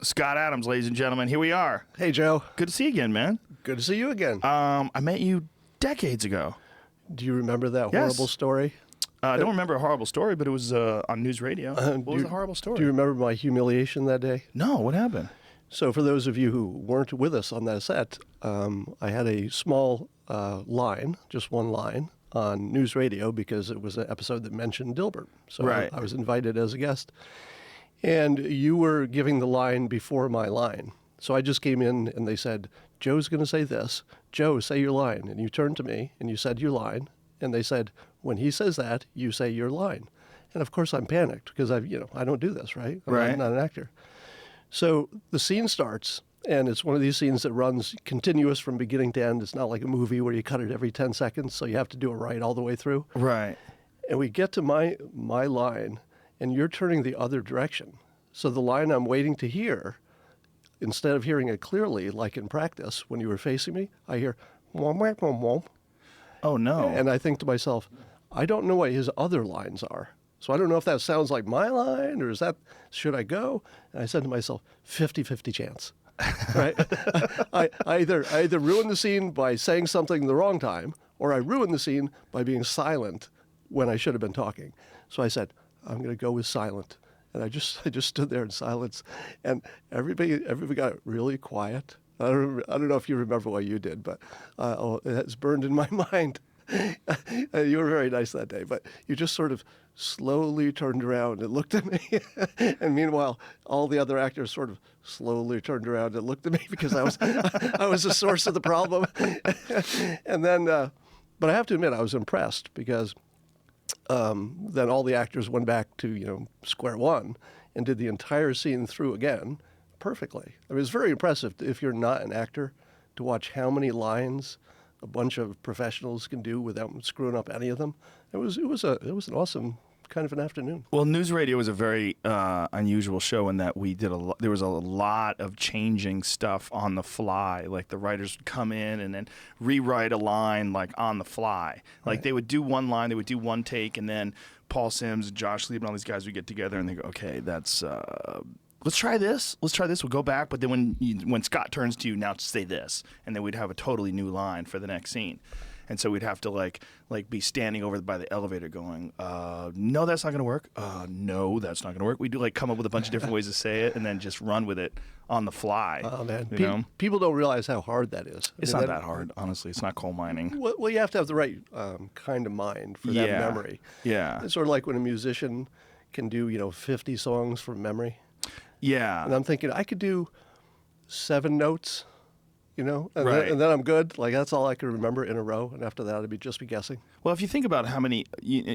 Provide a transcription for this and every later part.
Scott Adams, ladies and gentlemen. Here we are. Hey, Joe. Good to see you again, man. Good to see you again. I met you decades ago. Do you remember that Yes. horrible story? I don't remember a horrible story, but it was on news radio. What was the horrible story? Do you remember my humiliation that day? No, what happened? So for those of you who weren't with us on that set, I had a small line, just one line, on news radio because it was an episode that mentioned Dilbert. So Right. I was invited as a guest. And you were giving the line before my line. So I just came in and they said, Joe's going to say this. Joe, say your line. And you turned to me and you said your line. And they said, when he says that, you say your line. And of course I'm panicked because I don't do this, right? I'm not an actor. So the scene starts, and it's one of these scenes that runs continuous from beginning to end. It's not like a movie where you cut it every 10 seconds, so you have to do it right all the way through. Right. And we get to my line, and you're turning the other direction. So the line I'm waiting to hear, instead of hearing it clearly, like in practice, when you were facing me, I hear, womp, womp, womp, womp. Oh, no. And I think to myself, I don't know what his other lines are. So I don't know if that sounds like my line, or should I go? And I said to myself, 50-50 chance. Right? I either ruin the scene by saying something the wrong time, or I ruin the scene by being silent when I should have been talking. So I said, I'm going to go with silent. And I just stood there in silence, and everybody got really quiet. I don't know if you remember what you did, but it's burned in my mind. You were very nice that day, but you just sort of slowly turned around and looked at me. And meanwhile, all the other actors sort of slowly turned around and looked at me because I was the source of the problem. And then, but I have to admit, I was impressed because then all the actors went back to square one and did the entire scene through again perfectly. I mean, it's very impressive if you're not an actor to watch how many lines a bunch of professionals can do without screwing up any of them. It was an awesome kind of an afternoon. Well, news radio was a very unusual show in that there was a lot of changing stuff on the fly. Like the writers would come in and then rewrite a line like on the fly. Like Right. they would do one line, they would do one take, and then Paul Sims, Josh Lieb, and all these guys would get together and they go, okay, that's let's try this. We'll go back, but then when Scott turns to you, now say this, and then we'd have a totally new line for the next scene. And so we'd have to like be standing over by the elevator going, no, that's not going to work. No, that's not going to work. We do come up with a bunch of different ways to say it and then just run with it on the fly. Oh, man. You know? People don't realize how hard that is. It's not that hard, honestly. It's not coal mining. Well, you have to have the right kind of mind for that memory. Yeah. It's sort of like when a musician can do, 50 songs from memory. Yeah. And I'm thinking, I could do 7 notes, and, Right. then I'm good. Like, that's all I can remember in a row. And after that, I'd just be guessing. Well, if you think about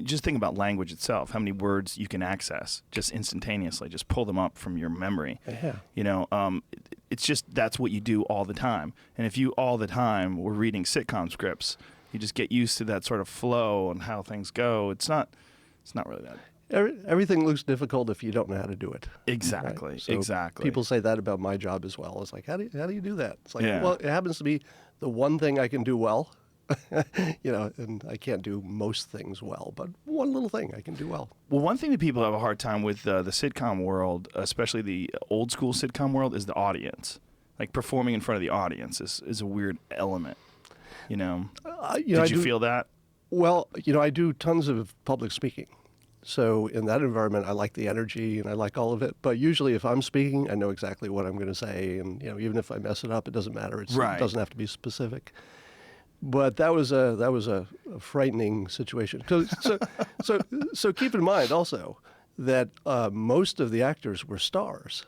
just think about language itself, how many words you can access just instantaneously, just pull them up from your memory. Yeah. It's just that's what you do all the time. And if you all the time were reading sitcom scripts, you just get used to that sort of flow and how things go. It's not really that. Everything looks difficult if you don't know how to do it. Exactly. Right? So exactly. People say that about my job as well. It's like, how do you do that? It's like, Yeah. well, it happens to be the one thing I can do well. And I can't do most things well, but one little thing I can do well. Well, one thing that people have a hard time with the sitcom world, especially the old school sitcom world, is the audience. Like performing in front of the audience is a weird element. Did you feel that? Well, I do tons of public speaking. So in that environment, I like the energy and I like all of it. But usually if I'm speaking, I know exactly what I'm going to say. And, even if I mess it up, it doesn't matter. It doesn't have to be specific. But that was a frightening situation. So keep in mind also that most of the actors were stars.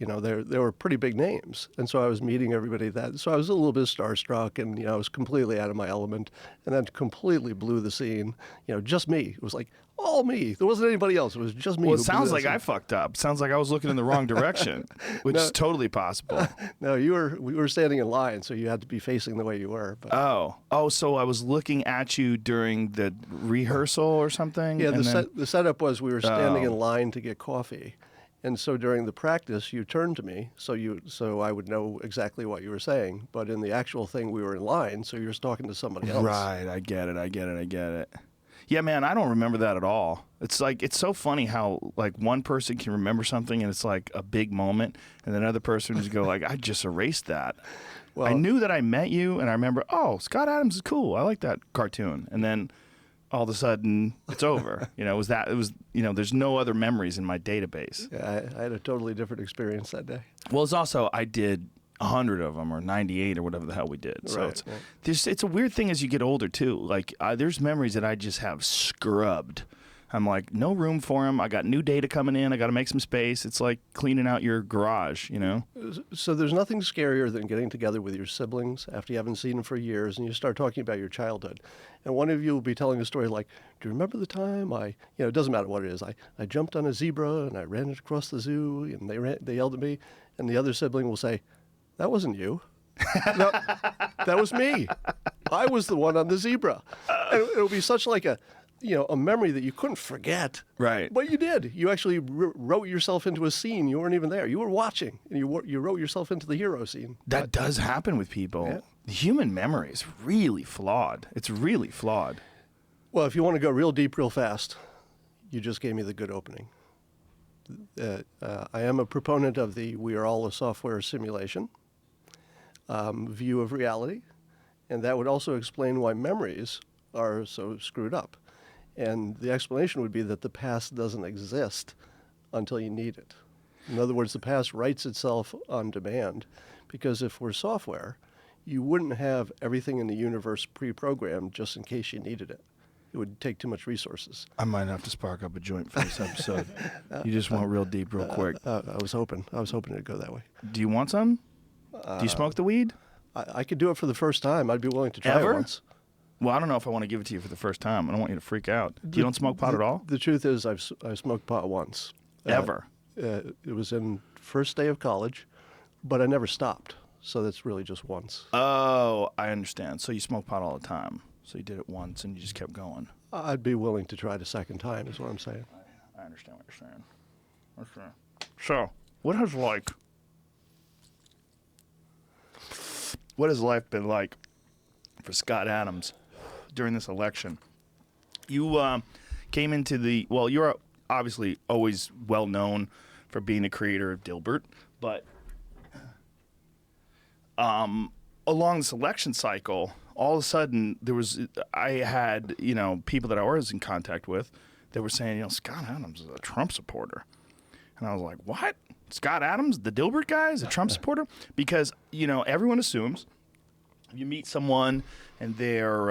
They were pretty big names. And so I was meeting everybody so I was a little bit starstruck and, I was completely out of my element and then completely blew the scene. Just me. It was like all me. There wasn't anybody else. It was just me. Well, it sounds like I fucked up. Sounds like I was looking in the wrong direction, which is totally possible. No, we were standing in line, so you had to be facing the way you were. But. Oh, so I was looking at you during the rehearsal or something? Yeah, the setup was we were standing in line to get coffee. And so during the practice, you turned to me, so I would know exactly what you were saying. But in the actual thing, we were in line, so you were talking to somebody else. Right, I get it. Yeah, man, I don't remember that at all. It's like, it's so funny how like one person can remember something and it's like a big moment, and then another person just go like, I just erased that. Well, I knew that I met you, and I remember, oh, Scott Adams is cool. I like that cartoon. And then all of a sudden, it's over. You know, there's no other memories in my database. yeah, I had a totally different experience that day. Well, it's also, I did 100 of them or 98 or whatever the hell we did. So Right, right. it's a weird thing as you get older, too. Like, there's memories that I just have scrubbed. I'm like, no room for them. I got new data coming in. I got to make some space. It's like cleaning out your garage, you know? So there's nothing scarier than getting together with your siblings after you haven't seen them for years, and you start talking about your childhood. And one of you will be telling a story like, do you remember the time it doesn't matter what it is. I jumped on a zebra and I ran it across the zoo, and they yelled at me. And the other sibling will say, that wasn't you. No, that was me. I was the one on the zebra. And it'll be such like a memory that you couldn't forget. Right. But you did. You actually wrote yourself into a scene. You weren't even there. You were watching, and you wrote yourself into the hero scene. That does happen with people. Yeah. The human memory is really flawed. It's really flawed. Well, if you want to go real deep, real fast, you just gave me the good opening. I am a proponent of the we are all a software simulation view of reality, and that would also explain why memories are so screwed up. And the explanation would be that the past doesn't exist until you need it. In other words, the past writes itself on demand, because if we're software, you wouldn't have everything in the universe pre-programmed just in case you needed it. It would take too much resources. I might have to spark up a joint for this episode. You just went real deep real quick. I was hoping it'd go that way. Do you want some? Do you smoke the weed? I could do it for the first time. I'd be willing to try Ever? it once. Well, I don't know if I want to give it to you for the first time. I don't want you to freak out. You don't smoke pot at all? The truth is, I've smoked pot once. Ever? It was in first day of college, but I never stopped. So that's really just once. Oh, I understand. So you smoke pot all the time. So you did it once and you just kept going. I'd be willing to try it a second time, is what I'm saying. I understand what you're saying. Okay. So, what has life been like for Scott Adams during this election? You came into you're obviously always well known for being a creator of Dilbert, but along this election cycle, all of a sudden I had people that I was in contact with that were saying, Scott Adams is a Trump supporter, and I was like, what? Scott Adams, the Dilbert guy, is a Trump supporter? Because everyone assumes if you meet someone and they're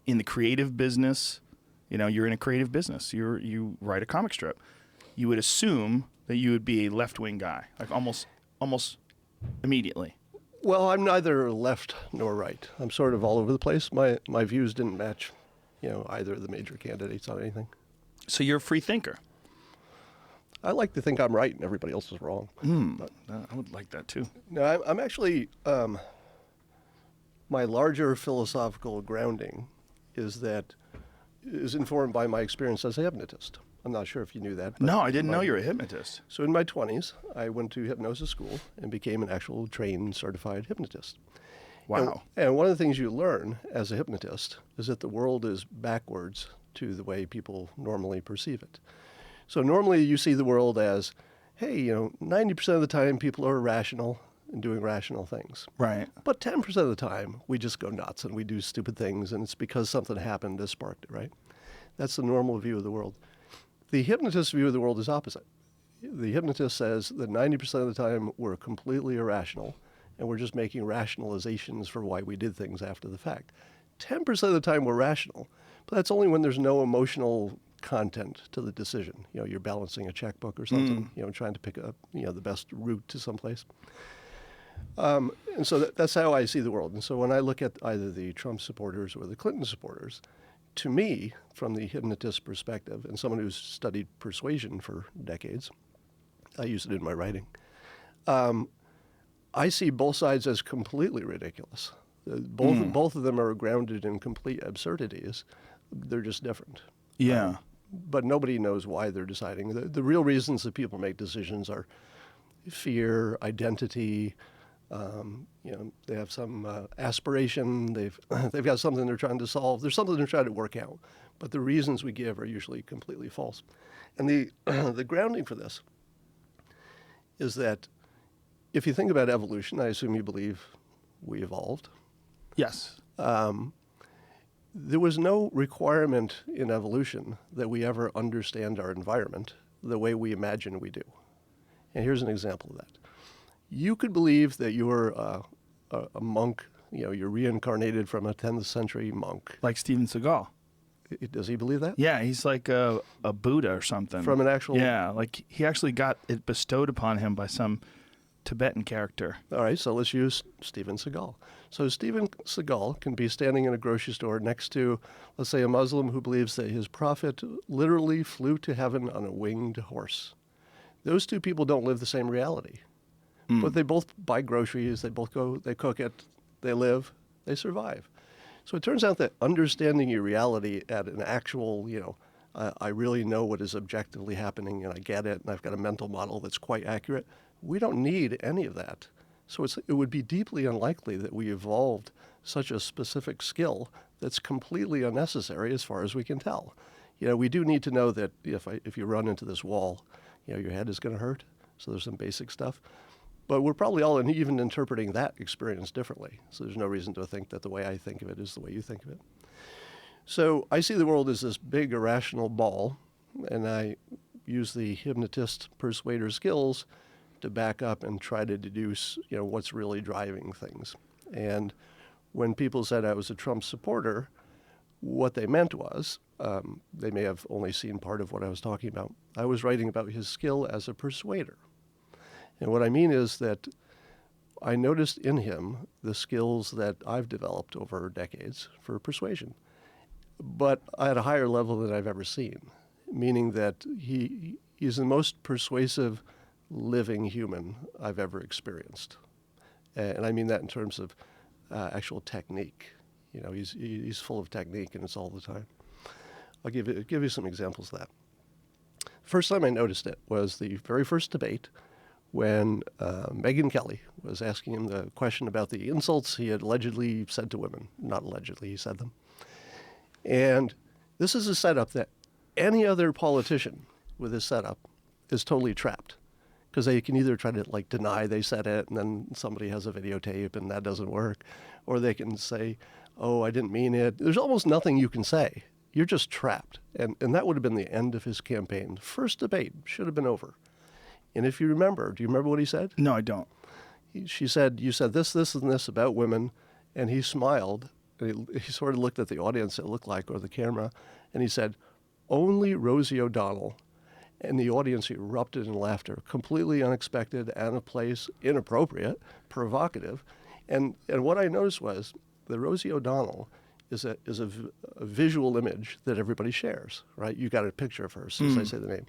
in the creative business, you're in a creative business, you write a comic strip, you would assume that you would be a left-wing guy, like almost immediately. Well, I'm neither left nor right. I'm sort of all over the place. My views didn't match, either of the major candidates on anything. So you're a free thinker. I like to think I'm right and everybody else is wrong. But, I would like that too. no, I'm actually, my larger philosophical grounding is informed by my experience as a hypnotist. I'm not sure if you knew that. but No, I didn't know you're a hypnotist. So in my 20s, I went to hypnosis school and became an actual trained, certified hypnotist. Wow. And one of the things you learn as a hypnotist is that the world is backwards to the way people normally perceive it. So normally you see the world as, hey, 90% of the time people are rational and doing rational things. Right. But 10% of the time we just go nuts and we do stupid things, and it's because something happened that sparked it, right? That's the normal view of the world. The hypnotist view of the world is opposite. The hypnotist says that 90% of the time we're completely irrational, and we're just making rationalizations for why we did things after the fact. 10% of the time we're rational, but that's only when there's no emotional content to the decision. You're balancing a checkbook or something, trying to pick up, the best route to someplace. And so that's how I see the world. And so when I look at either the Trump supporters or the Clinton supporters, to me, from the hypnotist perspective, and someone who's studied persuasion for decades, I use it in my writing, I see both sides as completely ridiculous. Both of them are grounded in complete absurdities. They're just different. Yeah. But nobody knows why they're deciding. The real reasons that people make decisions are fear, identity. They have some aspiration. They've got something they're trying to solve. There's something they're trying to work out. but the reasons we give are usually completely false. And the the grounding for this is that if you think about evolution, I assume you believe we evolved. Yes. There was no requirement in evolution that we ever understand our environment the way we imagine we do. And here's an example of that. You could believe that you were a monk, you're reincarnated from a 10th century monk. Like Steven Seagal. Does he believe that? Yeah, he's like a Buddha or something. From an actual... Yeah, like he actually got it bestowed upon him by some Tibetan character. All right, so let's use Steven Seagal. So Steven Seagal can be standing in a grocery store next to, let's say, a Muslim who believes that his prophet literally flew to heaven on a winged horse. Those two people don't live the same reality. But they both buy groceries, they both go, they cook it, they live, they survive. So it turns out that understanding your reality at an actual, I really know what is objectively happening and I get it and I've got a mental model that's quite accurate. We don't need any of that. So it would be deeply unlikely that we evolved such a specific skill that's completely unnecessary as far as we can tell. We do need to know that if you run into this wall, your head is going to hurt. So there's some basic stuff. But we're probably all even interpreting that experience differently. So there's no reason to think that the way I think of it is the way you think of it. So I see the world as this big irrational ball, and I use the hypnotist persuader skills to back up and try to deduce, what's really driving things. And when people said I was a Trump supporter, what they meant was, they may have only seen part of what I was talking about. I was writing about his skill as a persuader. And what I mean is that I noticed in him the skills that I've developed over decades for persuasion, but at a higher level than I've ever seen, meaning that he's the most persuasive living human I've ever experienced. And I mean that in terms of actual technique. He's full of technique, and it's all the time. I'll give you some examples of that. First time I noticed it was the very first debate when Megyn Kelly was asking him the question about the insults he had allegedly said to women. Not allegedly, he said them. And this is a setup that any other politician with this setup is totally trapped, because they can either try to deny they said it and then somebody has a videotape and that doesn't work, or they can say, oh, I didn't mean it. There's almost nothing you can say. You're just trapped. And that would have been the end of his campaign. First debate should have been over. And if you remember, do you remember what he said? No, I don't. She said, you said this, and this about women, and he smiled. And he sort of looked at the audience, it looked like, or the camera, and he said, only Rosie O'Donnell. And the audience erupted in laughter, completely unexpected, out of place, inappropriate, provocative. And what I noticed was that Rosie O'Donnell is a visual image that everybody shares, right? You got a picture of her since I say the name.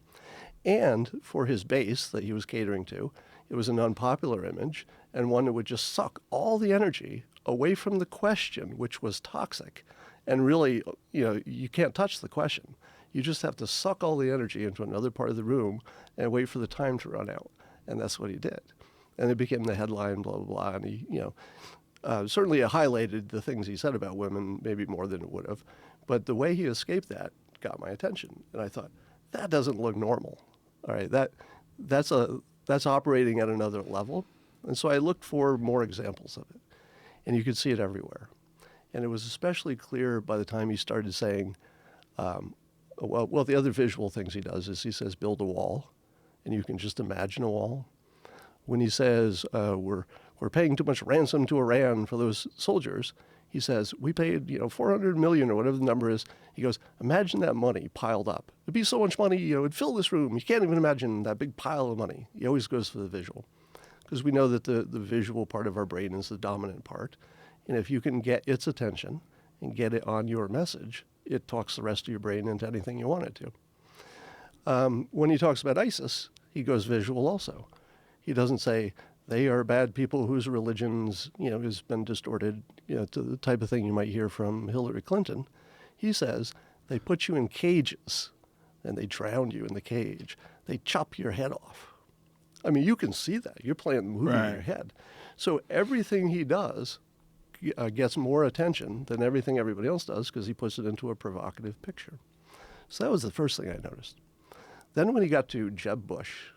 And for his base that he was catering to, it was an unpopular image and one that would just suck all the energy away from the question, which was toxic. And really, you can't touch the question. You just have to suck all the energy into another part of the room and wait for the time to run out. And that's what he did. And it became the headline, blah, blah, blah. And he, certainly highlighted the things he said about women, maybe more than it would have. But the way he escaped that got my attention. And I thought, that doesn't look normal. All right, that's operating at another level. And so I looked for more examples of it. And you could see it everywhere. And it was especially clear by the time he started saying, well, the other visual things he does is he says, build a wall. And you can just imagine a wall. When he says, we're paying too much ransom to Iran for those soldiers, he says, we paid, $400 million or whatever the number is. He goes, imagine that money piled up. It'd be so much money, it'd fill this room. You can't even imagine that big pile of money. He always goes for the visual, because we know that the visual part of our brain is the dominant part. And if you can get its attention and get it on your message, it talks the rest of your brain into anything you want it to. When he talks about ISIS, he goes visual also. He doesn't say, they are bad people whose religions, has been distorted, to the type of thing you might hear from Hillary Clinton. He says, they put you in cages and they drown you in the cage. They chop your head off. I mean, you can see that. You're playing the movie in your head. So everything he does gets more attention than everything everybody else does because he puts it into a provocative picture. So that was the first thing I noticed. Then when he got to Jeb Bush,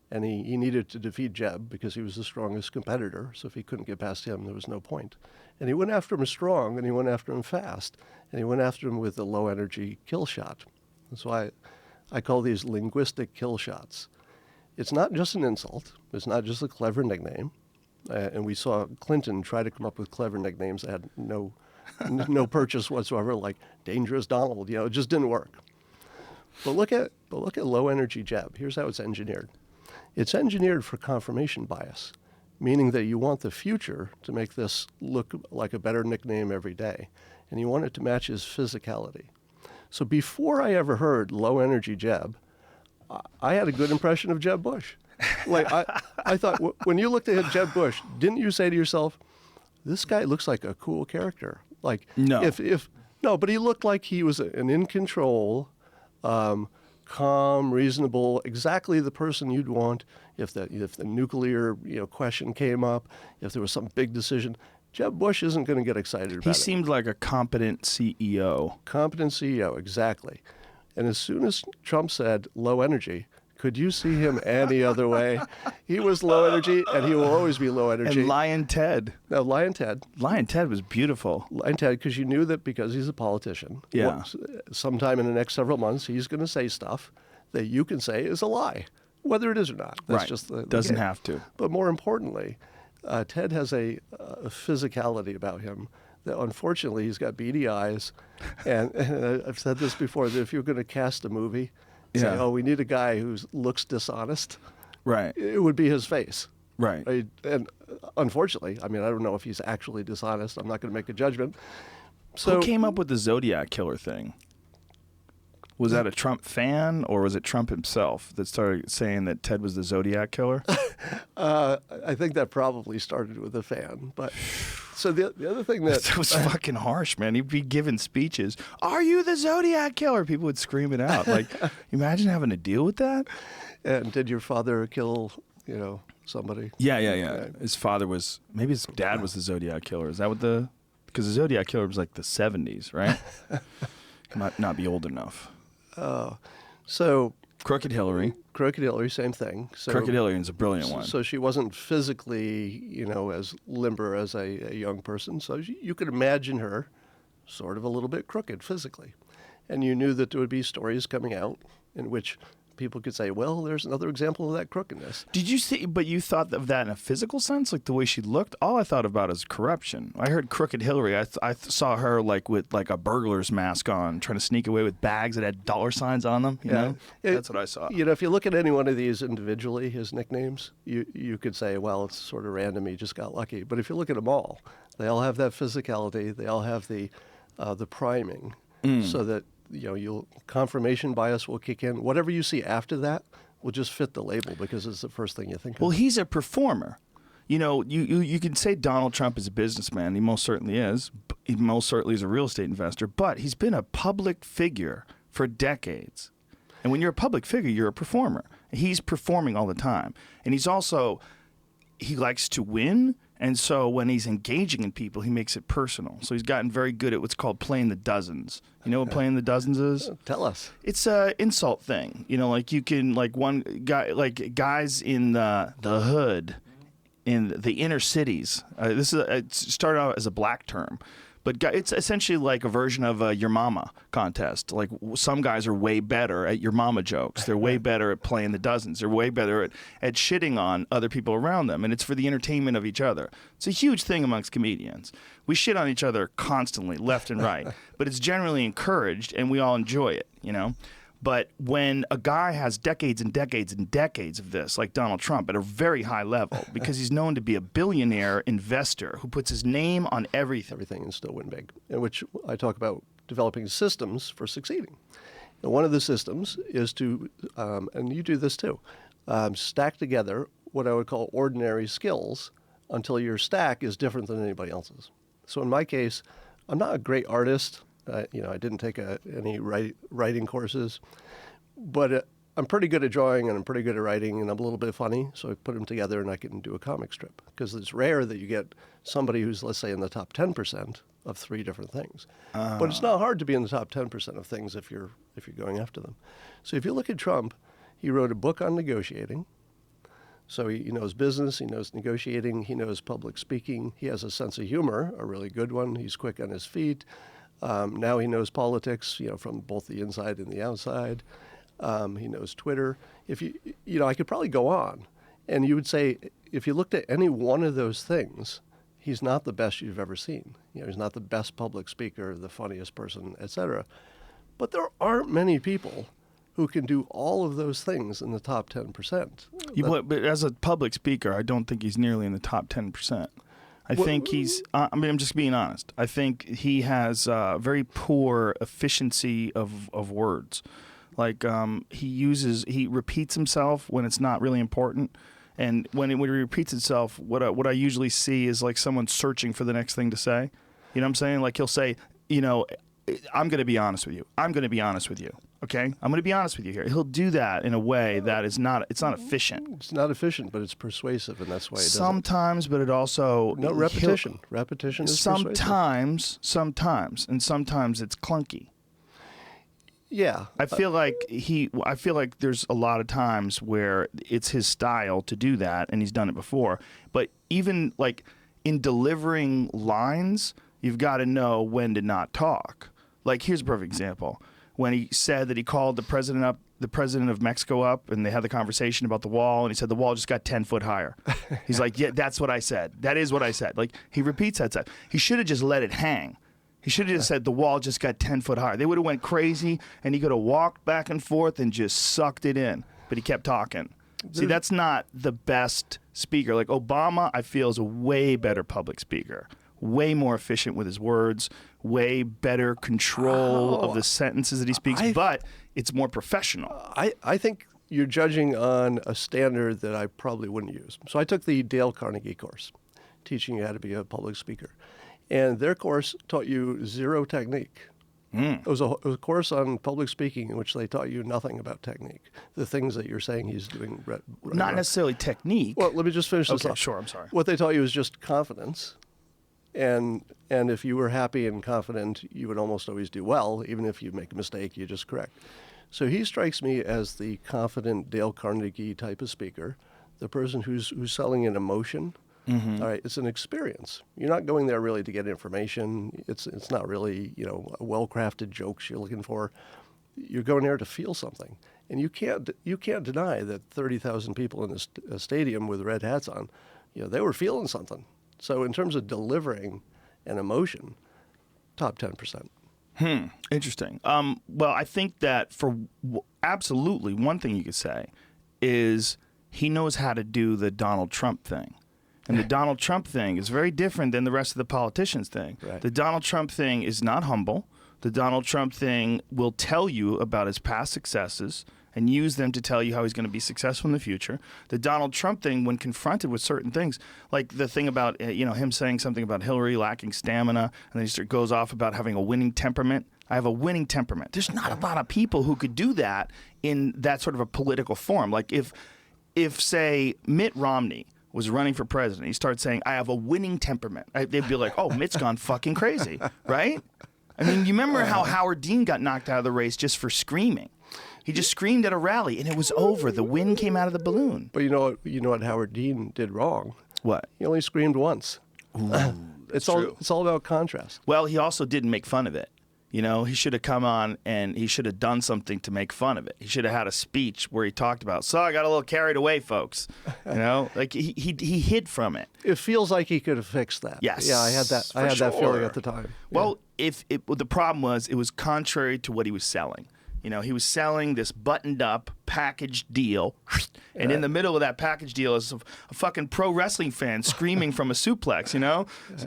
and he needed to defeat Jeb because he was the strongest competitor, so if he couldn't get past him, there was no point. And he went after him strong, and he went after him fast, and he went after him with a low-energy kill shot. That's why I call these linguistic kill shots. It's not just an insult. It's not just a clever nickname. And we saw Clinton try to come up with clever nicknames that had no purchase whatsoever, like Dangerous Donald. It just didn't work. But look at low-energy Jeb. Here's how it's engineered. It's engineered for confirmation bias, meaning that you want the future to make this look like a better nickname every day, and you want it to match his physicality. So before I ever heard low-energy Jeb, I had a good impression of Jeb Bush. Like I thought, when you looked at Jeb Bush, didn't you say to yourself, this guy looks like a cool character? Like, no. No, but he looked like he was an in control, calm, reasonable, exactly the person you'd want if the nuclear question came up, if there was some big decision. Jeb Bush isn't going to get excited about it. He seemed like a competent CEO. Competent CEO, exactly. And as soon as Trump said low energy, could you see him any other way? He was low energy, and he will always be low energy. And Lion Ted. No, Lion Ted. Lion Ted was beautiful. Lion Ted, because you knew that because he's a politician, yeah, sometime in the next several months, he's going to say stuff that you can say is a lie, whether it is or not. That's right. just the Doesn't game. have to. But more importantly, Ted has a physicality about him that unfortunately he's got beady eyes. And I've said this before, that if you're going to cast a movie, say, oh, we need a guy who looks dishonest. Right. It would be his face. Right. And unfortunately, I don't know if he's actually dishonest. I'm not going to make a judgment. So, who came up with the Zodiac Killer thing? Was that a Trump fan, or was it Trump himself that started saying that Ted was the Zodiac Killer? I think that probably started with a fan. But so the other thing that was fucking harsh, man. He'd be giving speeches. Are you the Zodiac Killer? People would scream it out. Like, imagine having to deal with that. And did your father kill, somebody? Yeah. His father was, maybe his dad was the Zodiac Killer. Is that what because the Zodiac Killer was like the 70s, right? Might not be old enough. So Crooked Hillary, same thing. So, Crooked Hillary is a brilliant one. So she wasn't physically, as limber as a young person. So you could imagine her sort of a little bit crooked physically. And you knew that there would be stories coming out in which people could say, well, there's another example of that crookedness. Did you see, but you thought of that in a physical sense, like the way she looked? All I thought about is corruption. I heard Crooked Hillary. I saw her like with like a burglar's mask on, trying to sneak away with bags that had dollar signs on them. You know? That's what I saw. If you look at any one of these individually, his nicknames, you could say, well, it's sort of random. He just got lucky. But if you look at them all, they all have that physicality. They all have the priming, so that confirmation bias will kick in. Whatever you see after that will just fit the label because it's the first thing you think of. Well, he's a performer. You can say Donald Trump is a businessman. He most certainly is. He most certainly is a real estate investor. But he's been a public figure for decades. And when you're a public figure, you're a performer. He's performing all the time. And he likes to win. And so when he's engaging in people, he makes it personal. So he's gotten very good at what's called playing the dozens. You know what playing the dozens is? Tell us. It's a insult thing. Like you can, like one guy, like guys in the hood, in the inner cities. It started out as a black term. But it's essentially like a version of a Your Mama contest. Like some guys are way better at Your Mama jokes. They're way better at playing the dozens. They're way better at shitting on other people around them. And it's for the entertainment of each other. It's a huge thing amongst comedians. We shit on each other constantly, left and right. But it's generally encouraged, and we all enjoy it, But when a guy has decades and decades and decades of this, like Donald Trump, at a very high level, because he's known to be a billionaire investor who puts his name on everything. And still win big, in which I talk about developing systems for succeeding. And one of the systems is to, and you do this too, stack together what I would call ordinary skills until your stack is different than anybody else's. So in my case, I'm not a great artist. I didn't take any writing courses, but I'm pretty good at drawing and I'm pretty good at writing and I'm a little bit funny, so I put them together and I can do a comic strip. Because it's rare that you get somebody who's, let's say, in the top 10% of 3 different things. But it's not hard to be in the top 10% of things if you're going after them. So if you look at Trump, he wrote a book on negotiating. So he knows business, he knows negotiating, he knows public speaking. He has a sense of humor, a really good one. He's quick on his feet. Now he knows politics, from both the inside and the outside. He knows Twitter. If I could probably go on, and you would say if you looked at any one of those things, he's not the best you've ever seen. He's not the best public speaker, the funniest person, etc. But there aren't many people who can do all of those things in the top 10%. But as a public speaker, I don't think he's nearly in the top 10%. I think he's, I'm just being honest. I think he has very poor efficiency of words. Like he repeats himself when it's not really important. And when it repeats itself, what I usually see is like someone searching for the next thing to say. You know what I'm saying? Like he'll say, I'm going to be honest with you. I'm going to be honest with you. Okay? I'm going to be honest with you here. He'll do that in a way that it's not efficient. It's not efficient, but it's persuasive, and that's why he does it. Sometimes, but it also... No, repetition. Repetition is persuasive. Sometimes, and sometimes it's clunky. Yeah. I feel like there's a lot of times where it's his style to do that, and he's done it before. But even like in delivering lines, you've got to know when to not talk. Like here's a perfect example. When he said that he called the president of Mexico up, and they had the conversation about the wall, and he said the wall just got 10 foot higher. He's like, yeah, that's what I said. That is what I said. Like he repeats that stuff. He should have just let it hang. He should have just said the wall just got 10 foot higher. They would have went crazy, and he could have walked back and forth and just sucked it in. But he kept talking. See, that's not the best speaker. Like Obama, I feel, is a way better public speaker. Way more efficient with his words, way better control of the sentences that he speaks, but it's more professional. I think you're judging on a standard that I probably wouldn't use. So I took the Dale Carnegie course, teaching you how to be a public speaker. And their course taught you zero technique. It was a course on public speaking in which they taught you nothing about technique. The things that you're saying he's doing. Not necessarily technique. Well, let me just finish this off. Sure, I'm sorry. What they taught you was just confidence. And if you were happy and confident, you would almost always do well. Even if you make a mistake, you just correct. So he strikes me as the confident Dale Carnegie type of speaker, the person who's selling an emotion. Mm-hmm. All right, it's an experience. You're not going there really to get information. It's not really well-crafted jokes you're looking for. You're going there to feel something, and you can't deny that 30,000 people in a stadium with red hats on, they were feeling something. So in terms of delivering an emotion, top 10%. Interesting. Well, I think that absolutely one thing you could say is he knows how to do the Donald Trump thing. And the Donald Trump thing is very different than the rest of the politicians thing. Right. The Donald Trump thing is not humble. The Donald Trump thing will tell you about his past successes and use them to tell you how he's going to be successful in the future. The Donald Trump thing, when confronted with certain things, like the thing about him saying something about Hillary lacking stamina, and then he goes off about having a winning temperament. I have a winning temperament. There's not a lot of people who could do that in that sort of a political form. Like if say, Mitt Romney was running for president, he started saying, I have a winning temperament. They'd be like, oh, Mitt's gone fucking crazy, right? I mean, you remember how Howard Dean got knocked out of the race just for screaming? He just screamed at a rally, and it was over. The wind came out of the balloon. But you know what Howard Dean did wrong? What? He only screamed once. Ooh, it's all about contrast. Well, he also didn't make fun of it. He should have come on and he should have done something to make fun of it. He should have had a speech where he talked about, so I got a little carried away, folks. Like he hid from it. It feels like he could have fixed that. Yes. Yeah, I had that feeling at the time. Well, the problem was it was contrary to what he was selling. He was selling this buttoned-up package deal, and in the middle of that package deal is a fucking pro wrestling fan screaming from a suplex.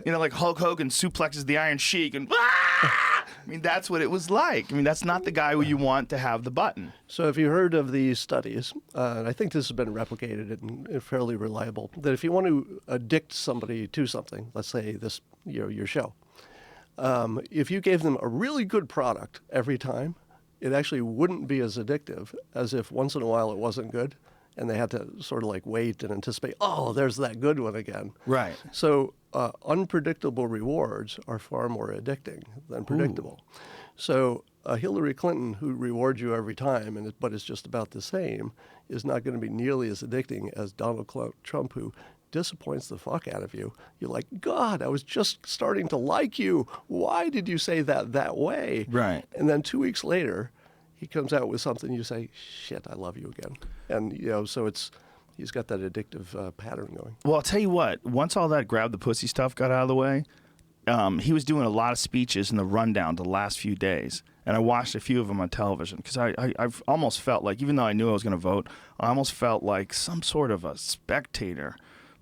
Like Hulk Hogan suplexes the Iron Sheik, and I mean that's what it was like. I mean that's not the guy who you want to have the button. So if you heard of these studies, and I think this has been replicated and fairly reliable, that if you want to addict somebody to something, let's say this your show, if you gave them a really good product every time, it actually wouldn't be as addictive as if once in a while it wasn't good and they had to sort of like wait and anticipate, oh, there's that good one again. Right. So unpredictable rewards are far more addicting than predictable. Ooh. So Hillary Clinton, who rewards you every time, but it's just about the same, is not going to be nearly as addicting as Donald Trump, who disappoints the fuck out of you. You're like, God, I was just starting to like you. Why did you say that way? Right. And then 2 weeks later, he comes out with something, you say, shit, I love you again. And, so he's got that addictive pattern going. Well, I'll tell you what, once all that grab the pussy stuff got out of the way, he was doing a lot of speeches in the rundown the last few days. And I watched a few of them on television because I've almost felt like, even though I knew I was going to vote, I almost felt like some sort of a spectator.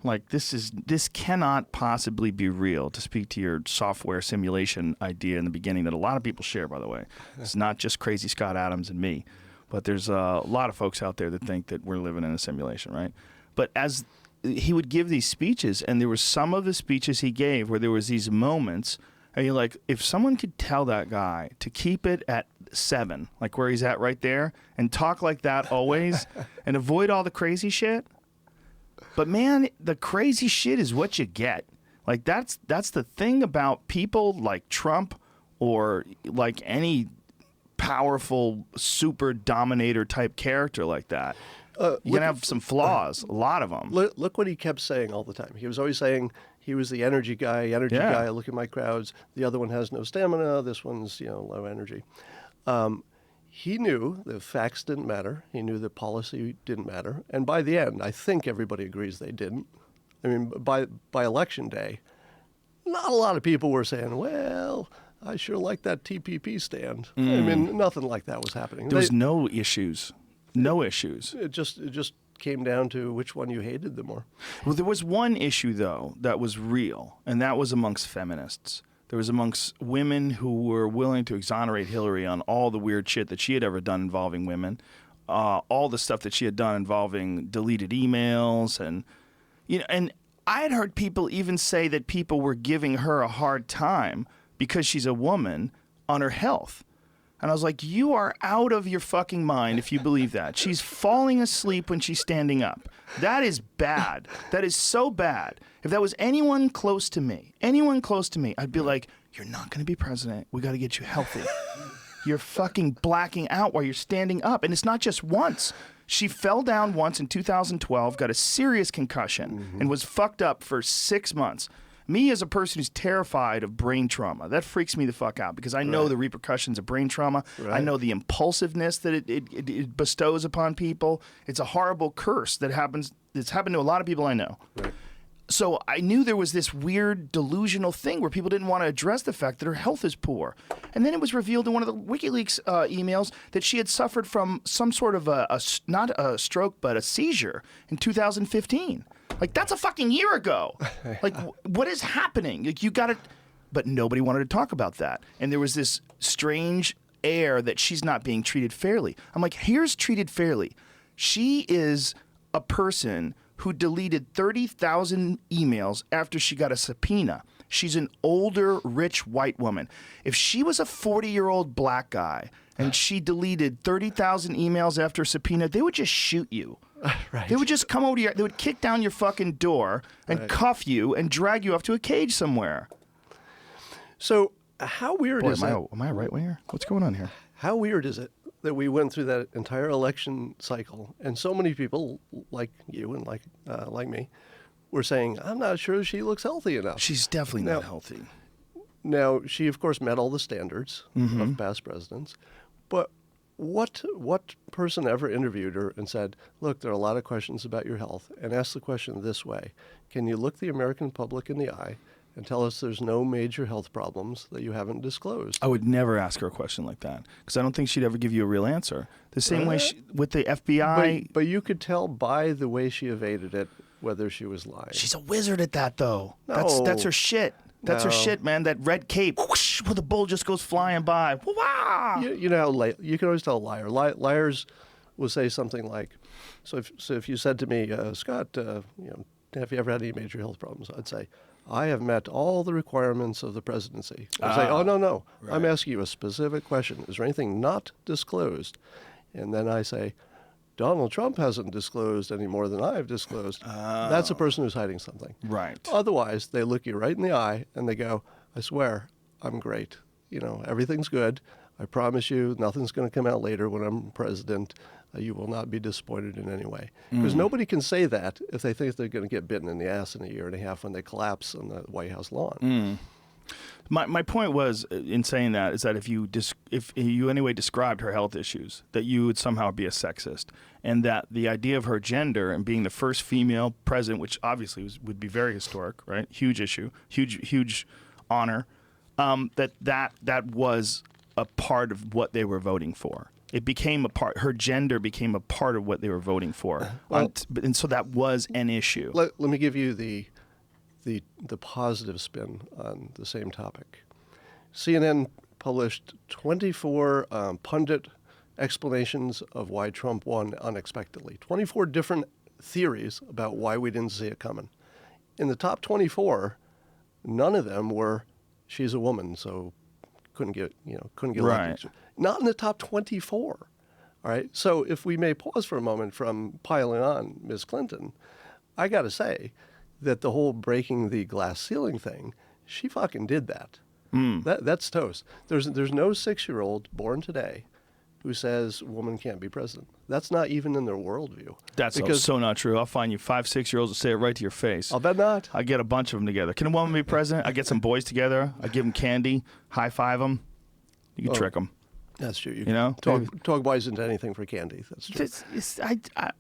Like, this cannot possibly be real, to speak to your software simulation idea in the beginning that a lot of people share, by the way. It's not just crazy Scott Adams and me, but there's a lot of folks out there that think that we're living in a simulation, right? But as he would give these speeches, and there were some of the speeches he gave where there was these moments, and you're like, if someone could tell that guy to keep it at 7, like where he's at right there, and talk like that always, and avoid all the crazy shit. But man, the crazy shit is what you get. Like that's the thing about people like Trump or like any powerful super dominator type character like that. You're going to have some flaws, a lot of them. Look what he kept saying all the time. He was always saying he was the energy guy, guy, look at my crowds. The other one has no stamina. This one's, low energy. He knew the facts didn't matter. He knew the policy didn't matter. And by the end, I think everybody agrees they didn't. I mean, by election day, not a lot of people were saying, well, I sure like that TPP stand. I mean, nothing like that was happening. There was no issues. No issues. It just came down to which one you hated the more. Well, there was one issue, though, that was real, and that was amongst feminists. There was amongst women who were willing to exonerate Hillary on all the weird shit that she had ever done involving women, all the stuff that she had done involving deleted emails, and and I had heard people even say that people were giving her a hard time because she's a woman on her health. And I was like, you are out of your fucking mind if you believe that. She's falling asleep when she's standing up. That is bad. That is so bad. If that was anyone close to me, I'd be like, you're not going to be president. We got to get you healthy. You're fucking blacking out while you're standing up. And it's not just once. She fell down once in 2012, got a serious concussion, and was fucked up for 6 months. Me, as a person who's terrified of brain trauma, that freaks me the fuck out because I know the repercussions of brain trauma. Right. I know the impulsiveness that it bestows upon people. It's a horrible curse that happens. It's happened to a lot of people I know. Right. So I knew there was this weird delusional thing where people didn't want to address the fact that her health is poor. And then it was revealed in one of the WikiLeaks emails that she had suffered from some sort of not a stroke, but a seizure in 2015. Like, that's a fucking year ago. Like, what is happening? Like, you got to... But nobody wanted to talk about that. And there was this strange air that she's not being treated fairly. I'm like, here's treated fairly. She is a person who deleted 30,000 emails after she got a subpoena. She's an older, rich white woman. If she was a 40-year-old black guy and she deleted 30,000 emails after a subpoena, they would just shoot you. Right. They would just come over to they would kick down your fucking door and cuff you and drag you off to a cage somewhere. So how weird is it? Am I a right winger? What's going on here? How weird is it that we went through that entire election cycle and so many people like you and like me were saying, I'm not sure she looks healthy enough. She's definitely not healthy. Now, she, of course, met all the standards of past presidents, but what person ever interviewed her and said, look, there are a lot of questions about your health, and ask the question this way: can you look the American public in the eye and tell us there's no major health problems that you haven't disclosed? I would never ask her a question like that because I don't think she'd ever give you a real answer. The same way with the FBI. But you could tell by the way she evaded it whether she was lying. She's a wizard at that, though. No. That's her shit. That's her shit, man. That red cape, whoosh, where the bull just goes flying by. Wah! You know how you can always tell a liar. Liars will say something like, "So if you said to me, Scott, have you ever had any major health problems?" I'd say, I have met all the requirements of the presidency. I say, oh, no. Right. I'm asking you a specific question. Is there anything not disclosed? And then I say, Donald Trump hasn't disclosed any more than I've disclosed. That's a person who's hiding something. Right. Otherwise, they look you right in the eye and they go, I swear, I'm great. Everything's good. I promise you nothing's going to come out later when I'm president. You will not be disappointed in any way. Because nobody can say that if they think they're going to get bitten in the ass in a year and a half when they collapse on the White House lawn. My point was in saying that is that if you anyway described her health issues, that you would somehow be a sexist, and that the idea of her gender and being the first female president, which obviously would be very historic, right? Huge issue, huge honor. That was a part of what they were voting for. It became a part. Her gender became a part of what they were voting for, and so that was an issue. Let me give you the positive spin on the same topic. CNN published 24 pundit explanations of why Trump won unexpectedly. 24 different theories about why we didn't see it coming. In the top 24, none of them were she's a woman, so couldn't get elected. Right. Not in the top 24. All right. So if we may pause for a moment from piling on Ms. Clinton, I got to say that the whole breaking the glass ceiling thing, she fucking did that. That's toast. There's no 6-year-old born today who says woman can't be president. That's not even in their worldview. That's so not true. I'll find you 5, 6-year-olds to say it right to your face. I'll bet not. I get a bunch of them together. Can a woman be president? I get some boys together. I give them candy, high five them. You can trick them. That's true. Talk boys into anything for candy. That's true.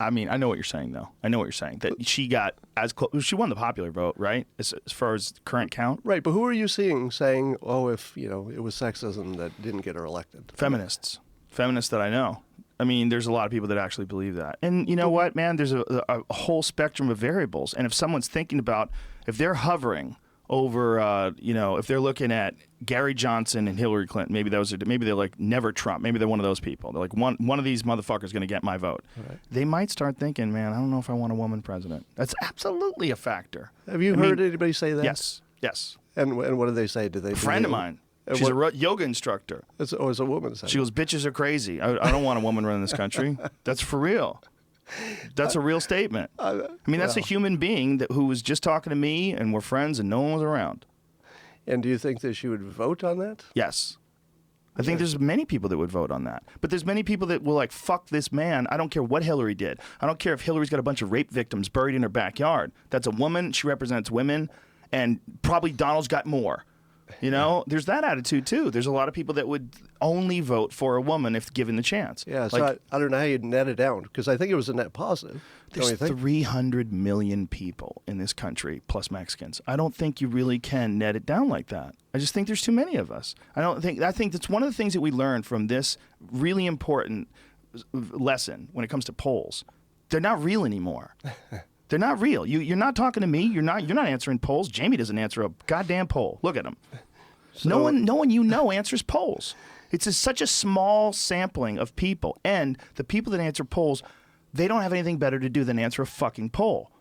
I mean, I know what you're saying, though. I know what you're saying. That she got as close. She won the popular vote, right? As far as current count. Right, but who are you seeing saying, "Oh, if it was sexism that didn't get her elected"? Feminists that I know. I mean, there's a lot of people that actually believe that. And you know what, man? There's a whole spectrum of variables. And if someone's thinking about, if they're hovering over, if they're looking at Gary Johnson and Hillary Clinton, maybe they're like never Trump. Maybe they're one of those people. They're like one of these motherfuckers going to get my vote. Right. They might start thinking, man, I don't know if I want a woman president. That's absolutely a factor. Have you heard anybody say that? Yes. And what do they say? A friend of mine. She's a yoga instructor. It's a woman. She goes, bitches are crazy. I don't want a woman running this country. That's for real. That's a real statement. That's a human being who was just talking to me, and we're friends, and no one was around. And do you think that she would vote on that? Yes. I think there's many people that would vote on that. But there's many people that will like, fuck this man. I don't care what Hillary did. I don't care if Hillary's got a bunch of rape victims buried in her backyard. That's a woman. She represents women. And probably Donald's got more. There's that attitude, too. There's a lot of people that would only vote for a woman if given the chance. Yeah, so I don't know how you'd net it down, because I think it was a net positive. There's 300 million people in this country, plus Mexicans. I don't think you really can net it down like that. I just think there's too many of us. I think that's one of the things that we learned from this really important lesson when it comes to polls. They're not real anymore. They're not real. You're not talking to me. You're not answering polls. Jamie doesn't answer a goddamn poll. Look at him. So, no one answers polls. It's such a small sampling of people, and the people that answer polls, they don't have anything better to do than answer a fucking poll,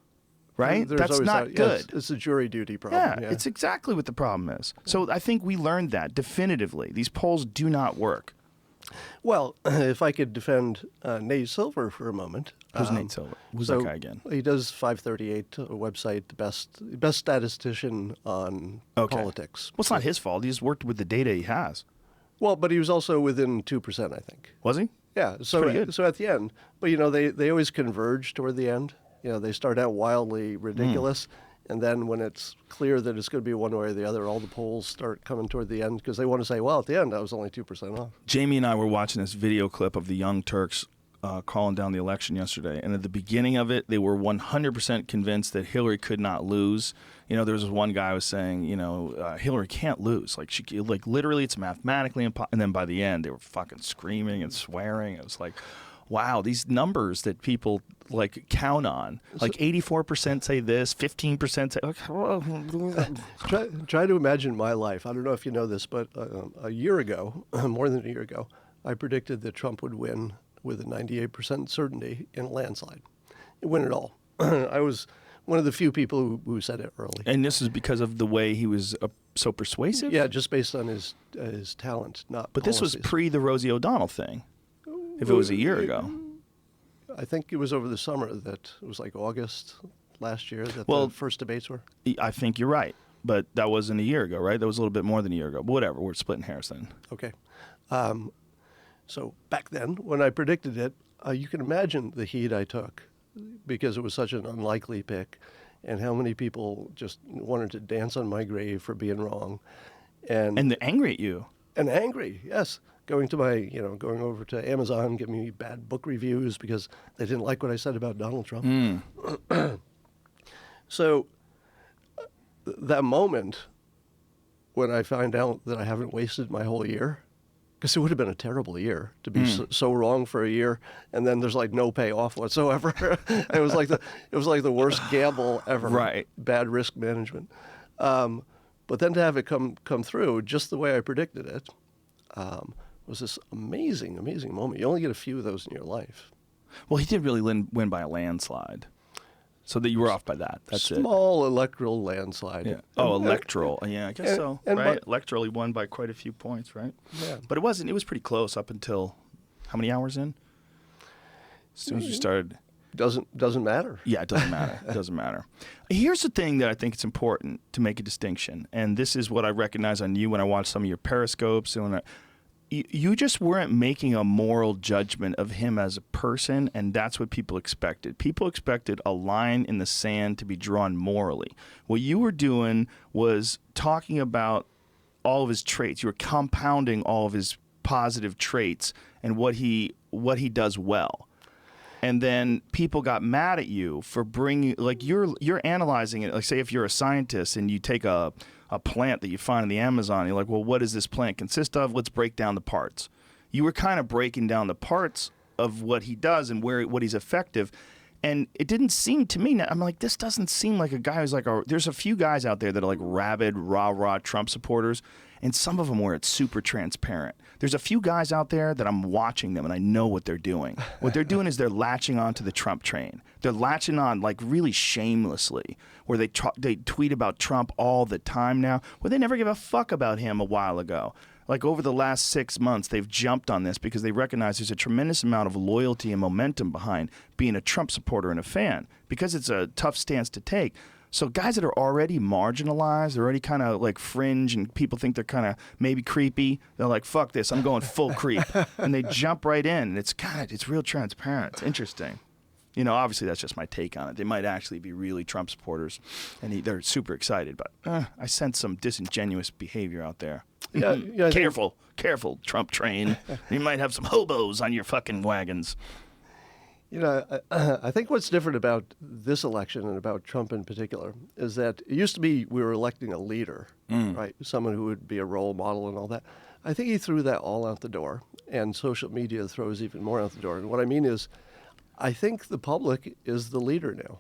right? That's not good. Yes, it's a jury duty problem. Yeah, it's exactly what the problem is. So I think we learned that definitively. These polls do not work. Well, if I could defend Nate Silver for a moment. Who's Nate Silver? Who's that guy again? He does 538, a website, the best statistician on politics. Well, it's not his fault. He just worked with the data he has. Well, but he was also within 2%, I think. Was he? Yeah. So at the end, but they always converge toward the end. They start out wildly ridiculous. And then when it's clear that it's going to be one way or the other, all the polls start coming toward the end because they want to say, well, at the end, I was only 2% off. Jamie and I were watching this video clip of the Young Turks calling down the election yesterday. And at the beginning of it, they were 100% convinced that Hillary could not lose. There was one guy who was saying, Hillary can't lose. Like literally, it's mathematically impossible. And then by the end, they were fucking screaming and swearing. It was like, wow, these numbers that people count on, 84% say this, 15% say. Try to imagine my life. I don't know if you know this, but a year ago, more than a year ago, I predicted that Trump would win with a 98% certainty in a landslide. He'd win it all. I was one of the few people who said it early. And this is because of the way he was so persuasive? Yeah, just based on his talent, not But this was policies. pre the Rosie O'Donnell thing, if it was a year ago. I think it was over the summer that it was like August last year that Well, the first debates were. I think you're right. But that wasn't a year ago, right? That was a little bit more than a year ago. But whatever, we're splitting hairs then. Okay. So back then, when I predicted it, you can imagine the heat I took because it was such an unlikely pick and how many people just wanted to dance on my grave for being wrong. And they're angry at you. And angry, yes. Going over to Amazon, giving me bad book reviews because they didn't like what I said about Donald Trump. So that moment when I find out that I haven't wasted my whole year, because it would have been a terrible year to be so wrong for a year, and then there's like no payoff whatsoever. It was like the worst gamble ever. Right. Bad risk management. But then to have it come through just the way I predicted it was this amazing, amazing moment. You only get a few of those in your life. Well, he did really win by a landslide. So that you were off by that. That's it. Small electoral landslide. Yeah. Oh, electoral. Yeah, I guess so. and right? Electoral, he won by quite a few points, right? Yeah. But it wasn't. It was pretty close up until how many hours in? As soon as we started. Doesn't matter. Yeah, it doesn't matter. It doesn't matter. Here's the thing that I think it's important to make a distinction, and this is what I recognize on you when I watch some of your periscopes and when you just weren't making a moral judgment of him as a person, and that's what people expected. People expected a line in the sand to be drawn morally. What you were doing was talking about all of his traits. You were compounding all of his positive traits and what he does well. And then people got mad at you for bringing, like you're analyzing it. Like say if you're a scientist and you take a plant that you find in the Amazon, you're like, well, what does this plant consist of? Let's break down the parts. You were kind of breaking down the parts of what he does and what he's effective. And it didn't seem to me, I'm like, this doesn't seem like a guy who's like, there's a few guys out there that are like rabid, rah-rah Trump supporters, and some of them where it's super transparent. There's a few guys out there that I'm watching them and I know what they're doing. What they're doing is they're latching on to the Trump train. They're latching on like really shamelessly, where they tweet about Trump all the time now, where they never give a fuck about him a while ago. Like over the last 6 months, they've jumped on this because they recognize there's a tremendous amount of loyalty and momentum behind being a Trump supporter and a fan, because it's a tough stance to take. So guys that are already marginalized, they're already kind of like fringe and people think they're kind of maybe creepy, they're like, fuck this, I'm going full creep. And they jump right in. And it's real transparent. It's interesting. You know, obviously that's just my take on it. They might actually be really Trump supporters and they're super excited, but I sense some disingenuous behavior out there. Yeah, Careful, Trump train. You might have some hobos on your fucking wagons. You know, I think what's different about this election and about Trump in particular is that it used to be we were electing a leader, right? Someone who would be a role model and all that. I think he threw that all out the door, and social media throws even more out the door. And what I mean is, I think the public is the leader now.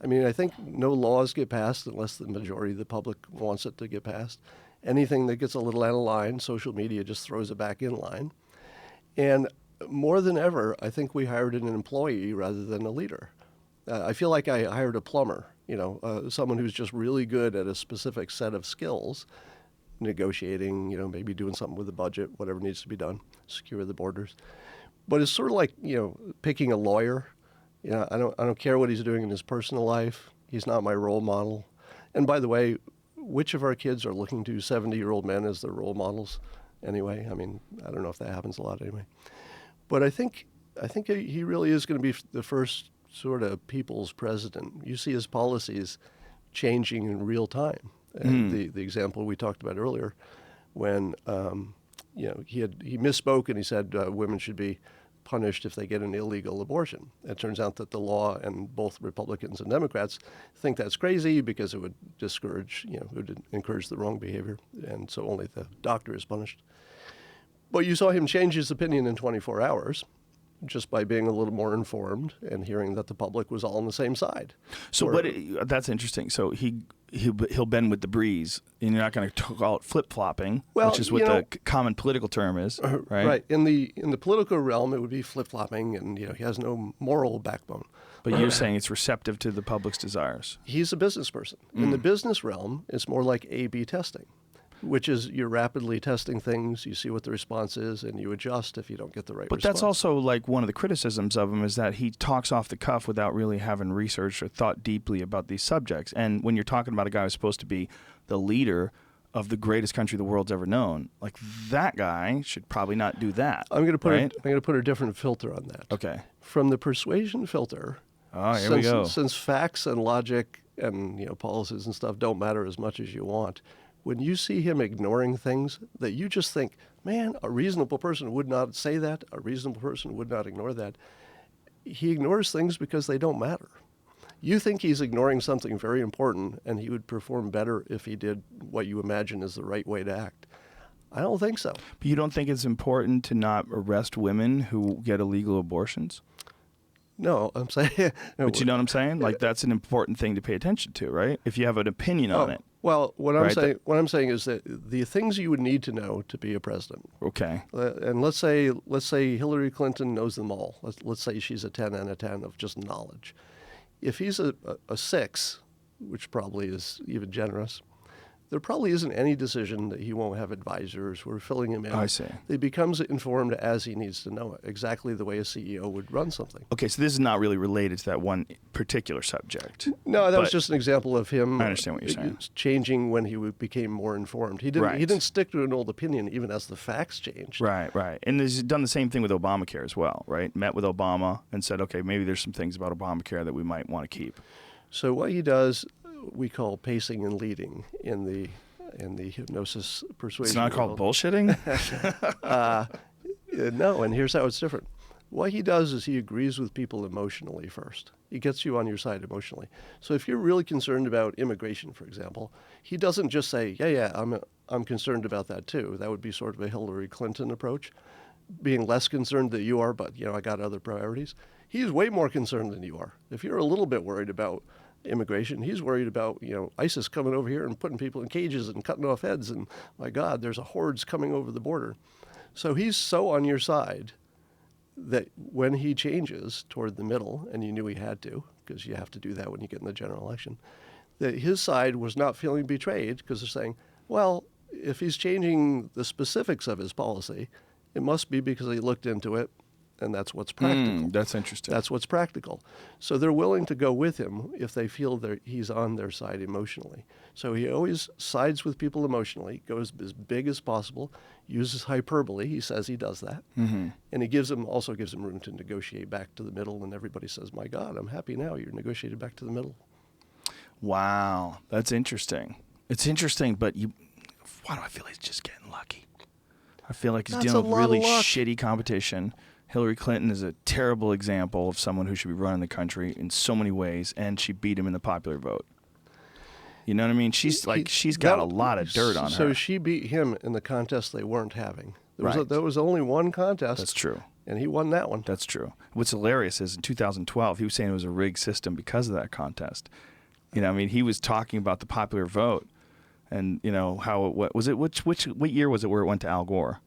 I mean, I think no laws get passed unless the majority of the public wants it to get passed. Anything that gets a little out of line, social media just throws it back in line. And more than ever, I think we hired an employee rather than a leader. I feel like I hired a plumber, someone who's just really good at a specific set of skills, negotiating, maybe doing something with the budget, whatever needs to be done, secure the borders. But it's sort of like, picking a lawyer. I don't care what he's doing in his personal life. He's not my role model. And by the way, which of our kids are looking to 70-year-old men as their role models anyway? I mean, I don't know if that happens a lot anyway. But I think he really is going to be the first sort of people's president. You see his policies changing in real time. And the example we talked about earlier, when he misspoke and he said women should be punished if they get an illegal abortion. It turns out that the law and both Republicans and Democrats think that's crazy because it would discourage, it would encourage the wrong behavior, and so only the doctor is punished. But you saw him change his opinion in 24 hours, just by being a little more informed and hearing that the public was all on the same side. So Or- that's interesting. So he'll bend with the breeze, and you're not going to call it flip-flopping, Well, which is what the common political term is, right? Right. In the political realm, it would be flip-flopping, and he has no moral backbone. But you're saying it's receptive to the public's desires. He's a business person. In the business realm, it's more like A/B testing, which is you're rapidly testing things, you see what the response is, and you adjust if you don't get the right But response. that's also like one of the criticisms of him is that he talks off the cuff without really having researched or thought deeply about these subjects. And when you're talking about a guy who's supposed to be the leader of the greatest country the world's ever known, like that guy should probably not do that. I'm going to put right? I'm going to put a different filter on that. Okay. From the persuasion filter, Oh, here we go. Since facts and logic and policies and stuff don't matter as much as you want, when you see him ignoring things that you just think, man, a reasonable person would not say that, a reasonable person would not ignore that, he ignores things because they don't matter. You think he's ignoring something very important and he would perform better if he did what you imagine is the right way to act. I don't think so. But you don't think it's important to not arrest women who get illegal abortions? No, I'm saying... But you know what I'm saying? Like that's an important thing to pay attention to, right? If you have an opinion on it. Well, what Right, I'm saying is that the things you would need to know to be a president. Okay. And let's say Hillary Clinton knows them all. Let's say she's a 10 out of 10 of just knowledge. If he's a 6, which probably is even generous, there probably isn't any decision that he won't have advisors who are filling him in. I see. He becomes informed as he needs to know it, exactly the way a CEO would run something. Okay, so this is not really related to that one particular subject. No, that was But- just an example of him. I understand what you're saying. Changing when he became more informed. He didn't. Right. He didn't stick to an old opinion even as the facts changed. Right, right. And he's done the same thing with Obamacare as well, right? Met with Obama and said, okay, maybe there's some things about Obamacare that we might want to keep. So what he does, we call pacing and leading in the hypnosis persuasion. It's not called world. bullshitting? No, and here's how it's different. What he does is he agrees with people emotionally first. He gets you on your side emotionally. So if you're really concerned about immigration, for example, he doesn't just say, yeah, I'm concerned about that too. That would be sort of a Hillary Clinton approach, being less concerned that you are, but I got other priorities. He's way more concerned than you are. If you're a little bit worried about immigration, he's worried about ISIS coming over here and putting people in cages and cutting off heads, and my God, there's a hordes coming over the border. So he's so on your side that when he changes toward the middle, and you knew he had to, because you have to do that when you get in the general election, that his side was not feeling betrayed because they're saying, well, if he's changing the specifics of his policy, it must be because he looked into it, and that's what's practical. That's interesting. That's what's practical. So they're willing to go with him if they feel that he's on their side emotionally. So he always sides with people emotionally, goes as big as possible, uses hyperbole. He says he does that. Mm-hmm. And he also gives them room to negotiate back to the middle, and everybody says, my God, I'm happy now. You're negotiated back to the middle. Wow, that's interesting. It's interesting, but why do I feel he's just getting lucky? I feel like he's That's dealing a with lot of really luck. shitty competition. Hillary Clinton is a terrible example of someone who should be running the country in so many ways, and she beat him in the popular vote. You know what I mean? She's got a lot of dirt on her. So she beat him in the contest they weren't having. Right. There was only one contest. That's true. And he won that one. That's true. What's hilarious is in 2012, he was saying it was a rigged system because of that contest. He was talking about the popular vote, and how what was it? What year was it where it went to Al Gore?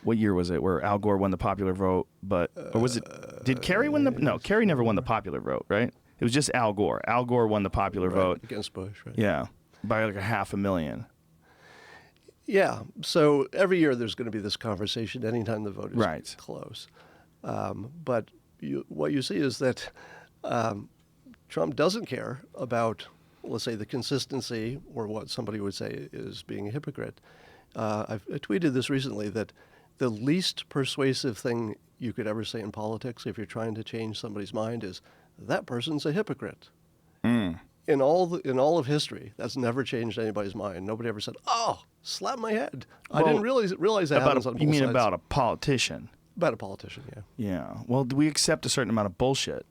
What year was it where Al Gore won the popular vote? Or was it? Did Kerry win the? No, Kerry never won the popular vote, right? It was just Al Gore. Al Gore won the popular vote against Bush, right? Yeah, by like 500,000. Yeah. So every year there's going to be this conversation anytime the vote is Right. close. But what you see is that Trump doesn't care about, let's say, the consistency or what somebody would say is being a hypocrite. I tweeted this recently that the least persuasive thing you could ever say in politics if you're trying to change somebody's mind is that person's a hypocrite. In all of history, that's never changed anybody's mind. Nobody ever said, "Oh, slap my head." I didn't realize that happens on both You mean sides. about a politician? About a politician, yeah. Yeah. Well, do we accept a certain amount of bullshit?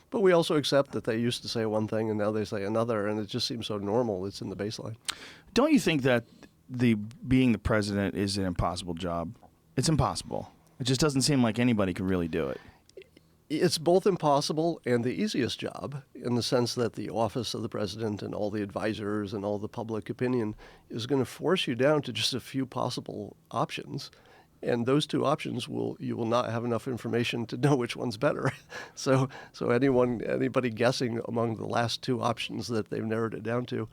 But we also accept that they used to say one thing and now they say another, and it just seems so normal. It's in the baseline. Don't you think that being the president is an impossible job? It's impossible. It just doesn't seem like anybody could really do it. It's both impossible and the easiest job, in the sense that the office of the president and all the advisors and all the public opinion is going to force you down to just a few possible options. And those two options you will not have enough information to know which one's better. So anybody guessing among the last two options that they've narrowed it down to,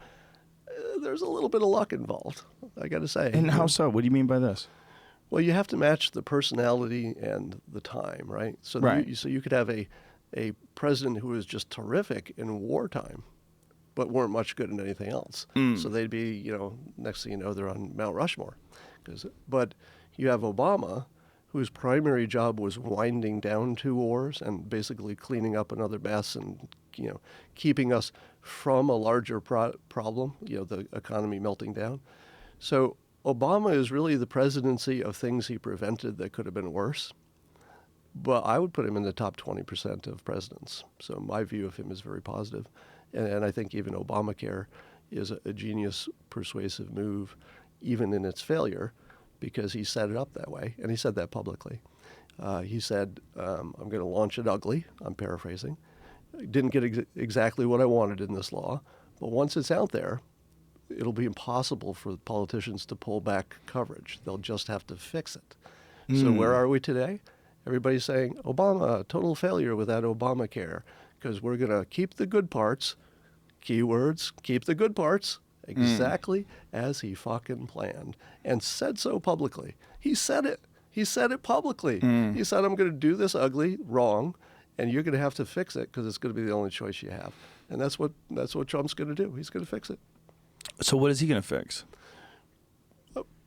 there's a little bit of luck involved, I got to say. And how so? What do you mean by this? Well, you have to match the personality and the time, right? So Right. So you could have a president who was just terrific in wartime, but weren't much good in anything else. So they'd be, next thing you know, they're on Mount Rushmore. But you have Obama, whose primary job was winding down two wars and basically cleaning up another mess and, keeping us from a larger problem, the economy melting down. So Obama is really the presidency of things he prevented that could have been worse. But I would put him in the top 20% of presidents. So my view of him is very positive. And I think even Obamacare is a genius, persuasive move, even in its failure, because he set it up that way. And he said that publicly. He said, I'm going to launch it ugly. I'm paraphrasing. Didn't get exactly what I wanted in this law. But once it's out there, it'll be impossible for politicians to pull back coverage. They'll just have to fix it. So where are we today? Everybody's saying, Obama, total failure without Obamacare, because we're going to keep the good parts, keywords, keep the good parts, exactly as he fucking planned, and said so publicly. He said it. He said it publicly. He said, I'm going to do this ugly, wrong, and you're going to have to fix it because it's going to be the only choice you have. And that's what Trump's going to do. He's going to fix it. So what is he going to fix?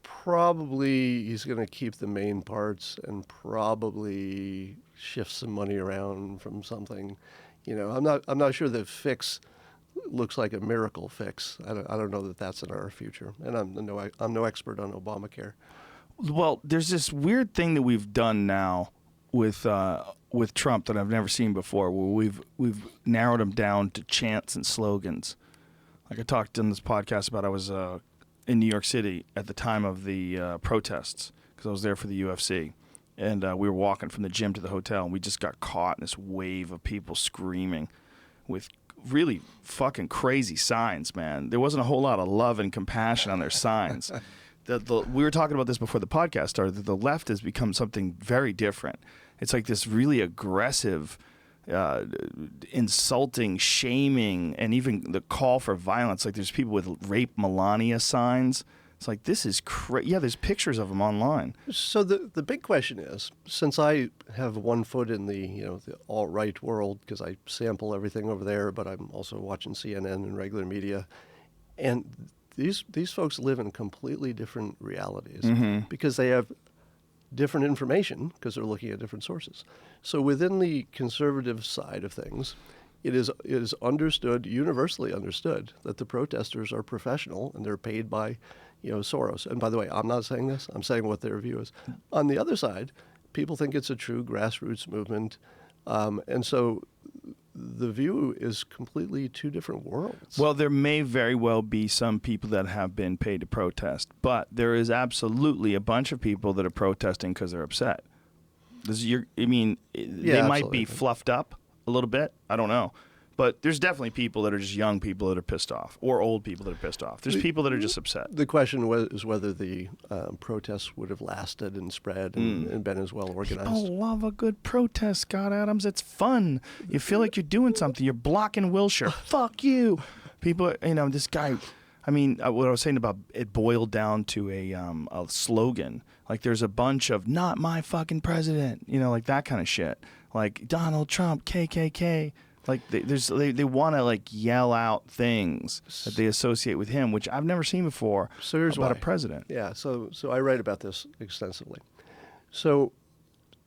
Probably he's going to keep the main parts and probably shift some money around from something. I'm not sure the fix looks like a miracle fix. I don't know that that's in our future. And I'm no expert on Obamacare. Well, there's this weird thing that we've done now with Trump that I've never seen before, where we've narrowed him down to chants and slogans. Like I talked on this podcast about, I was in New York City at the time of the protests because I was there for the UFC. And we were walking from the gym to the hotel, and we just got caught in this wave of people screaming with really fucking crazy signs, man. There wasn't a whole lot of love and compassion on their signs. We were talking about this before the podcast started, that the left has become something very different. It's like this really aggressive, insulting, shaming, and even the call for violence. Like there's people with rape Melania signs. It's like, this is crazy. Yeah, there's pictures of them online. So the big question is, since I have one foot in the alt-right world, because I sample everything over there, but I'm also watching CNN and regular media, and these folks live in completely different realities because they have different information because they're looking at different sources. So within the conservative side of things, it is understood, universally understood, that the protesters are professional and they're paid by Soros. And by the way, I'm not saying this. I'm saying what their view is. On the other side, people think it's a true grassroots movement. And so the view is completely two different worlds. Well, there may very well be some people that have been paid to protest, but there is absolutely a bunch of people that are protesting because they're upset. They might be fluffed up a little bit. I don't know. But there's definitely people that are just young people that are pissed off, or old people that are pissed off. There's people that are just upset. The question is whether the protests would have lasted and spread and been as well organized. People love a good protest, Scott Adams. It's fun. You feel like you're doing something. You're blocking Wilshire. Fuck you. People, this guy, what I was saying about it boiled down to a slogan. Like there's a bunch of "not my fucking president," like that kind of shit. Like Donald Trump, KKK. Like they want to like yell out things that they associate with him, which I've never seen before about a president. Yeah, so I write about this extensively. So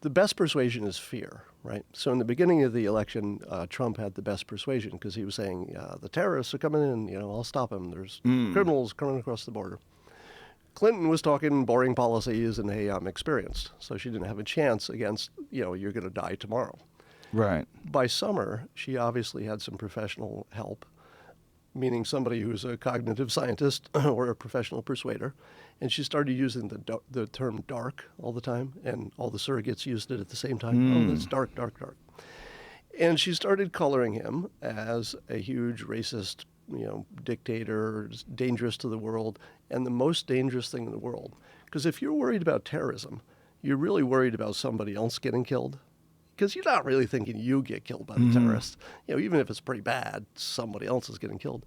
the best persuasion is fear, right? So in the beginning of the election, Trump had the best persuasion because he was saying, the terrorists are coming in, I'll stop them. There's criminals coming across the border. Clinton was talking boring policies and, hey, I'm experienced. So she didn't have a chance against, you're going to die tomorrow. Right. By summer, she obviously had some professional help. meaning somebody who's a cognitive scientist or a professional persuader. And she started using the term dark all the time, and all the surrogates used it at the same time. Oh, that's dark, dark, dark. And she started coloring him as a huge racist, dictator, dangerous to the world, and the most dangerous thing in the world. Because if you're worried about terrorism, you're really worried about somebody else getting killed. Because you're not really thinking you get killed by the terrorists. Even if it's pretty bad, somebody else is getting killed.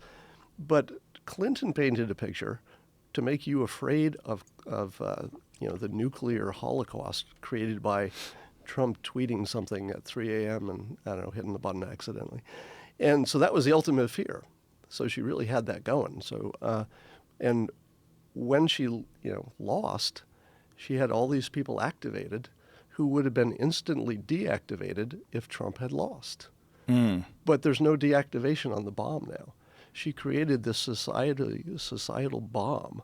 But Clinton painted a picture to make you afraid of the nuclear holocaust created by Trump tweeting something at 3 a.m. and, I don't know, hitting the button accidentally. And so that was the ultimate fear. So she really had that going. So, and when she, lost, she had all these people activated who would have been instantly deactivated if Trump had lost. But there's no deactivation on the bomb now. She created this societal bomb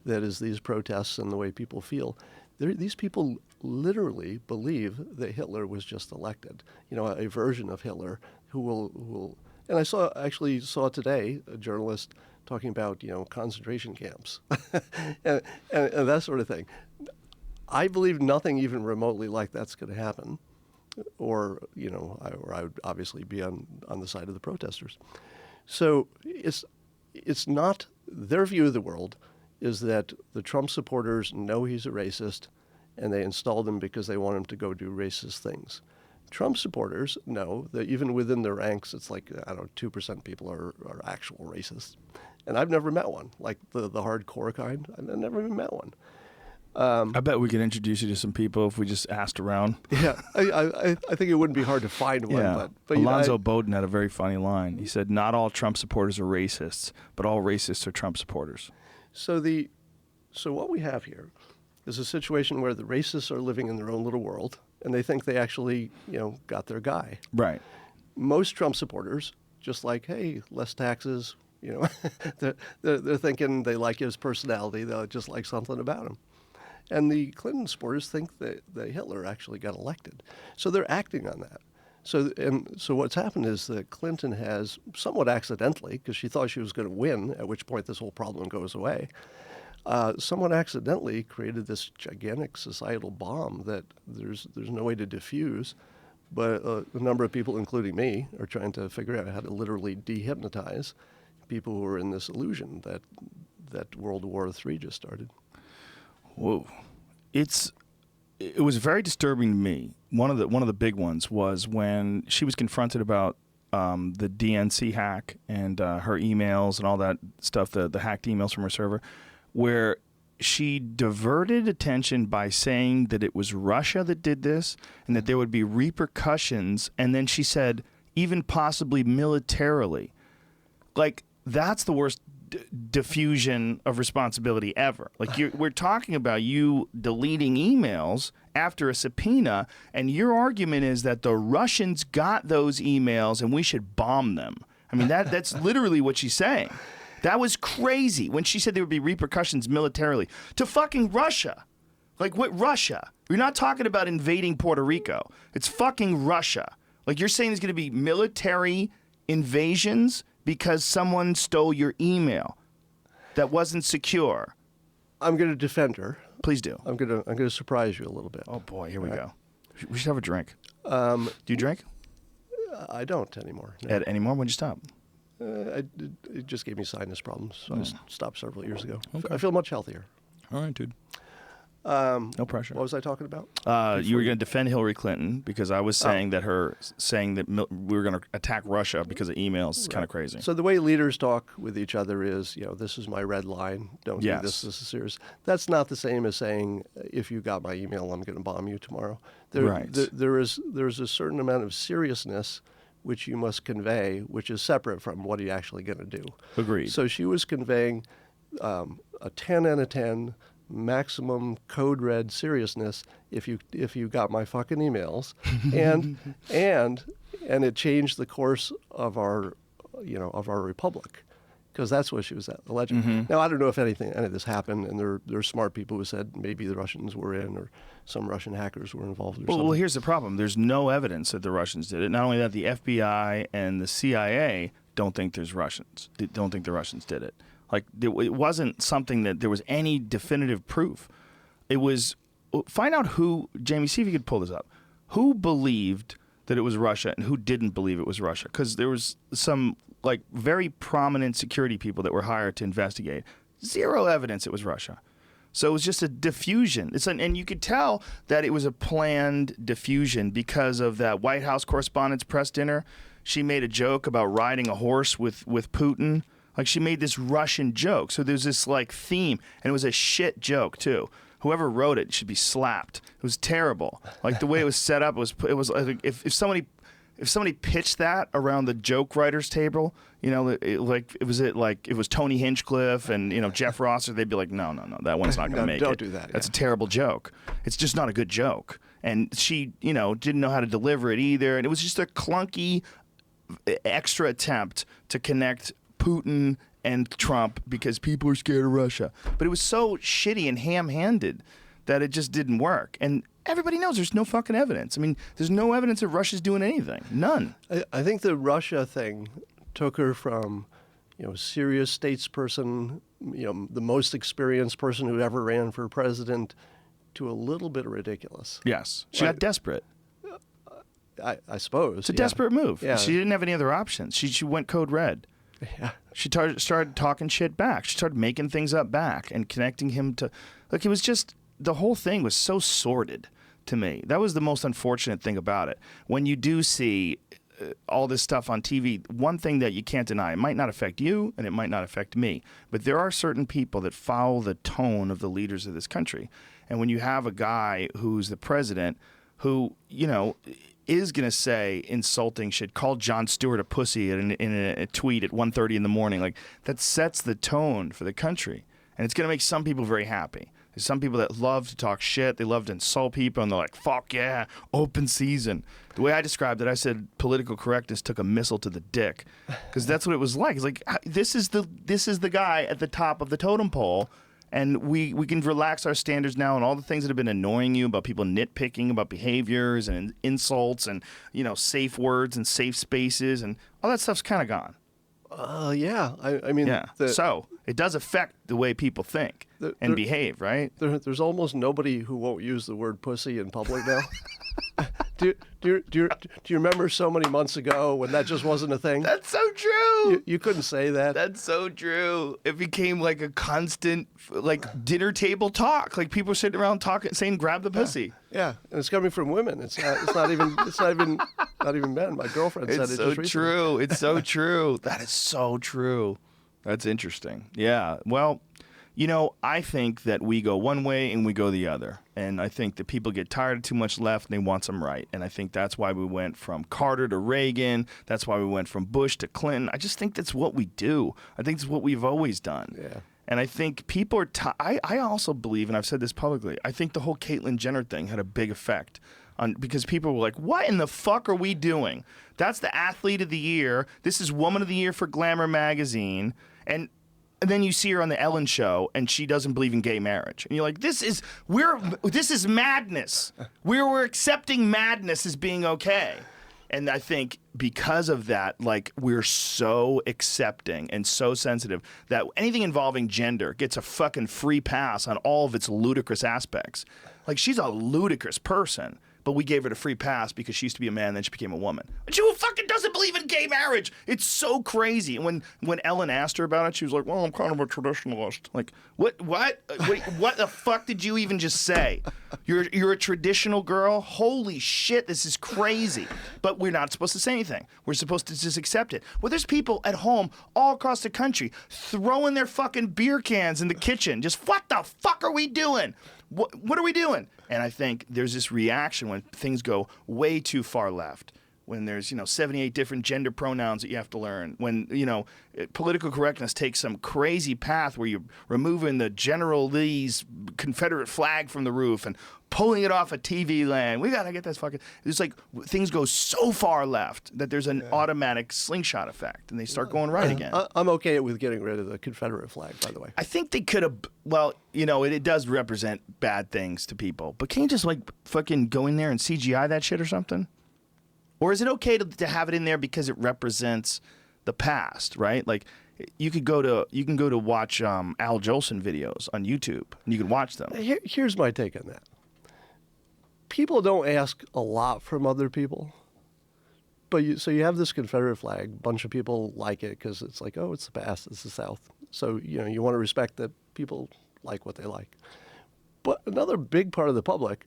that is these protests and the way people feel. These people literally believe that Hitler was just elected, a version of Hitler who will. And I actually saw today a journalist talking about, concentration camps and that sort of thing. I believe nothing even remotely like that's going to happen, or I would obviously be on the side of the protesters. So it's not their view of the world is that the Trump supporters know he's a racist, and they installed him because they want him to go do racist things. Trump supporters know that even within their ranks, it's like, 2% people are actual racists. And I've never met one, like the hardcore kind. I've never even met one. I bet we could introduce you to some people if we just asked around. Yeah, I think it wouldn't be hard to find one. Yeah. But Alonzo Bowden had a very funny line. He said, not all Trump supporters are racists, but all racists are Trump supporters. So what we have here is a situation where the racists are living in their own little world, and they think they actually, got their guy. Right. Most Trump supporters, just like, hey, less taxes, they're thinking they like his personality, they'll just like something about him. And the Clinton supporters think that Hitler actually got elected. So they're acting on that. So what's happened is that Clinton has, somewhat accidentally, because she thought she was going to win, at which point this whole problem goes away, somewhat accidentally created this gigantic societal bomb that there's no way to diffuse. But a number of people, including me, are trying to figure out how to literally dehypnotize people who are in this illusion that World War III just started. Whoa. It was very disturbing to me. One of the big ones was when she was confronted about the DNC hack and her emails and all that stuff, the hacked emails from her server, where she diverted attention by saying that it was Russia that did this and that there would be repercussions, and then she said even possibly militarily. Like, that's the worst diffusion of responsibility ever. Like, we're talking about you deleting emails after a subpoena, and your argument is that the Russians got those emails and we should bomb them. I mean, that's literally what she's saying. That was crazy when she said there would be repercussions militarily to fucking Russia. Like, what Russia? You're not talking about invading Puerto Rico. It's fucking Russia. Like, you're saying there's going to be military invasions because someone stole your email that wasn't secure. I'm going to defend her. Please do. I'm going to surprise you a little bit. Oh boy, here we go. We should have a drink. Do you drink? I don't anymore. No. Ed, anymore? When'd you stop? It just gave me sinus problems, so I stopped several years ago. Okay. I feel much healthier. All right, dude. No pressure. What was I talking about? You were going to defend Hillary Clinton because I was saying that we were going to attack Russia because of emails is kind of crazy. So the way leaders talk with each other is, this is my red line. Don't do this. This is serious. That's not the same as saying, if you got my email, I'm going to bomb you tomorrow. There is a certain amount of seriousness which you must convey, which is separate from what you're actually going to do. Agreed. So she was conveying a 10 out of 10 maximum code red seriousness if you got my fucking emails, and it changed the course of our republic, because that's what she was alleging. Mm-hmm. Now I don't know if any of this happened, and there are smart people who said maybe the Russians were in, or some Russian hackers were involved, or something. Well, here's the problem. There's no evidence that the Russians did it. Not only that, the FBI and the CIA don't think there's Russians. Don't think the Russians did it. Like, it wasn't something that there was any definitive proof. It was, find out who, Jamie, see if you could pull this up. Who believed that it was Russia and who didn't believe it was Russia? Because there was some, like, very prominent security people that were hired to investigate. Zero evidence it was Russia. So it was just a diffusion. And you could tell that it was a planned diffusion because of that White House Correspondents' Press dinner. She made a joke about riding a horse with Putin. Like, she made this Russian joke. So there's this, like, theme. And it was a shit joke, too. Whoever wrote it should be slapped. It was terrible. Like, the way it was set up, it was like, if somebody pitched that around the joke writers table, you know, it was Tony Hinchcliffe and, you know, Jeff Rosser, they'd be like, no, that one's not going to make it. Don't do that. That's a terrible joke. It's just not a good joke. And she, you know, didn't know how to deliver it either. And it was just a clunky extra attempt to connect Putin and Trump because people are scared of Russia. But it was so shitty and ham-handed that it just didn't work. And everybody knows there's no fucking evidence. I mean, there's no evidence that Russia's doing anything. None. I think the Russia thing took her from, you know, serious statesperson, you know, the most experienced person who ever ran for president, to a little bit ridiculous. Yes. She got desperate. I suppose. It's a desperate move. Yeah. She didn't have any other options. She went code red. Yeah. She started talking shit back. She started making things up back and connecting him to, like, it was just, the whole thing was so sordid to me. That was the most unfortunate thing about it. When you do see all this stuff on TV, one thing that you can't deny, it might not affect you and it might not affect me, but there are certain people that follow the tone of the leaders of this country. And when you have a guy who's the president who, you know, is going to say insulting shit, call Jon Stewart a pussy in a tweet at 1:30 in the morning, like, that sets the tone for the country. And it's going to make some people very happy. There's some people that love to talk shit. They love to insult people, and they're like, fuck yeah, open season. The way I described it, I said political correctness took a missile to the dick, because that's what it was like. It's like, this is the guy at the top of the totem pole, and we can relax our standards now, and all the things that have been annoying you about people nitpicking about behaviors and insults and, you know, safe words and safe spaces and all that stuff's kind of gone. Yeah. I mean, yeah. So it does affect the way people think and behave, right? There's almost nobody who won't use the word pussy in public now. Do you remember so many months ago when that just wasn't a thing? That's so true. You couldn't say that. That's so true. It became like a constant, like, dinner table talk. Like, people were sitting around talking, saying, "Grab the pussy." Yeah, and it's coming from women. It's not even men. My girlfriend said it just recently. It's so true. It's so true. That is so true. That's interesting. Yeah. Well, you know, I think that we go one way and we go the other. And I think that people get tired of too much left and they want some right. And I think that's why we went from Carter to Reagan. That's why we went from Bush to Clinton. I just think that's what we do. I think it's what we've always done. Yeah. And I think people are I also believe, and I've said this publicly, I think the whole Caitlyn Jenner thing had a big effect because people were like, what in the fuck are we doing? That's the athlete of the year. This is woman of the year for Glamour magazine. And then you see her on the Ellen show and she doesn't believe in gay marriage. And you're like, this is madness. We're accepting madness as being okay. And I think because of that, like, we're so accepting and so sensitive that anything involving gender gets a fucking free pass on all of its ludicrous aspects. Like, she's a ludicrous person, but we gave her a free pass because she used to be a man, then she became a woman. But she fucking doesn't believe in gay marriage. It's so crazy. And when Ellen asked her about it, she was like, well, I'm kind of a traditionalist. Like, what the fuck did you even just say? You're a traditional girl? Holy shit, this is crazy. But we're not supposed to say anything. We're supposed to just accept it. Well, there's people at home all across the country throwing their fucking beer cans in the kitchen. Just, what the fuck are we doing? What are we doing? And I think there's this reaction when things go way too far left, when there's, 78 different gender pronouns that you have to learn, when, political correctness takes some crazy path where you're removing the General Lee's Confederate flag from the roof and pulling it off a TV land. We got to get this fucking... It's like things go so far left that there's an automatic slingshot effect, and they start going right again. I'm okay with getting rid of the Confederate flag, by the way. I think they could have... Well, it does represent bad things to people, but can you just, fucking go in there and CGI that shit or something? Or is it okay to have it in there because it represents the past, right? Like you can go to watch Al Jolson videos on YouTube, and you can watch them. Here's my take on that. People don't ask a lot from other people, so you have this Confederate flag. A bunch of people like it because it's like, oh, it's the past, it's the South. So you want to respect that people like what they like. But another big part of the public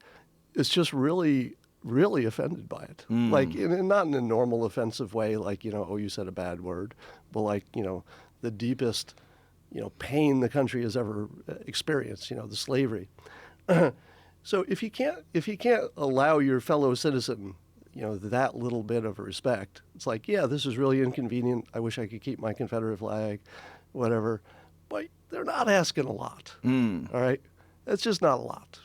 is just really, really offended by it. Like, not in a normal offensive way, like, oh, you said a bad word, but like, the deepest, pain the country has ever experienced, the slavery. So if you can't allow your fellow citizen, that little bit of respect, it's like, yeah, this is really inconvenient. I wish I could keep my Confederate flag, whatever. But they're not asking a lot. All right? That's just not a lot.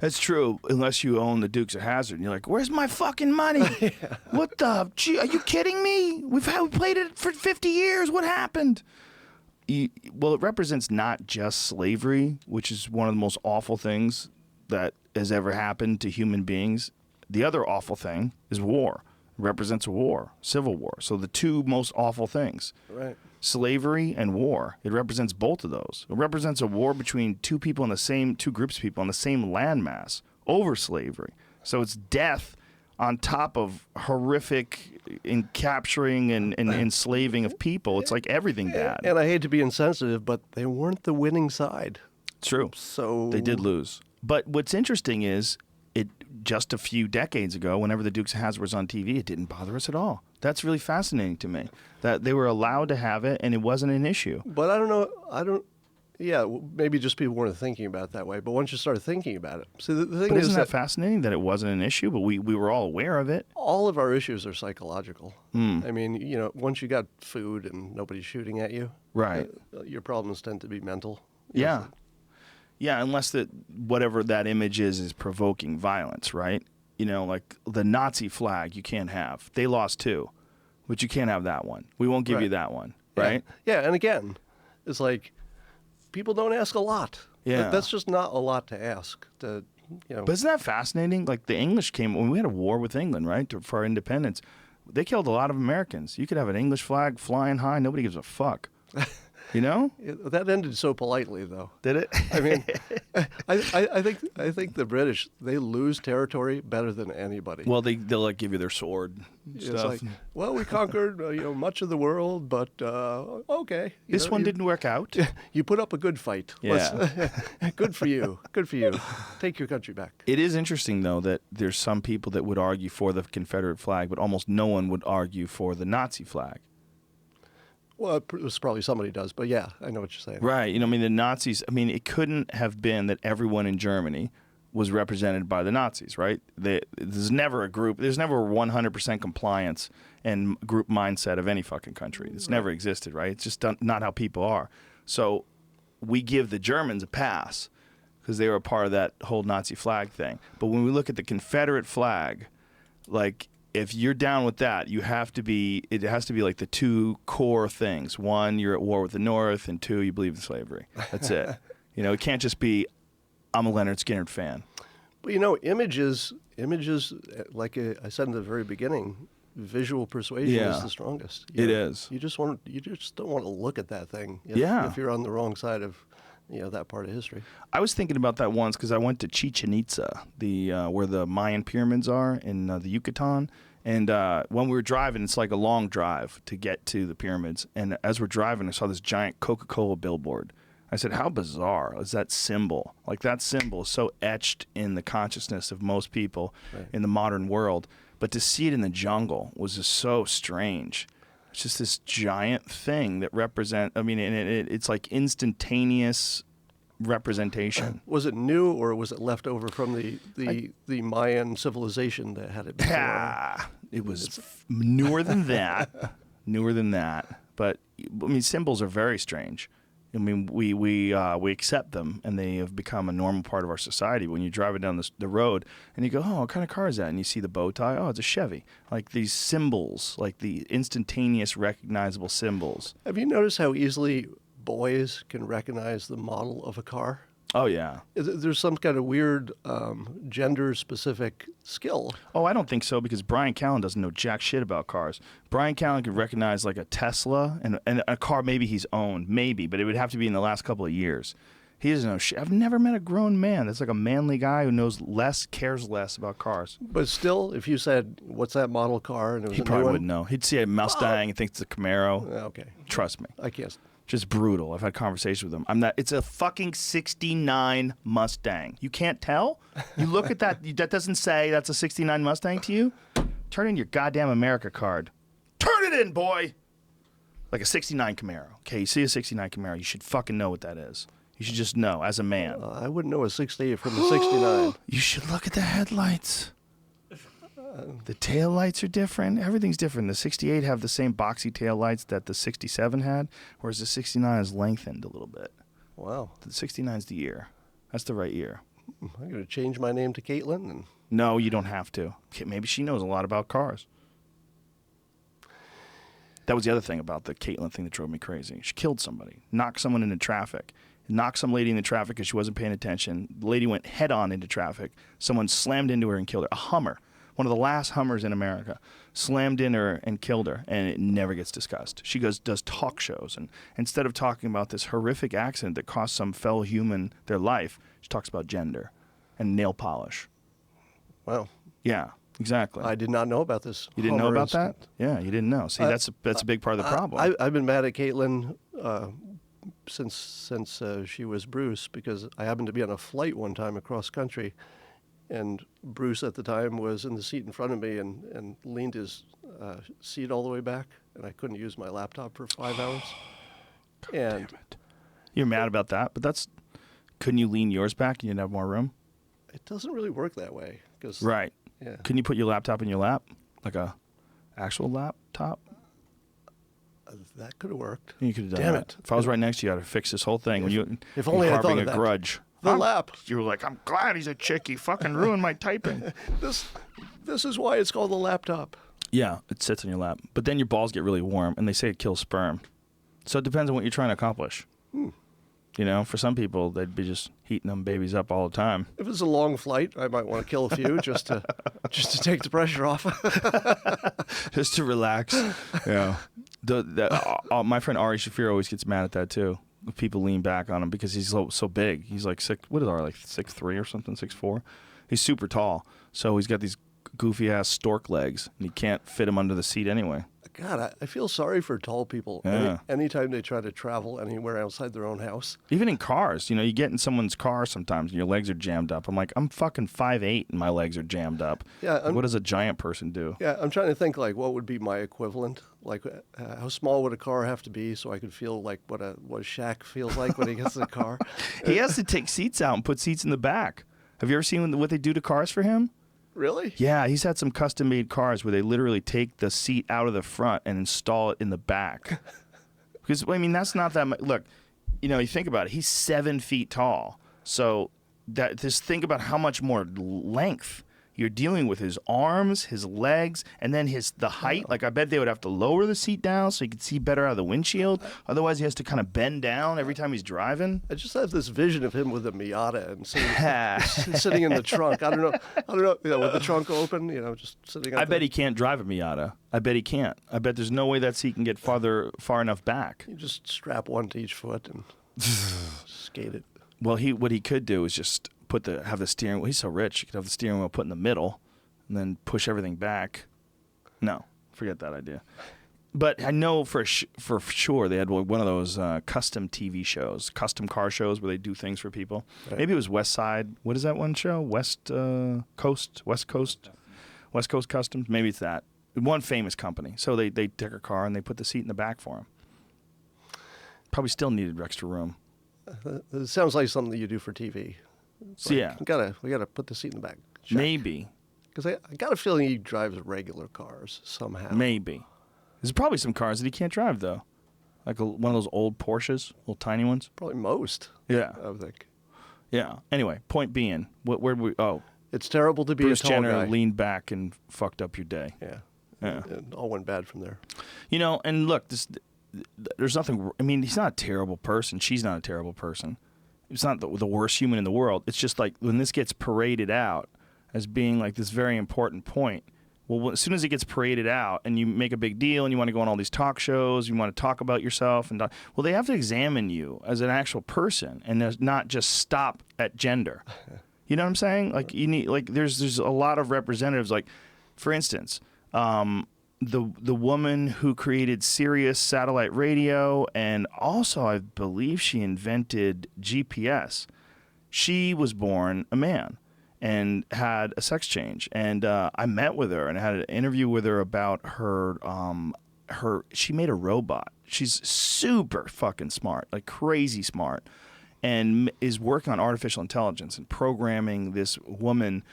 That's true, unless you own the Dukes of Hazzard. And you're like, where's my fucking money? Yeah. What the? Gee, are you kidding me? We played it for 50 years. What happened? Well, it represents not just slavery, which is one of the most awful things that has ever happened to human beings. The other awful thing is war. It represents a war, civil war. So the two most awful things. Right. Slavery and war. It represents both of those. It represents a war between two groups of people on the same landmass over slavery. So it's death on top of horrific in capturing and enslaving of people. It's like everything bad. And I hate to be insensitive, but they weren't the winning side. True. So they did lose. But what's interesting is just a few decades ago, whenever the Dukes of Hazzard was on TV, it didn't bother us at all. That's really fascinating to me, that they were allowed to have it and it wasn't an issue. But I don't know. Yeah, maybe just people weren't thinking about it that way. But once you start thinking about it, so the thing isn't that fascinating that it wasn't an issue, but we were all aware of it? All of our issues are psychological. I mean, once you got food and nobody's shooting at you, right? Your problems tend to be mental. Yeah. Yeah, unless whatever that image is provoking violence, right? Like the Nazi flag you can't have. They lost too, but you can't have that one. We won't give you that one, right? Yeah, and again, it's like people don't ask a lot. Yeah. That's just not a lot to ask. But isn't that fascinating? Like the English came, when we had a war with England, right, for our independence, they killed a lot of Americans. You could have an English flag flying high, nobody gives a fuck. That ended so politely, though. Did it? I mean, I think the British, they lose territory better than anybody. Well, they'll like give you their sword and stuff. It's like, well, we conquered much of the world, but okay. This one didn't work out. You put up a good fight. Yeah. Good for you. Good for you. Take your country back. It is interesting, though, that there's some people that would argue for the Confederate flag, but almost no one would argue for the Nazi flag. Well, it's probably somebody does, but yeah, I know what you're saying. Right. The Nazis, it couldn't have been that everyone in Germany was represented by the Nazis, right? There's never a group, there's never 100% compliance and group mindset of any fucking country. It's never existed, right? It's just not how people are. So we give the Germans a pass because they were a part of that whole Nazi flag thing. But when we look at the Confederate flag, like, if you're down with that, it has to be like the two core things. One, you're at war with the North, and two, you believe in slavery. That's it. It can't just be, I'm a Leonard Skinner fan. But images, like I said in the very beginning, visual persuasion is the strongest. It is. You just don't want to look at that thing if you're on the wrong side of that part of history. I was thinking about that once because I went to Chichen Itza, where the Mayan pyramids are in the Yucatan. And when we were driving, it's like a long drive to get to the pyramids. And as we're driving, I saw this giant Coca-Cola billboard. I said, how bizarre is that symbol? Like, that symbol is so etched in the consciousness of most people in the modern world. But to see it in the jungle was just so strange. It's just this giant thing that it's like instantaneous representation. Was it new or was it left over from the Mayan civilization that had it before? It was newer than that. Newer than that. But symbols are very strange. We accept them, and they have become a normal part of our society. When you're driving down the road, and you go, oh, what kind of car is that? And you see the bow tie, oh, it's a Chevy. Like these symbols, like the instantaneous recognizable symbols. Have you noticed how easily boys can recognize the model of a car? Oh, yeah. There's some kind of weird gender-specific skill. Oh, I don't think so, because Brian Callen doesn't know jack shit about cars. Brian Callen could recognize like a Tesla and a car maybe he's owned, maybe, but it would have to be in the last couple of years. He doesn't know shit. I've never met a grown man that's like a manly guy who knows less, cares less about cars. But still, if you said, what's that model car? And it was He a probably new wouldn't know. He'd see a Mustang and think it's a Camaro. Okay. Trust me. I can't. Just brutal. I've had conversations with him. I'm not. It's a fucking '69 Mustang. You can't tell. You look at that. That doesn't say that's a '69 Mustang to you. Turn in your goddamn America card. Turn it in, boy. Like a '69 Camaro. Okay, you see a '69 Camaro, you should fucking know what that is. You should just know as a man. I wouldn't know a 68 from a 69. You should look at the headlights. The tail lights are different. Everything's different. The 68 have the same boxy tail lights that the 67 had, whereas the 69 is lengthened a little bit. Wow. The 69 is the year. That's the right year. I'm going to change my name to Caitlin. And No, you don't have to. Okay, maybe she knows a lot about cars. That was the other thing about the Caitlin thing that drove me crazy. She killed somebody, knocked someone into traffic, knocked some lady into traffic because she wasn't paying attention. The lady went head-on into traffic. Someone slammed into her and killed her. A Hummer, one of the last Hummers in America, slammed in her and killed her, and it never gets discussed. She does talk shows, and instead of talking about this horrific accident that cost some fellow human their life, she talks about gender and nail polish. wow. Yeah, exactly. I did not know about this. You didn't know Hummer about incident. that? Yeah, you didn't know. See, that's a big part of the problem. I've been mad at Caitlin since she was Bruce, because I happened to be on a flight one time across country, and Bruce at the time was in the seat in front of me and leaned his seat all the way back, and I couldn't use my laptop for 5 hours. Damn it. You're mad about that, but couldn't you lean yours back and you'd have more room? It doesn't really work that way. Right. Yeah. Couldn't you put your laptop in your lap? Like a actual laptop? That could have worked. You could have done Damn that. it. If I was right next to you, I'd have fixed this whole thing. If only I thought harboring of that. a grudge. The lap. You were like, I'm glad he's a chick. He fucking ruined my typing. This is why it's called the laptop. Yeah, it sits on your lap. But then your balls get really warm, and they say it kills sperm. So it depends on what you're trying to accomplish. You know, for some people, they'd be just heating them babies up all the time. If it's a long flight, I might want to kill a few just to take the pressure off. Just to relax. Yeah. My friend Ari Shafir always gets mad at that too. If people lean back on him because he's so big. He's like what is Ari, like 6'3" or something, 6'4"? He's super tall. So he's got these goofy ass stork legs, and you can't fit him under the seat anyway. God, I feel sorry for tall people. Yeah. Anytime they try to travel anywhere outside their own house. Even in cars, you know, you get in someone's car sometimes and your legs are jammed up. I'm like, I'm fucking 5'8" and my legs are jammed up. Yeah. Like, what does a giant person do? Yeah, I'm trying to think like what would be my equivalent. Like how small would a car have to be so I could feel like what Shaq feels like when he gets in the car? He has to take seats out and put seats in the back. Have you ever seen what they do to cars for him? Really? Yeah, he's had some custom-made cars where they literally take the seat out of the front and install it in the back. Because, I mean, that's not that much. Look, you know, you think about it. He's 7 feet tall. So just think about how much more length you're dealing with. His arms, his legs, and then the height. Like, I bet they would have to lower the seat down so he could see better out of the windshield. Otherwise, he has to kind of bend down every time he's driving. I just have this vision of him with a Miata and sitting in the trunk. I don't know, you know, with the trunk open, you know, just sitting. I bet he can't drive a Miata. I bet he can't. I bet there's no way that seat can get far enough back. You just strap one to each foot and skate it. Well, what he could do is just have the steering wheel. He's so rich, he could have the steering wheel put in the middle and then push everything back. No, forget that idea. But I know for sure they had one of those custom TV shows, custom car shows where they do things for people. Right. Maybe it was West Side. What is that one show? West Coast Customs. Maybe it's that. One famous company. So they take a car and they put the seat in the back for him. Probably still needed extra room. It sounds like something that you do for TV. So, like, yeah. we gotta put the seat in the back. Check. Maybe. Because I got a feeling he drives regular cars somehow. Maybe. There's probably some cars that he can't drive, though. Like one of those old Porsches, little tiny ones. Probably most. Yeah. I would think. Yeah. Anyway, point being, where we? Oh, it's terrible to be Bruce a tall Jenner guy. leaned back and fucked up your day. Yeah. Yeah. It all went bad from there. You know, and look, there's nothing. I mean, he's not a terrible person. She's not a terrible person. it's not the worst human in the world. It's just like when this gets paraded out as being like this very important point. Well, as soon as it gets paraded out and you make a big deal and you want to go on all these talk shows, you want to talk about yourself well, they have to examine you as an actual person and not just stop at gender. You know what I'm saying? Like you need there's a lot of representatives. Like, for instance, the woman who created Sirius satellite radio, and also I believe she invented GPS. She was born a man and had a sex change. And I met with her and I had an interview with her about her. She made a robot. She's super fucking smart, like crazy smart, and is working on artificial intelligence and programming this woman.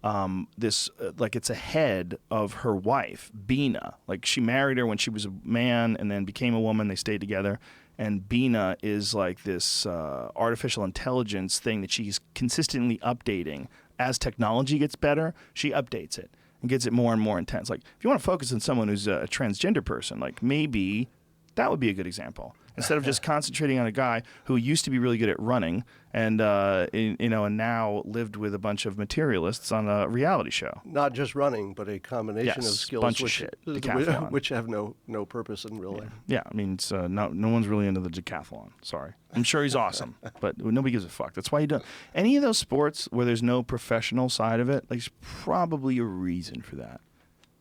Like it's a head of her wife, Bina. Like she married her when she was a man and then became a woman. They stayed together. And Bina is like this artificial intelligence thing that she's consistently updating. As technology gets better, she updates it and gets it more and more intense. Like if you want to focus on someone who's a transgender person, like maybe that would be a good example. Instead of just concentrating on a guy who used to be really good at running and and now lived with a bunch of materialists on a reality show. Not just running, but a combination of skills bunch of shit. Decathlon. which have no purpose in real life. Yeah, I mean, it's, no one's really into the decathlon. Sorry. I'm sure he's awesome, but nobody gives a fuck. That's why you don't. Any of those sports where there's no professional side of it, like, there's probably a reason for that.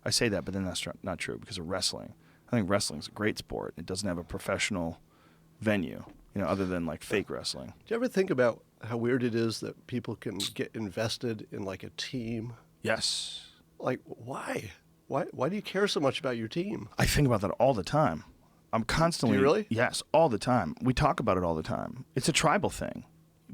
I say that, but then that's not true because of wrestling. I think wrestling's a great sport. It doesn't have a professional venue, other than like fake wrestling. Do you ever think about how weird it is that people can get invested in like a team? Yes. Like, why? Why do you care so much about your team? I think about that all the time. I'm constantly. Do you really? Yes, all the time. We talk about it all the time. It's a tribal thing.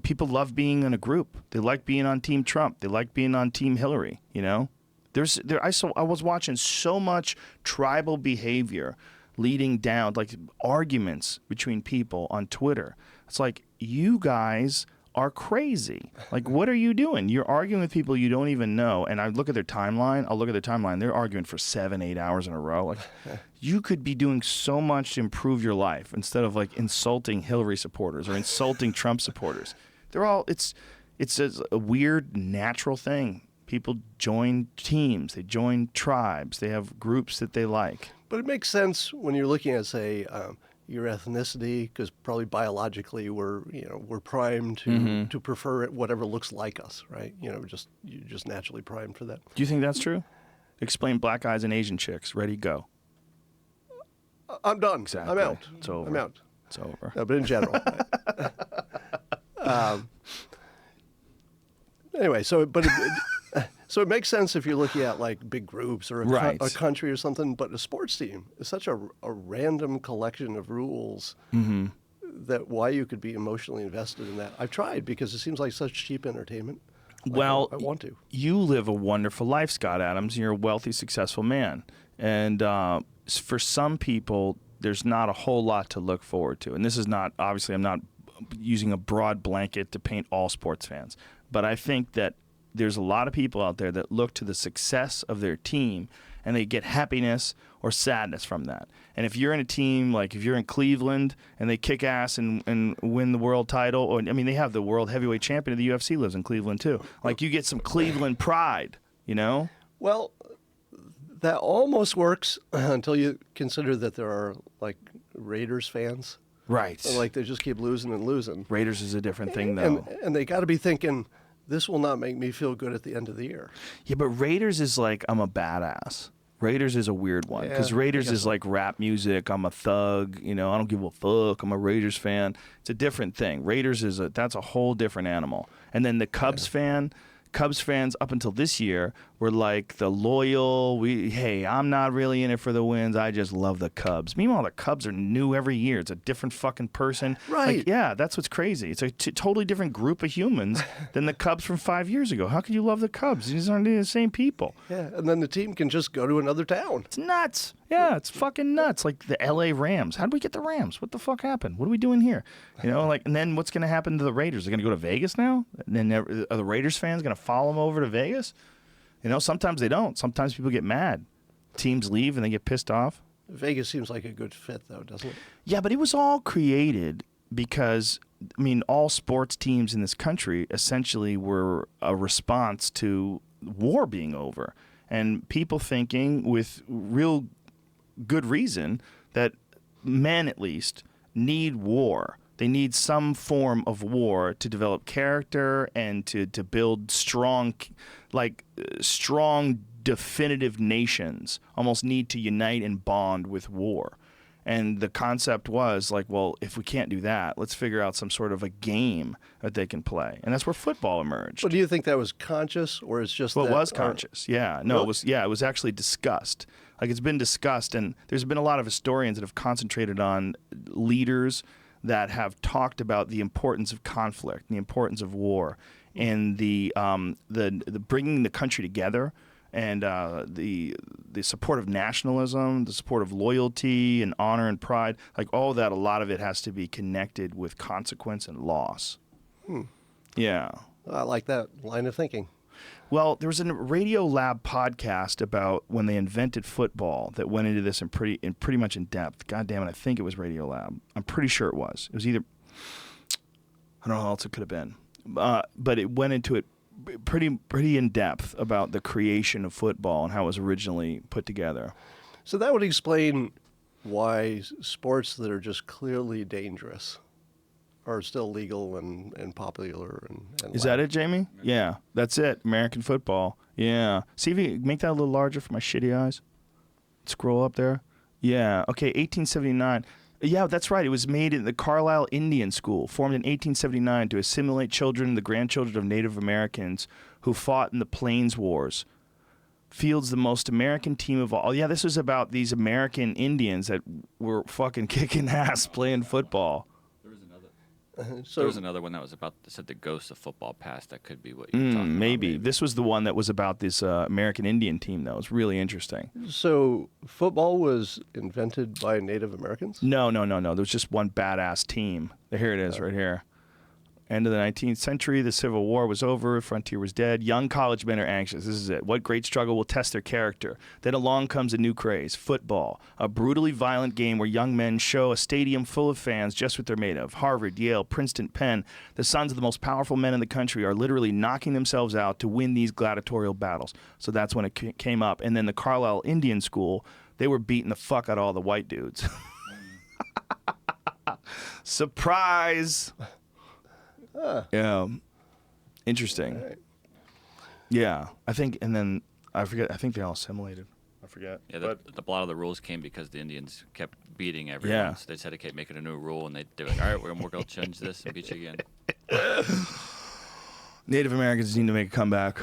People love being in a group. They like being on Team Trump. They like being on Team Hillary. I was watching so much tribal behavior leading down, like arguments between people on Twitter. It's like, you guys are crazy. Like, what are you doing? You're arguing with people you don't even know. And I look at their timeline. They're arguing for 7-8 hours in a row. Like, you could be doing so much to improve your life instead of like insulting Hillary supporters or insulting Trump supporters. It's a weird natural thing. People join teams, they join tribes, they have groups that they like. But it makes sense when you're looking at, say, your ethnicity, because probably biologically we're primed to prefer whatever looks like us, right? You're just naturally primed for that. Do you think that's true? Explain black guys and Asian chicks. Ready, go. I'm done. Exactly. I'm out. It's over. I'm out. It's over. No, but in general. Anyway, so it makes sense if you're looking at like big groups or a country or something, but a sports team is such a random collection of rules that why you could be emotionally invested in that. I've tried because it seems like such cheap entertainment. Well, I want to. You live a wonderful life, Scott Adams. You're a wealthy, successful man. And for some people, there's not a whole lot to look forward to. And this is not, obviously, I'm not using a broad blanket to paint all sports fans. But I think that there's a lot of people out there that look to the success of their team and they get happiness or sadness from that. And if you're in a team, like if you're in Cleveland and they kick ass and win the world title, or I mean, they have the world heavyweight champion of the UFC lives in Cleveland too. Like you get some Cleveland pride, Well, that almost works until you consider that there are like Raiders fans. Right. And, like they just keep losing and losing. Raiders is a different thing though. And they got to be thinking, this will not make me feel good at the end of the year. Yeah, but Raiders is like, I'm a badass. Raiders is a weird one because Raiders is like rap music. I'm a thug. I don't give a fuck. I'm a Raiders fan. It's a different thing. Raiders that's a whole different animal. And then the Cubs fans up until this year were like the loyal, hey, I'm not really in it for the wins. I just love the Cubs. Meanwhile, the Cubs are new every year. It's a different fucking person. Right. Like, yeah, that's what's crazy. It's a totally different group of humans than the Cubs from 5 years ago. How could you love the Cubs? These aren't the same people. Yeah, and then the team can just go to another town. It's nuts. Yeah, it's fucking nuts. Like the LA Rams. How did we get the Rams? What the fuck happened? What are we doing here? And then what's going to happen to the Raiders? They're going to go to Vegas now? And then are the Raiders fans going to follow them over to Vegas? Sometimes they don't. Sometimes people get mad. Teams leave and they get pissed off. Vegas seems like a good fit, though, doesn't it? Yeah, but it was all created because I mean, all sports teams in this country essentially were a response to war being over, and people thinking with real good reason that men, at least, need war. They need some form of war to develop character and to build strong, definitive nations. Almost need to unite and bond with war. And the concept was like, well, if we can't do that, let's figure out some sort of a game that they can play. And that's where football emerged. Well, do you think that was conscious, or it's just Well, that, it was conscious. Yeah. No, Really? it was. Yeah, it was actually discussed. Like, it's been discussed, and there's been a lot of historians that have concentrated on leaders that have talked about the importance of conflict, the importance of war, and the bringing the country together, and the support of nationalism, the support of loyalty and honor and pride. Like, all that, a lot of it has to be connected with consequence and loss. Yeah. I like that line of thinking. Well, there was a Radio Lab podcast about when they invented football that went into this in pretty much in depth. God damn it, I think it was Radio Lab. I'm pretty sure it was. It was either, I don't know how else it could have been, but it went into it pretty in depth about the creation of football and how it was originally put together. So that would explain why sports that are just clearly dangerous are still legal and popular. And Is that it, Jamie? Yeah, that's it. American football. Yeah. See if you make that a little larger for my shitty eyes. Scroll up there. Yeah. Okay, 1879. Yeah, that's right. It was made in the Carlisle Indian School, formed in 1879 to assimilate children, the grandchildren of Native Americans who fought in the Plains Wars. Fields the most American team of all. Yeah, this was about these American Indians that were fucking kicking ass playing football. So There was another one that was about said the ghost of football past. That could be what you're talking about. Maybe. This was the one that was about this American Indian team, though. It was really interesting. So football was invented by Native Americans? No. There was just one badass team. Here it is, right here. End of the 19th century, the Civil War was over, frontier was dead. Young college men are anxious. This is it. What great struggle will test their character? Then along comes a new craze, football, a brutally violent game where young men show a stadium full of fans just what they're made of. Harvard, Yale, Princeton, Penn, the sons of the most powerful men in the country are literally knocking themselves out to win these gladiatorial battles. So that's when it came up. And then the Carlisle Indian School, they were beating the fuck out of all the white dudes. Surprise! Yeah, interesting. Right. Yeah, I think, and then I forget. I think they all assimilated. I forget. Yeah, But- a lot of the rules came because the Indians kept beating everyone. Yeah. So they said, okay, make it a new rule, and they were like, all right, we're going to change this and beat you again. Native Americans need to make a comeback.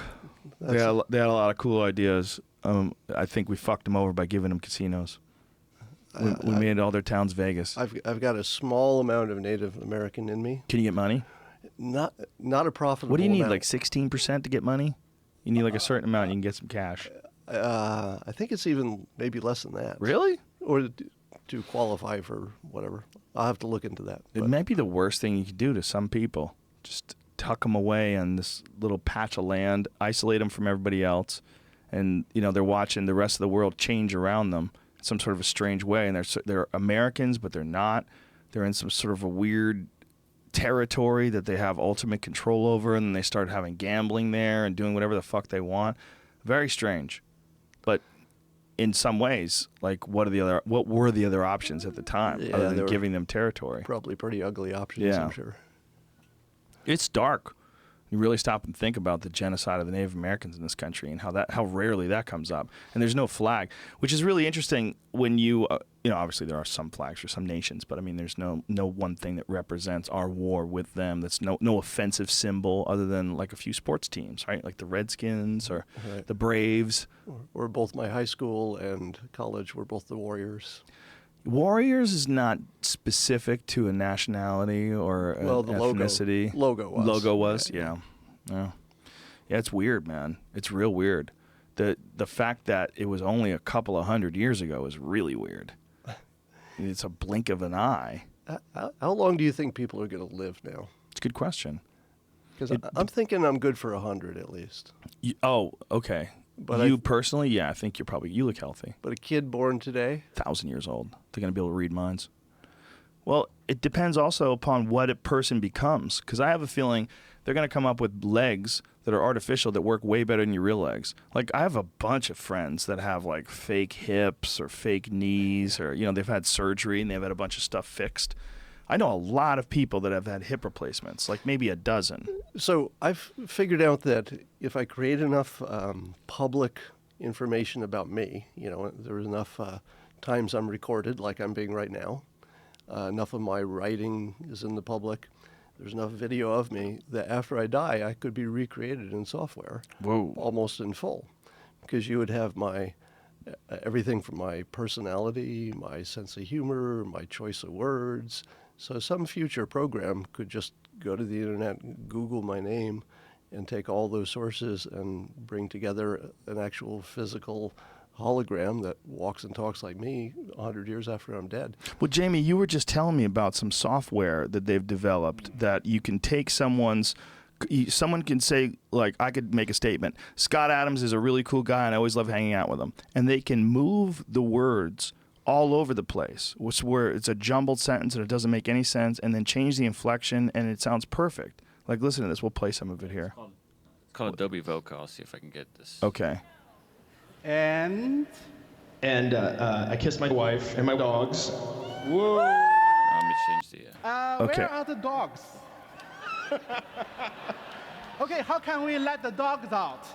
They had a lot of cool ideas. I think we fucked them over by giving them casinos. We made all their towns Vegas. I've got a small amount of Native American in me. Can you get money? Not a profitable What do you need, amount. like 16% to get money? You need like a certain amount, you can get some cash. I think it's even maybe less than that. Really? Or to qualify for whatever. I'll have to look into that. It but- might be the worst thing you could do to some people. Just tuck them away on this little patch of land, isolate them from everybody else, and they're watching the rest of the world change around them in some sort of a strange way. And they're Americans, but they're not. They're in some sort of a weird territory that they have ultimate control over, and then they start having gambling there and doing whatever the fuck they want. Very strange. But in some ways, like, what were the other options at the time Yeah, other they than were giving them territory? Probably pretty ugly options, Yeah. I'm sure. It's dark. You really stop and think about the genocide of the Native Americans in this country and how rarely that comes up. And there's no flag, which is really interesting when you obviously there are some flags for some nations, but I mean there's no one thing that represents our war with them. That's no offensive symbol other than like a few sports teams, right? Like the Redskins or Right. the Braves. Or both my high school and college were both the Warriors. Warriors is not specific to a nationality or an Well, the ethnicity. logo was. Logo was, Right. yeah. Yeah, it's weird, man. It's real weird. The fact that it was only a couple of 100 years ago is really weird. It's a blink of an eye. How long do you think people are going to live now? It's a good question. Because I'm thinking I'm good for 100 at least. Okay. But you personally, yeah, I think you look healthy. But a kid born today, 1,000 years old. They're going to be able to read minds. Well, it depends also upon what a person becomes, because I have a feeling they're going to come up with legs that are artificial that work way better than your real legs. Like, I have a bunch of friends that have like fake hips or fake knees, or they've had surgery and they've had a bunch of stuff fixed. I know a lot of people that have had hip replacements, like maybe a dozen. So I've figured out that if I create enough public information about me, there's enough times I'm recorded like I'm being right now, enough of my writing is in the public, there's enough video of me that after I die, I could be recreated in software. Whoa. Almost in full, because you would have my everything from my personality, my sense of humor, my choice of words. So some future program could just go to the internet, Google my name, and take all those sources and bring together an actual physical hologram that walks and talks like me 100 years after I'm dead. Well, Jamie, you were just telling me about some software that they've developed that you can take someone can say, like, I could make a statement, Scott Adams is a really cool guy and I always love hanging out with him. And they can move the words all over the place, where it's a jumbled sentence and it doesn't make any sense, and then change the inflection and it sounds perfect. Like, listen to this. We'll play some of it here. It's called Adobe Vocal. I'll see if I can get this. Okay. And I kissed my wife and my dogs. Whoa. Let me change the. Okay. Where are the dogs? Okay, how can we let the dogs out?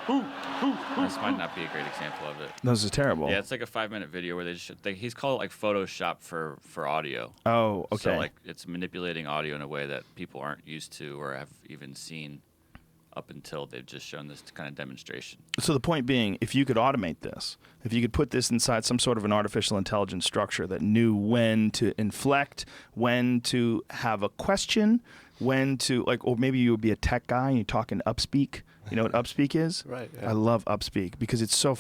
This might not be a great example of it. This is terrible. Yeah, it's like a 5-minute video where he's called it like Photoshop for audio. Oh, okay. So like it's manipulating audio in a way that people aren't used to or have even seen up until they've just shown this kind of demonstration. So the point being, if you could automate this, if you could put this inside some sort of an artificial intelligence structure that knew when to inflect, when to have a question, when to, like, or maybe you would be a tech guy and you're talking upspeak. You know what upspeak is? Right. Yeah. I love upspeak because it's so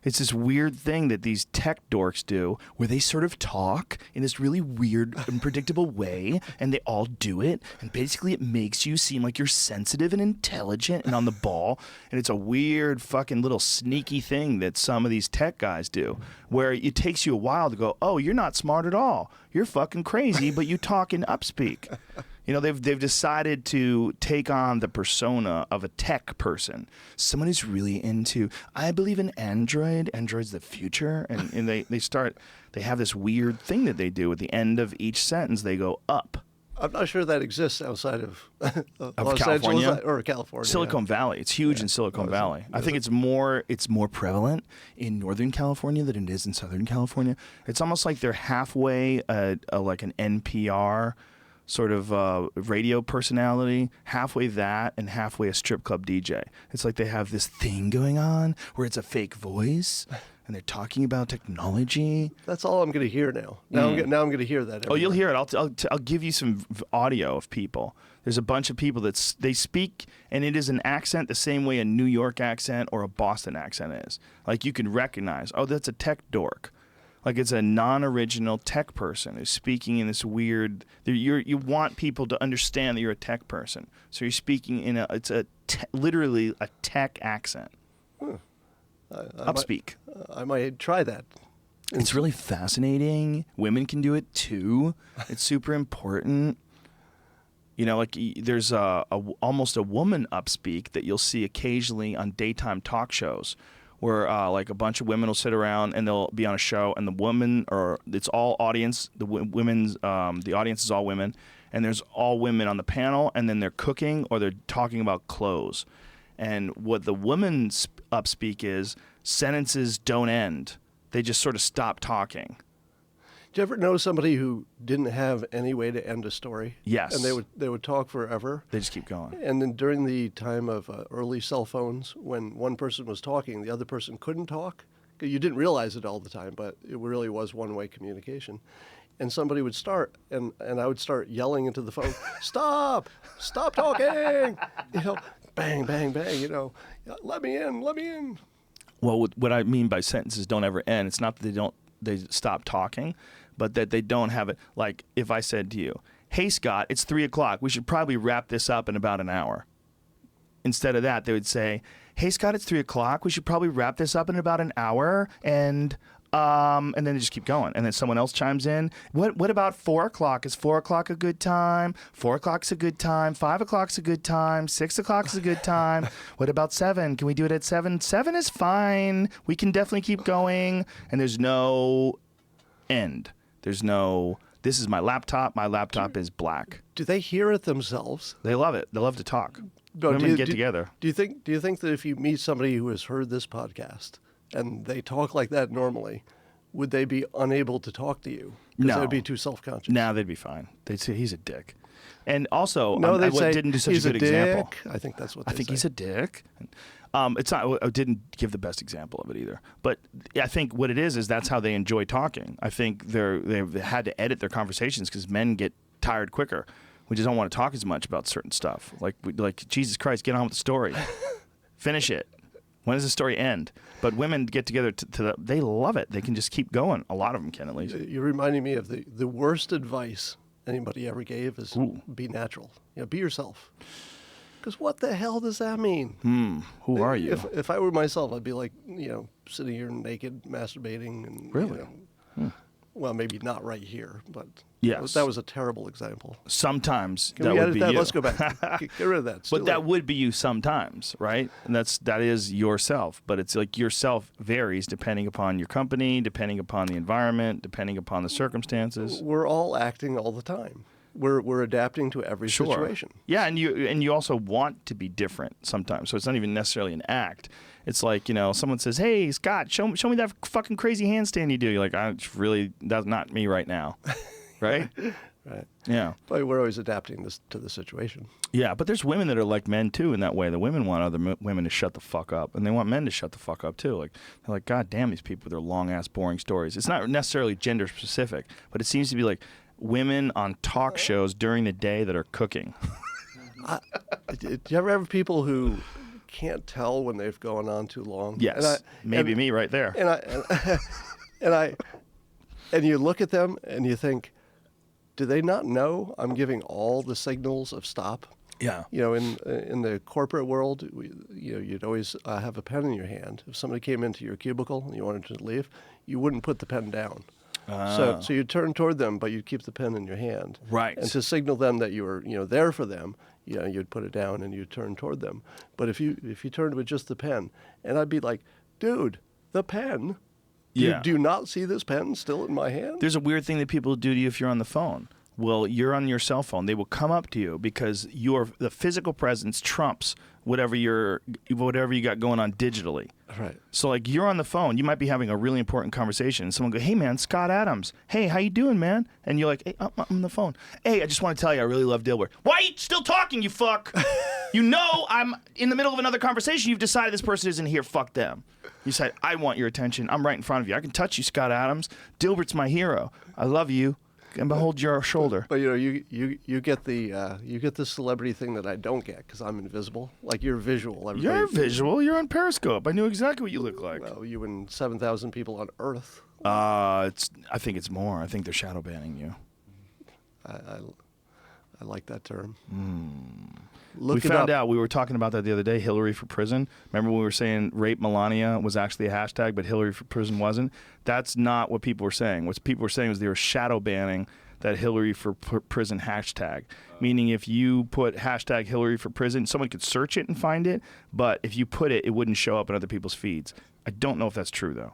it's this weird thing that these tech dorks do where they sort of talk in this really weird, unpredictable way, and they all do it. And basically it makes you seem like you're sensitive and intelligent and on the ball. And it's a weird fucking little sneaky thing that some of these tech guys do where it takes you a while to go, oh, you're not smart at all. You're fucking crazy, but you talk in upspeak. You know, they've decided to take on the persona of a tech person, someone who's really into, I believe in Android. Android's the future. And they have this weird thing that they do at the end of each sentence. They go up. I'm not sure that exists outside of Los California Angeles or California. Silicon Valley. It's huge in Silicon Valley. I think it's more prevalent in Northern California than it is in Southern California. It's almost like they're halfway like an NPR sort of radio personality, halfway that and halfway a strip club DJ. It's like they have this thing going on where it's a fake voice and they're talking about technology. That's all I'm going to hear now. Now I'm going to hear that. Oh, you'll hear it. I'll give you some audio of people. There's a bunch of people that they speak, and it is an accent the same way a New York accent or a Boston accent is. Like you can recognize, oh, that's a tech dork. Like it's a non-original tech person who's speaking in this weird. You want people to understand that you're a tech person, so you're speaking in literally a tech accent. Upspeak. I might try that. It's really fascinating. Women can do it too. It's super important. You know, like there's almost a woman upspeak that you'll see occasionally on daytime talk shows, where like a bunch of women will sit around and they'll be on a show, and the woman, or it's all audience, the audience is all women, and there's all women on the panel, and then they're cooking or they're talking about clothes. And what the women's upspeak is, sentences don't end. They just sort of stop talking. Did you ever know somebody who didn't have any way to end a story? Yes. And they would talk forever. They just keep going. And then during the time of early cell phones, when one person was talking, the other person couldn't talk. You didn't realize it all the time, but it really was one-way communication. And somebody would start, and I would start yelling into the phone, stop talking, bang, bang, bang, let me in. Well, what I mean by sentences don't ever end, it's not that they stop talking, but that they don't have it. Like if I said to you, hey, Scott, it's 3:00. We should probably wrap this up in about an hour. Instead of that, they would say, hey, Scott, it's 3:00. We should probably wrap this up in about an hour. And And then they just keep going. And then someone else chimes in. What about 4 o'clock? Is 4 o'clock a good time? 4 o'clock's a good time. 5 o'clock's a good time. 6 o'clock's a good time. What about 7? Can we do it at 7? 7 is fine. We can definitely keep going. And there's no end. There's no, this is my laptop. My laptop is black. Do they hear it themselves? They love it. They love to talk. No, Women get together. Do you think that if you meet somebody who has heard this podcast and they talk like that normally, would they be unable to talk to you? Because No. they'd be too self-conscious. No, they'd be fine. They'd say he's a dick. And also, No, I they'd say didn't do such he's a good dick. example. I think that's what I they think say. he's a dick. It's not. I didn't give the best example of it either. But I think what it is that's how they enjoy talking. I think they've had to edit their conversations because men get tired quicker. We just don't want to talk as much about certain stuff. Like Jesus Christ, get on with the story, finish it. When does the story end? But women get together they love it. They can just keep going. A lot of them can, at least. You're reminding me of the worst advice anybody ever gave is be natural. Be yourself. Because what the hell does that mean? Who are you? If I were myself, I'd be like, sitting here naked, masturbating. And, Really? Well, maybe not right here, but Yes. that was a terrible example. Sometimes Can that we would edit be that? you. Let's go back. Get rid of that. It's But too that late. would be you sometimes, right? And that is yourself. But it's like yourself varies depending upon your company, depending upon the environment, depending upon the circumstances. We're all acting all the time. We're adapting to every situation. Yeah, and you also want to be different sometimes. So it's not even necessarily an act. It's like, someone says, "Hey, Scott, show me that fucking crazy handstand you do." You're like, that's not me right now. Right? Right. Yeah. But we're always adapting this to the situation. Yeah, but there's women that are like men too in that way. The women want other women to shut the fuck up, and they want men to shut the fuck up too. Like they're like, God damn, these people with their long ass boring stories. It's not necessarily gender specific, but it seems to be like women on talk shows during the day that are cooking. Do you ever have people who can't tell when they've gone on too long? Yes, maybe me right there. And you look at them and you think, do they not know I'm giving all the signals of stop? Yeah. In the corporate world, you'd always have a pen in your hand. If somebody came into your cubicle and you wanted to leave, you wouldn't put the pen down. So you'd turn toward them, but you'd keep the pen in your hand. Right. And to signal them that you were there for them, you'd put it down and you'd turn toward them. But if you turned with just the pen, and I'd be like, dude, the pen. Yeah. Do you not see this pen still in my hand? There's a weird thing that people do to you if you're on the phone. Well, you're on your cell phone. They will come up to you because the physical presence trumps whatever you got going on digitally. Right. So like you're on the phone, you might be having a really important conversation, and someone go, "Hey man, Scott Adams. Hey, how you doing, man?" And you're like, "Hey, I'm on the phone. Hey, I just want to tell you, I really love Dilbert." "Why are you still talking, you fuck?" I'm in the middle of another conversation. You've decided this person isn't here. Fuck them. You said, "I want your attention. I'm right in front of you. I can touch you, Scott Adams. Dilbert's my hero. I love you. And behold your shoulder." But you get the celebrity thing that I don't get because I'm invisible. Like you're visual. You're visual. You're on Periscope. I knew exactly what you look like. Well, you and 7,000 people on Earth. I think it's more. I think they're shadow banning you. I like that term. We found out. We were talking about that the other day. Hillary for prison. Remember when we were saying rape Melania was actually a hashtag, but Hillary for prison wasn't? That's not what people were saying. What people were saying was they were shadow banning that Hillary for prison hashtag. Meaning if you put hashtag Hillary for prison, someone could search it and find it, but if you put it, it wouldn't show up in other people's feeds. I don't know if that's true, though.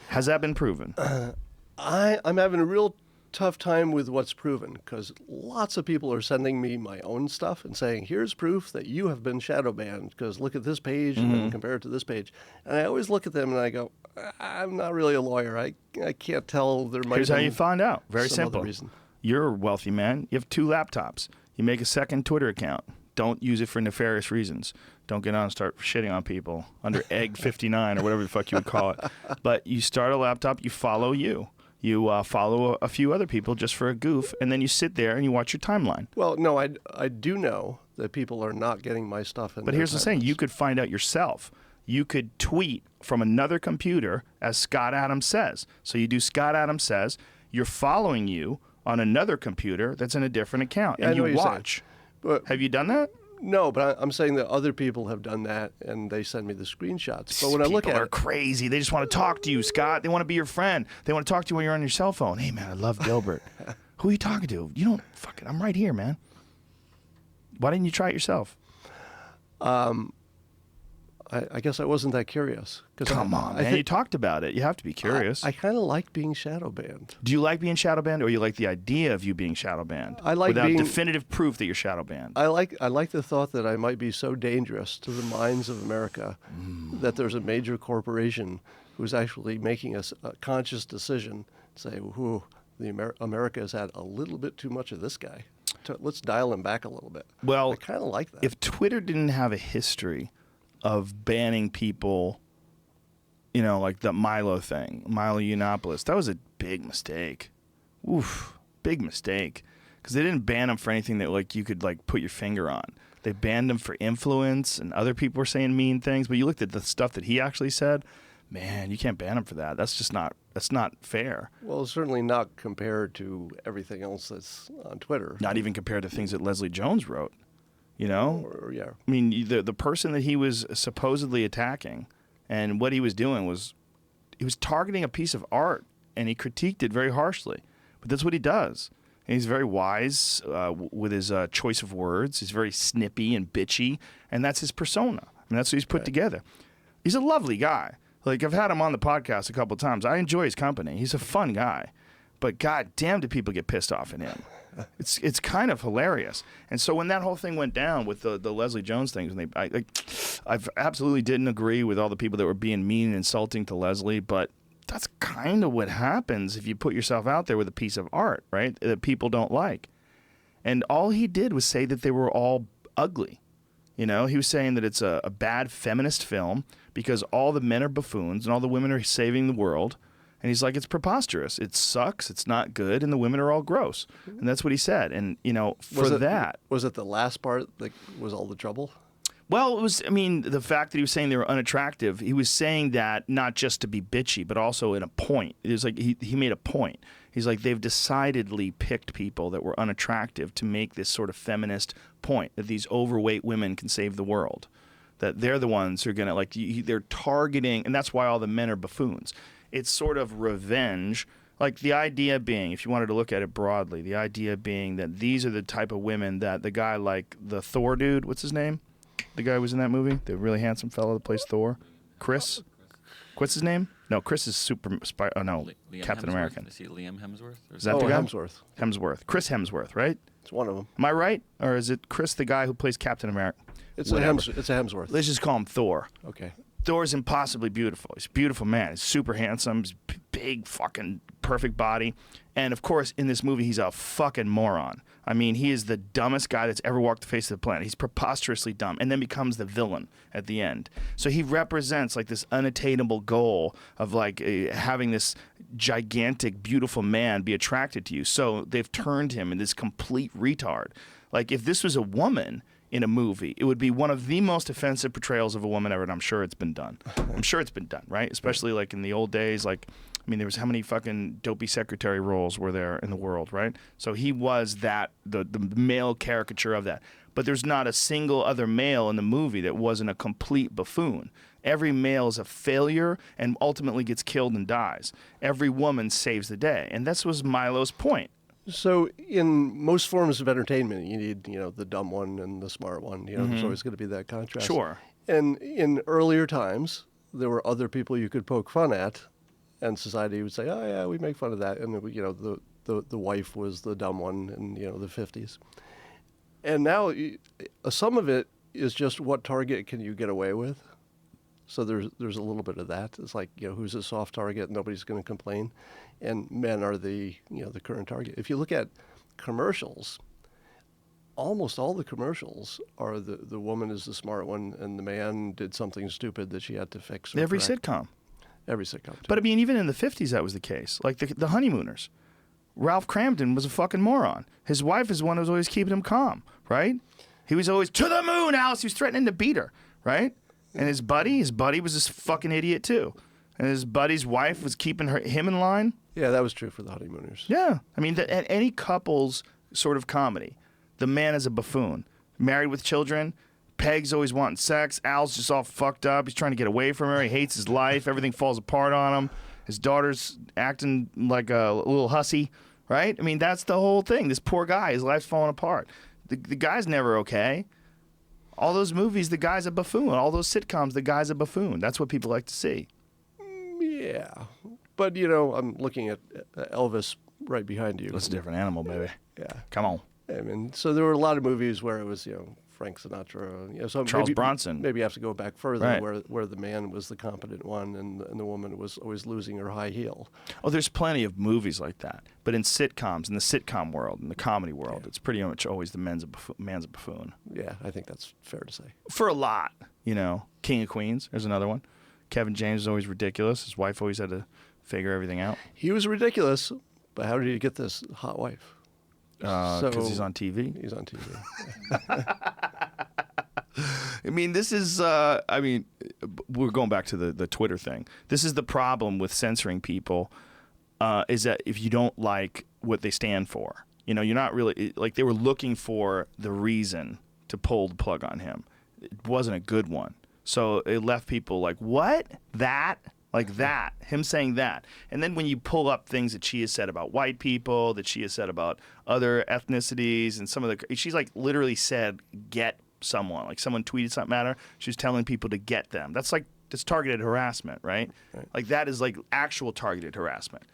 Has that been proven? I'm having a real tough time with what's proven because lots of people are sending me my own stuff and saying, "Here's proof that you have been shadow banned because look at this page and then compare it to this page." And I always look at them and I go, "I'm not really a lawyer. I can't tell. There might." Here's how you find out. Very some simple. other reason. You're a wealthy man. You have 2 laptops. You make a second Twitter account. Don't use it for nefarious reasons. Don't get on and start shitting on people under egg 59 or whatever the fuck you would call it. But you start a laptop. You follow you. You follow a few other people just for a goof, and then you sit there and you watch your timeline. Well, no, I do know that people are not getting my stuff in. But here's the thing. You could find out yourself. You could tweet from another computer as Scott Adams says. So you do Scott Adams says. You're following you on another computer that's in a different account, I and know you what you're saying. watch. But Have you done that? No, but I'm saying that other people have done that, and they send me the screenshots. But when I look People at are it, crazy. They just want to talk to you, Scott. They want to be your friend. They want to talk to you when you're on your cell phone. Hey, man, I love Dilbert. Who are you talking to? You don't fucking. I'm right here, man. Why didn't you try it yourself? I guess I wasn't that curious. Come on, man. You talked about it. You have to be curious. I kind of like being shadow banned. Do you like being shadow banned, or you like the idea of you being shadow banned? I like without being- definitive proof that you're shadow banned. I like the thought that I might be so dangerous to the minds of America that there's a major corporation who's actually making a conscious decision to say, "Whoo, America has had a little bit too much of this guy. Let's dial him back a little bit." Well, I kind of like that. If Twitter didn't have a history of banning people, you know, like the Milo thing, Milo Yiannopoulos, that was a big mistake. Oof, big mistake. Because they didn't ban him for anything that like you could like put your finger on. They banned him for influence, and other people were saying mean things. But you looked at the stuff that he actually said, man, you can't ban him for that. That's not fair. Well, certainly not compared to everything else that's on Twitter. Not even compared to things that Leslie Jones wrote. You know? Or, yeah. I mean, the person that he was supposedly attacking, and what he was doing was, he was targeting a piece of art, and he critiqued it very harshly. But that's what he does. And he's very wise with his choice of words. He's very snippy and bitchy, and that's his persona. And that's what he's put together. He's a lovely guy. Like, I've had him on the podcast a couple of times. I enjoy his company. He's a fun guy. But god damn, do people get pissed off at him. It's kind of hilarious. And so when that whole thing went down with the Leslie Jones things, and I absolutely didn't agree with all the people that were being mean and insulting to Leslie, but that's kind of what happens if you put yourself out there with a piece of art, right, that people don't like. And all he did was say that they were all ugly. You know, he was saying that it's a bad feminist film because all the men are buffoons and all the women are saving the world. And he's like, it's preposterous. It sucks. It's not good. And the women are all gross. And that's what he said. And, you know, was it the last part that was all the trouble? Well, it was, I mean, the fact that he was saying they were unattractive, he was saying that not just to be bitchy, but also in a point. It was like he made a point. He's like, they've decidedly picked people that were unattractive to make this sort of feminist point that these overweight women can save the world. That they're the ones who are going to, like, they're targeting, and that's why all the men are buffoons. It's sort of revenge, like the idea being, if you wanted to look at it broadly, the idea being that these are the type of women that the guy like the Thor dude, what's his name? The guy who was in that movie, the really handsome fellow that plays Thor, Chris. What's his name? No, Chris is Liam Captain Hemsworth? American. Is he Liam Hemsworth? Or Is that the guy? Hemsworth. Hemsworth. Chris Hemsworth, right? It's one of them. Am I right? Or is it Chris, the guy who plays Captain America? It's a Hemsworth. Let's just call him Thor. Okay. Thor's impossibly beautiful. He's a beautiful man. He's super handsome. He's big, fucking perfect body. And, of course, in this movie, he's a fucking moron. I mean, he is the dumbest guy that's ever walked the face of the planet. He's preposterously dumb and then becomes the villain at the end. So he represents, like, this unattainable goal of, like, having this gigantic, beautiful man be attracted to you. So they've turned him into this complete retard. Like, if this was a woman in a movie, it would be one of the most offensive portrayals of a woman ever, and I'm sure it's been done. I'm sure it's been done, right? Especially like in the old days, like, I mean, there was how many fucking dopey secretary roles were there in the world, right? So he was that, the male caricature of that. But there's not a single other male in the movie that wasn't a complete buffoon. Every male is a failure and ultimately gets killed and dies. Every woman saves the day. And that was Milo's point. So in most forms of entertainment, you need, the dumb one and the smart one. There's always going to be that contrast. Sure. And in earlier times, there were other people you could poke fun at, and society would say, "Oh yeah, we make fun of that." And the wife was the dumb one in the 50s. And now some of it is just what target can you get away with. So there's a little bit of that. It's like, who's a soft target? Nobody's going to complain. And men are the current target. If you look at commercials, almost all the commercials are the woman is the smart one and the man did something stupid that she had to fix. Every sitcom. Every sitcom. Too. But I mean, even in the 50s, that was the case. Like the Honeymooners. Ralph Cramden was a fucking moron. His wife is the one who was always keeping him calm, right? He was always, to the moon, Alice. He was threatening to beat her, right? And his buddy was this fucking idiot too. And his buddy's wife was keeping him in line. Yeah, that was true for the Honeymooners. Yeah. I mean, at any couple's sort of comedy, the man is a buffoon. I married with children. Peg's always wanting sex. Al's just all fucked up. He's trying to get away from her. He hates his life. Everything falls apart on him. His daughter's acting like a little hussy, right? I mean, that's the whole thing. This poor guy, his life's falling apart. The guy's never okay. All those movies, the guy's a buffoon. All those sitcoms, the guy's a buffoon. That's what people like to see. Yeah. But, you know, I'm looking at Elvis right behind you. That's a different animal, baby. Yeah. Come on. I mean, so there were a lot of movies where it was, you know, Frank Sinatra. You know, so Charles Bronson. Maybe you have to go back further, Right. where the man was the competent one and the woman was always losing her high heel. Oh, there's plenty of movies like that. But in sitcoms, in the sitcom world, in the comedy world, it's pretty much always the man's a buffoon. Yeah, I think that's fair to say. For a lot, you know. King of Queens, there's another one. Kevin James is always ridiculous. His wife always had to figure everything out. He was ridiculous, but how did he get this hot wife? Because he's on TV. He's on TV. I mean, this is, we're going back to the Twitter thing. This is the problem with censoring people, is that if you don't like what they stand for, you know, you're not really, like they were looking for the reason to pull the plug on him. It wasn't a good one. So it left people like, what? That? Like that, him saying that. And then when you pull up things that she has said about white people, that she has said about other ethnicities, and some of the, she's like literally said, get someone. Like someone tweeted something at her, she was telling people to get them. That's targeted harassment, right? Like that is like actual targeted harassment.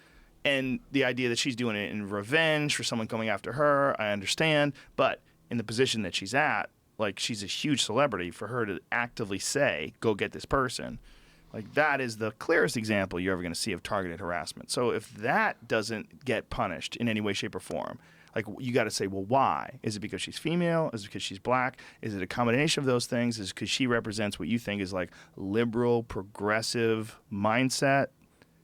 And the idea that she's doing it in revenge for someone coming after her, I understand. But in the position that she's at, like she's a huge celebrity, for her to actively say, go get this person. Like that is the clearest example you're ever going to see of targeted harassment. So if that doesn't get punished in any way, shape, or form, like you got to say, well, why? Is it because she's female? Is it because she's black? Is it a combination of those things? Is it because she represents what you think is like liberal, progressive mindset?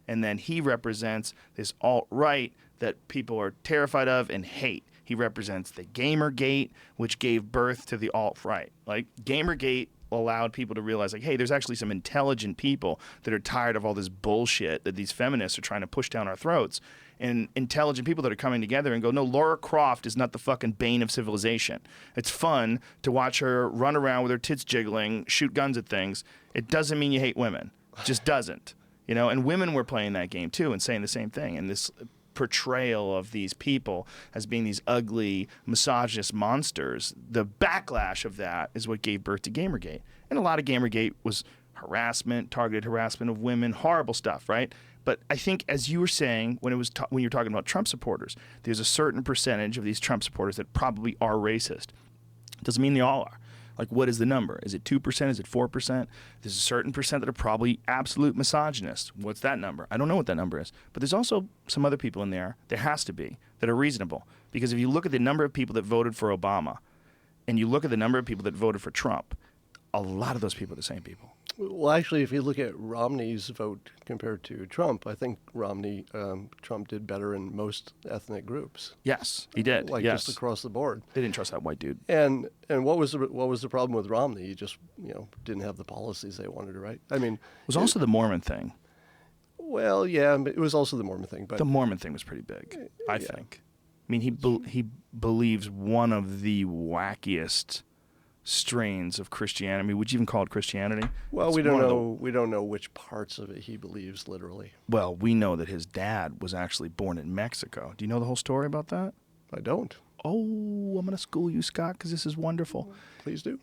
And then he represents this alt-right that people are terrified of and hate. He represents the Gamergate, which gave birth to the alt-right. Like Gamergate allowed people to realize, like, hey, there's actually some intelligent people that are tired of all this bullshit that these feminists are trying to push down our throats, and intelligent people that are coming together and go, no, Laura Croft is not the fucking bane of civilization. It's fun to watch her run around with her tits jiggling, shoot guns at things. It doesn't mean you hate women. It just doesn't. You know, and women were playing that game too and saying the same thing. And this portrayal of these people as being these ugly, misogynist monsters, the backlash of that is what gave birth to Gamergate. And a lot of Gamergate was harassment, targeted harassment of women, horrible stuff, right? But I think, as you were saying when when you were talking about Trump supporters, there's a certain percentage of these Trump supporters that probably are racist. Doesn't mean they all are. Like, what is the number? Is it 2%? Is it 4%? There's a certain percent that are probably absolute misogynists. What's that number? I don't know what that number is. But there's also some other people in there has to be, that are reasonable. Because if you look at the number of people that voted for Obama and you look at the number of people that voted for Trump, a lot of those people are the same people. Well, actually, if you look at Romney's vote compared to Trump, I think Trump did better in most ethnic groups. Yes, he did. Like yes. just across the board. They didn't trust that white dude. And what was the problem with Romney? He just didn't have the policies they wanted to write. I mean, It was also the Mormon thing. Well, yeah, but it was also the Mormon thing. But The Mormon thing was pretty big, I think. I mean, he believes one of the wackiest strains of Christianity. I mean, would you even call it Christianity? Well, It's we don't one of the- know. We don't know which parts of it he believes literally. Well, we know that his dad was actually born in Mexico. Do you know the whole story about that? I don't. Oh, I'm going to school you, Scott, because this is wonderful. Please do.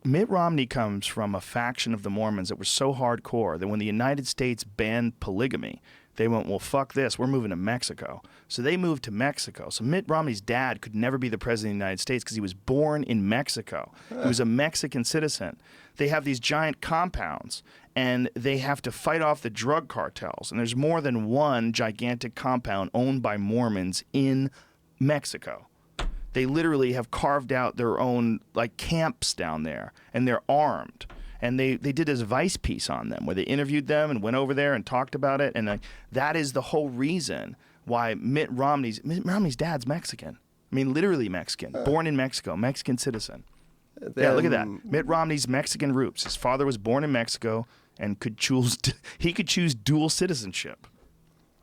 Mitt Romney comes from a faction of the Mormons that were so hardcore that when the United States banned polygamy, they went, well, fuck this, we're moving to Mexico. So they moved to Mexico. So Mitt Romney's dad could never be the president of the United States because he was born in Mexico. He was a Mexican citizen. They have these giant compounds, and they have to fight off the drug cartels. And there's more than one gigantic compound owned by Mormons in Mexico. They literally have carved out their own like camps down there, and they're armed. And they did this Vice piece on them where they interviewed them and went over there and talked about it. And that is the whole reason why Mitt Romney's dad's Mexican. I mean, literally Mexican, born in Mexico, Mexican citizen. Yeah, look at that. Mitt Romney's Mexican roots. His father was born in Mexico and could choose dual citizenship.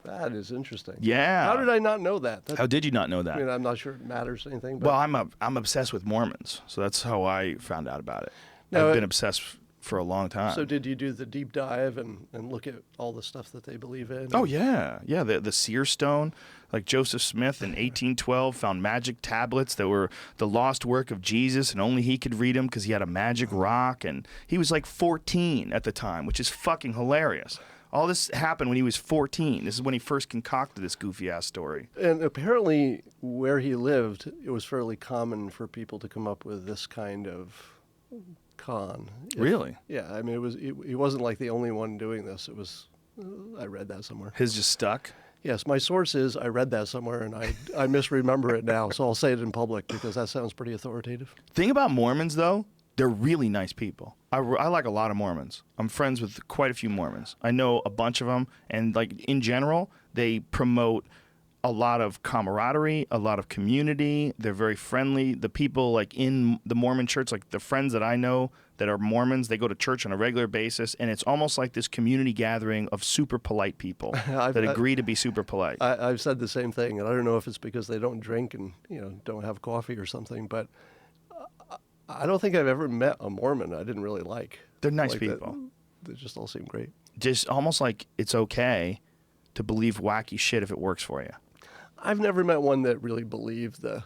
That is interesting. Yeah. How did I not know that? How did you not know that? I mean, I'm not sure it matters anything. But Well, I'm obsessed with Mormons, so that's how I found out about it. Now, I've been obsessed for a long time. so did you do the deep dive and look at all the stuff that they believe in? Oh yeah, yeah. The seer stone, like Joseph Smith in 1812 found magic tablets that were the lost work of Jesus, and only he could read them because he had a magic rock, and he was like 14 at the time, which is fucking hilarious. All this happened when he was 14. This is when he first concocted this goofy ass story. And apparently, where he lived, it was fairly common for people to come up with this kind of con. Really? Yeah, I mean, he wasn't like the only one doing this. It was, I read that somewhere. His just stuck. Yes, my source is I read that somewhere, and I misremember it now, so I'll say it in public because that sounds pretty authoritative. Thing about Mormons, though, they're really nice people. I like a lot of Mormons. I'm friends with quite a few Mormons. I know a bunch of them, and like in general, they promote a lot of camaraderie, a lot of community. They're very friendly. The people like in the Mormon church, like the friends that I know that are Mormons, they go to church on a regular basis, and it's almost like this community gathering of super polite people that agree to be super polite. I've said the same thing, and I don't know if it's because they don't drink and don't have coffee or something, but I don't think I've ever met a Mormon I didn't really like. They're nice Like people. They just all seem great. Just almost like it's okay to believe wacky shit if it works for you. I've never met one that really believed the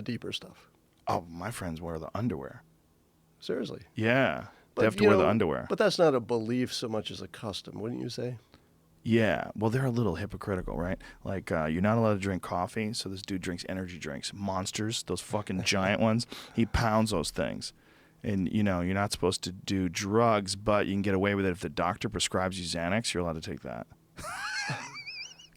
deeper stuff. Oh, my friends wear the underwear. Seriously. Yeah. But, They have to wear the underwear. But that's not a belief so much as a custom, wouldn't you say? Yeah. Well, they're a little hypocritical, right? Like, you're not allowed to drink coffee, so this dude drinks energy drinks. Monsters, those fucking giant ones. He pounds those things. And, you're not supposed to do drugs, but you can get away with it if the doctor prescribes you Xanax, you're allowed to take that.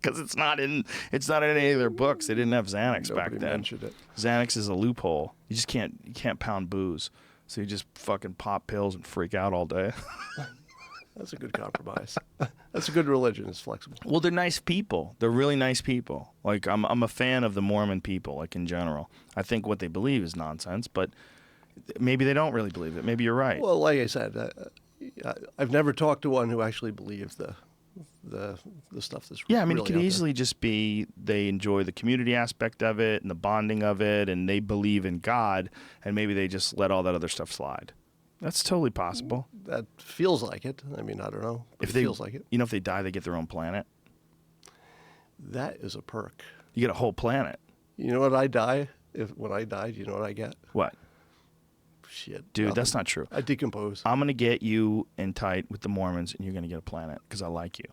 Because it's not in any of their books. They didn't have Xanax back Nobody then. mentioned it. Xanax is a loophole. You just can't pound booze. So you just fucking pop pills and freak out all day. That's a good compromise. That's a good religion. It's flexible. Well, they're nice people. They're really nice people. Like I'm a fan of the Mormon people, like in general. I think what they believe is nonsense, but maybe they don't really believe it. Maybe you're right. Well, like I said, I've never talked to one who actually believes the stuff that's Yeah, I mean, really it could out there. easily just be they enjoy the community aspect of it and the bonding of it, and they believe in God, and maybe they just let all that other stuff slide. That's totally possible. That feels like it. I mean, I don't know. But If it feels like it. if they die, they get their own planet. That is a perk. You get a whole planet. You know what I die? When I die, do you know what I get? What? Shit. Dude, nothing. that's not true. I decompose. I'm going to get you in tight with the Mormons, and you're going to get a planet because I like you.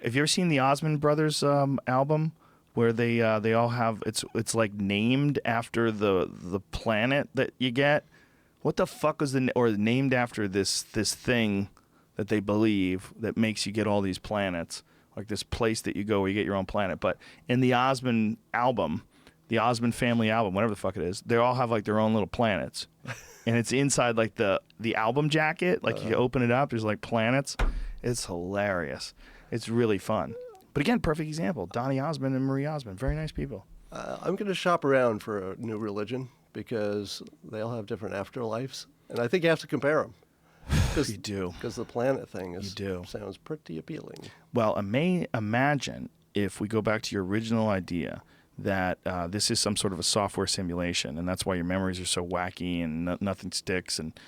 Have you ever seen the Osmond Brothers album where they all have it's like named after the planet that you get? What the fuck was or named after this thing that they believe that makes you get all these planets, like this place that you go where you get your own planet. But in the Osmond album, the Osmond family album, whatever the fuck it is, they all have like their own little planets. And it's inside like the album jacket. Like you open it up, there's like planets. It's hilarious. It's really fun. But again, perfect example. Donny Osmond and Marie Osmond, very nice people. I'm going to shop around for a new religion because they all have different afterlives, and I think you have to compare them. You do. Because the planet thing sounds pretty appealing. Well, imagine if we go back to your original idea that this is some sort of a software simulation, and that's why your memories are so wacky and nothing sticks. And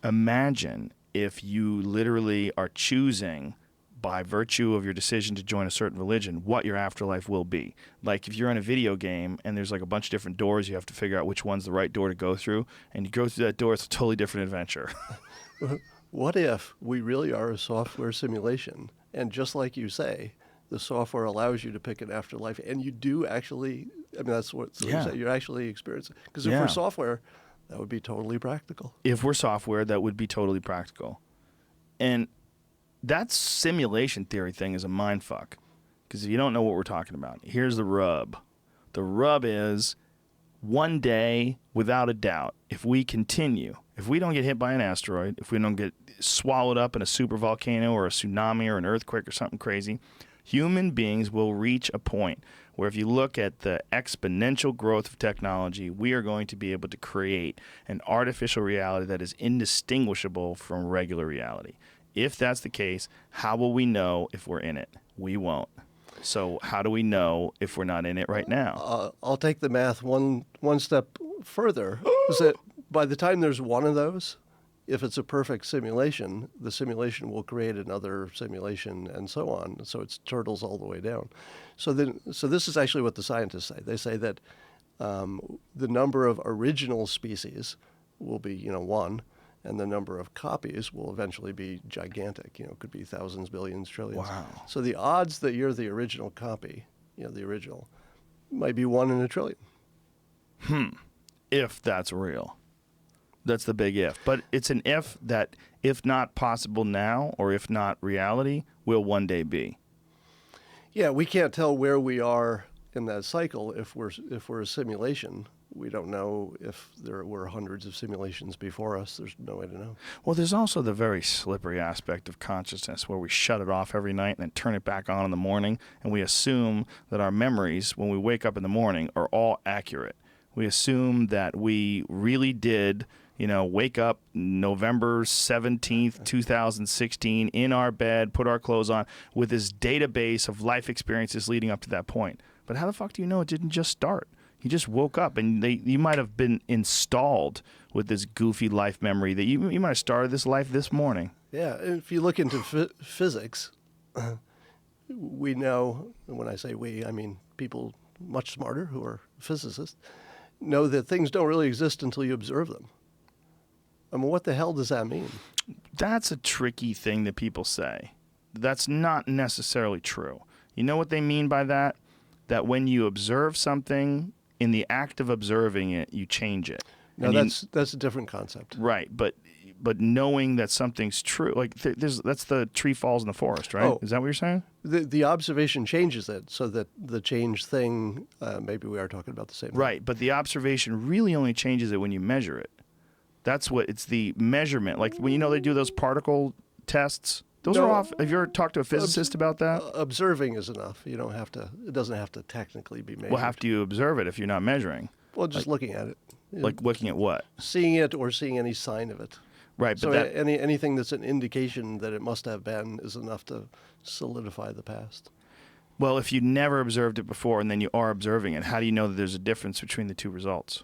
imagine if you literally are choosing, by virtue of your decision to join a certain religion, what your afterlife will be. Like if you're in a video game and there's like a bunch of different doors, you have to figure out which one's the right door to go through, and you go through that door, it's a totally different adventure. What if we really are a software simulation, and just like you say, the software allows you to pick an afterlife, and you do actually, I mean, that's what you say, you're actually experiencing. Because if we're software, that would be totally practical. If we're software, that would be totally practical. And that simulation theory thing is a mind fuck. Because if you don't know what we're talking about, here's the rub. The rub is one day, without a doubt, if we continue, if we don't get hit by an asteroid, if we don't get swallowed up in a super volcano or a tsunami or an earthquake or something crazy, human beings will reach a point where if you look at the exponential growth of technology, we are going to be able to create an artificial reality that is indistinguishable from regular reality. If that's the case, how will we know if we're in it? We won't. So how do we know if we're not in it right now? I'll take the math one step further. Is that by the time there's one of those, if it's a perfect simulation, the simulation will create another simulation and so on. So it's turtles all the way down. So this is actually what the scientists say. They say that the number of original species will be, one, and the number of copies will eventually be gigantic. It could be thousands, billions, trillions. Wow. So the odds that you're the original copy, the original, might be 1 in a trillion. If that's real. That's the big if. But it's an if that, if not possible now, or if not reality, will one day be. Yeah, we can't tell where we are in that cycle if we're a simulation. We don't know if there were hundreds of simulations before us. There's no way to know. Well, there's also the very slippery aspect of consciousness where we shut it off every night and then turn it back on in the morning, and we assume that our memories, when we wake up in the morning, are all accurate. We assume that we really did, wake up November 17th, 2016, in our bed, put our clothes on, with this database of life experiences leading up to that point. But how the fuck do you know it didn't just start? You just woke up, and you might have been installed with this goofy life memory that you might have started this life this morning. Yeah, if you look into physics, we know, and when I say we, I mean people much smarter who are physicists, know that things don't really exist until you observe them. I mean, what the hell does that mean? That's a tricky thing that people say. That's not necessarily true. You know what they mean by that? That when you observe something, in the act of observing it, you change it. No, that's a different concept. Right, but knowing that something's true, like that's the tree falls in the forest, right? Oh. Is that what you're saying? The observation changes it, so that the change thing, maybe we are talking about the same thing. Right, but the observation really only changes it when you measure it. That's what, it's the measurement. Like when they do those particle tests, those are off. Have you ever talked to a physicist about that? Observing is enough. You don't have to. It doesn't have to technically be measured. Well, how do you observe it if you're not measuring? Well, just looking at it. Like looking at what? Seeing it or seeing any sign of it. Right, So but anything that's an indication that it must have been is enough to solidify the past. well, if you never observed it before and then you are observing it, how do you know that there's a difference between the two results?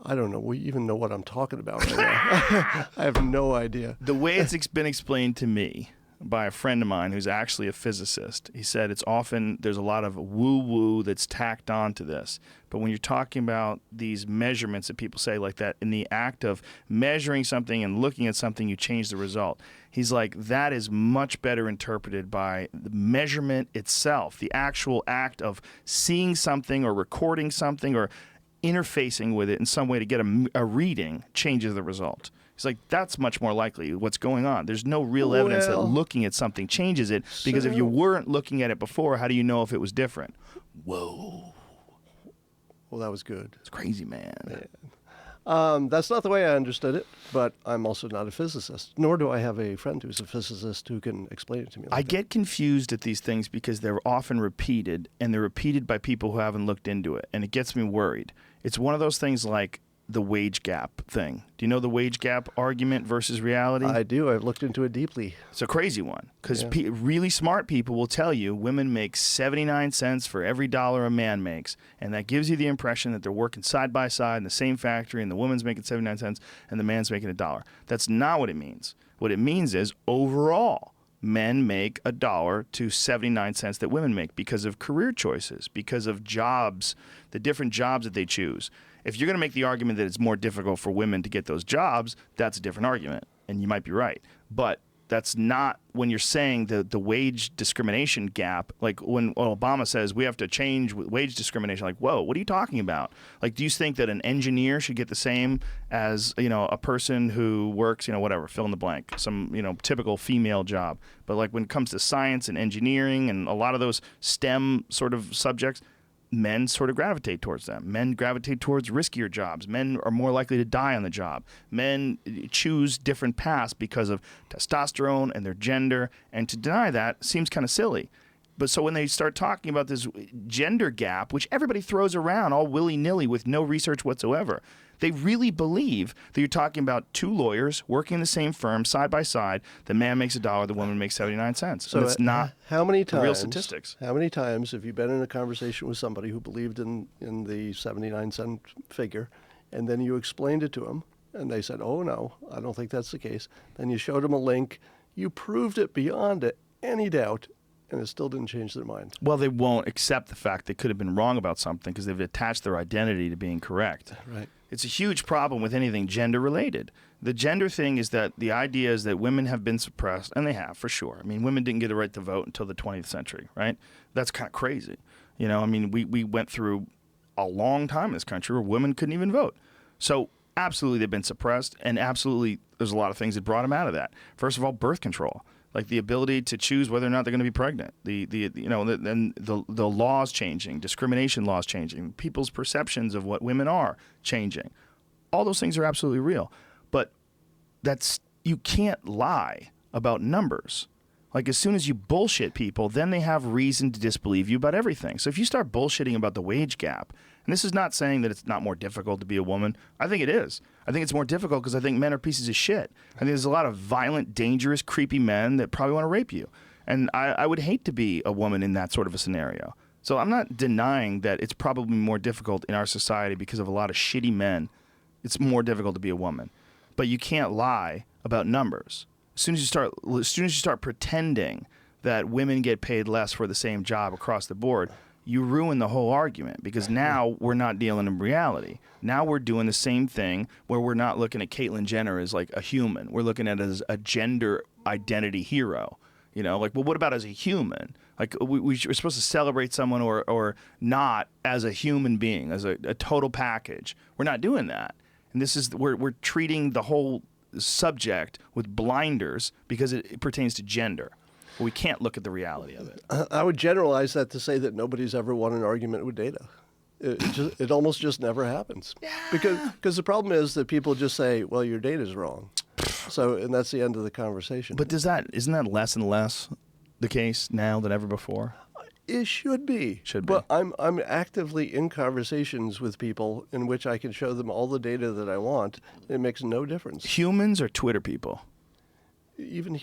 I don't know. We even know what I'm talking about right now. I have no idea. The way it's been explained to me by a friend of mine who's actually a physicist, he said there's a lot of woo-woo that's tacked on to this. But when you're talking about these measurements that people say like that, in the act of measuring something and looking at something, you change the result. He's like, that is much better interpreted by the measurement itself, the actual act of seeing something or recording something or interfacing with it in some way to get a reading changes the result. He's like, that's much more likely what's going on. There's no real evidence that looking at something changes it, because if you weren't looking at it before, how do you know if it was different? Whoa. Well, that was good. It's crazy, man. That's not the way I understood it, but I'm also not a physicist, nor do I have a friend who's a physicist who can explain it to me. I get confused at these things because they're often repeated, and they're repeated by people who haven't looked into it, and it gets me worried. It's one of those things like the wage gap thing. Do you know the wage gap argument versus reality? I do. I've looked into it deeply. It's a crazy one because really smart people will tell you women make 79 cents for every dollar a man makes, and that gives you the impression that they're working side by side in the same factory, and the woman's making 79 cents and the man's making $1. That's not what it means. What it means is overall, men make $1 to 79 cents that women make because of career choices, because of jobs, the different jobs that they choose. If you're going to make the argument that it's more difficult for women to get those jobs, that's a different argument, and you might be right. But that's not when you're saying the wage discrimination gap. Like when Obama says we have to change wage discrimination, like, whoa, what are you talking about? Like, do you think that an engineer should get the same as, a person who works, whatever, fill in the blank, some, typical female job? But like when it comes to science and engineering and a lot of those STEM sort of subjects, men sort of gravitate towards them. Men gravitate towards riskier jobs. Men are more likely to die on the job. Men choose different paths because of testosterone and their gender, and to deny that seems kind of silly. But so when they start talking about this gender gap, which everybody throws around all willy-nilly with no research whatsoever, they really believe that you're talking about two lawyers working in the same firm side by side. The man makes $1, the woman makes 79 cents. So it's not how many times, real statistics. How many times have you been in a conversation with somebody who believed in the 79-cent figure, and then you explained it to them, and they said, oh, no, I don't think that's the case. Then you showed them a link. You proved it beyond any doubt, and it still didn't change their mind. Well, they won't accept the fact they could have been wrong about something because they've attached their identity to being correct. Right. It's a huge problem with anything gender-related. The gender thing is that the idea is that women have been suppressed, and they have, for sure. I mean, women didn't get the right to vote until the 20th century, right? That's kind of crazy. You know, I mean, we went through a long time in this country where women couldn't even vote. So absolutely they've been suppressed, and absolutely there's a lot of things that brought them out of that. First of all, birth control. Like the ability to choose whether or not they're going to be pregnant, the laws changing, discrimination laws changing, people's perceptions of what women are changing. All those things are absolutely real, but you can't lie about numbers. Like as soon as you bullshit people, then they have reason to disbelieve you about everything. So if you start bullshitting about the wage gap, and this is not saying that it's not more difficult to be a woman. I think it is. I think it's more difficult because I think men are pieces of shit. I think there's a lot of violent, dangerous, creepy men that probably want to rape you. And I would hate to be a woman in that sort of a scenario. So I'm not denying that it's probably more difficult in our society because of a lot of shitty men. It's more difficult to be a woman. But you can't lie about numbers. As soon as you start pretending that women get paid less for the same job across the board, you ruin the whole argument because now we're not dealing in reality. Now we're doing the same thing where we're not looking at Caitlyn Jenner as like a human. We're looking at it as a gender identity hero. You know, like, well, what about as a human? Like, we're supposed to celebrate someone or not as a human being, as a total package. We're not doing that. And this is, we're treating the whole subject with blinders because it pertains to gender. But we can't look at the reality of it. I would generalize that to say that nobody's ever won an argument with data. It almost just never happens. Yeah. Because the problem is that people just say, well, your data's wrong. And that's the end of the conversation. But isn't that less and less the case now than ever before? It should be. But I'm actively in conversations with people in which I can show them all the data that I want. It makes no difference. Humans or Twitter people? Even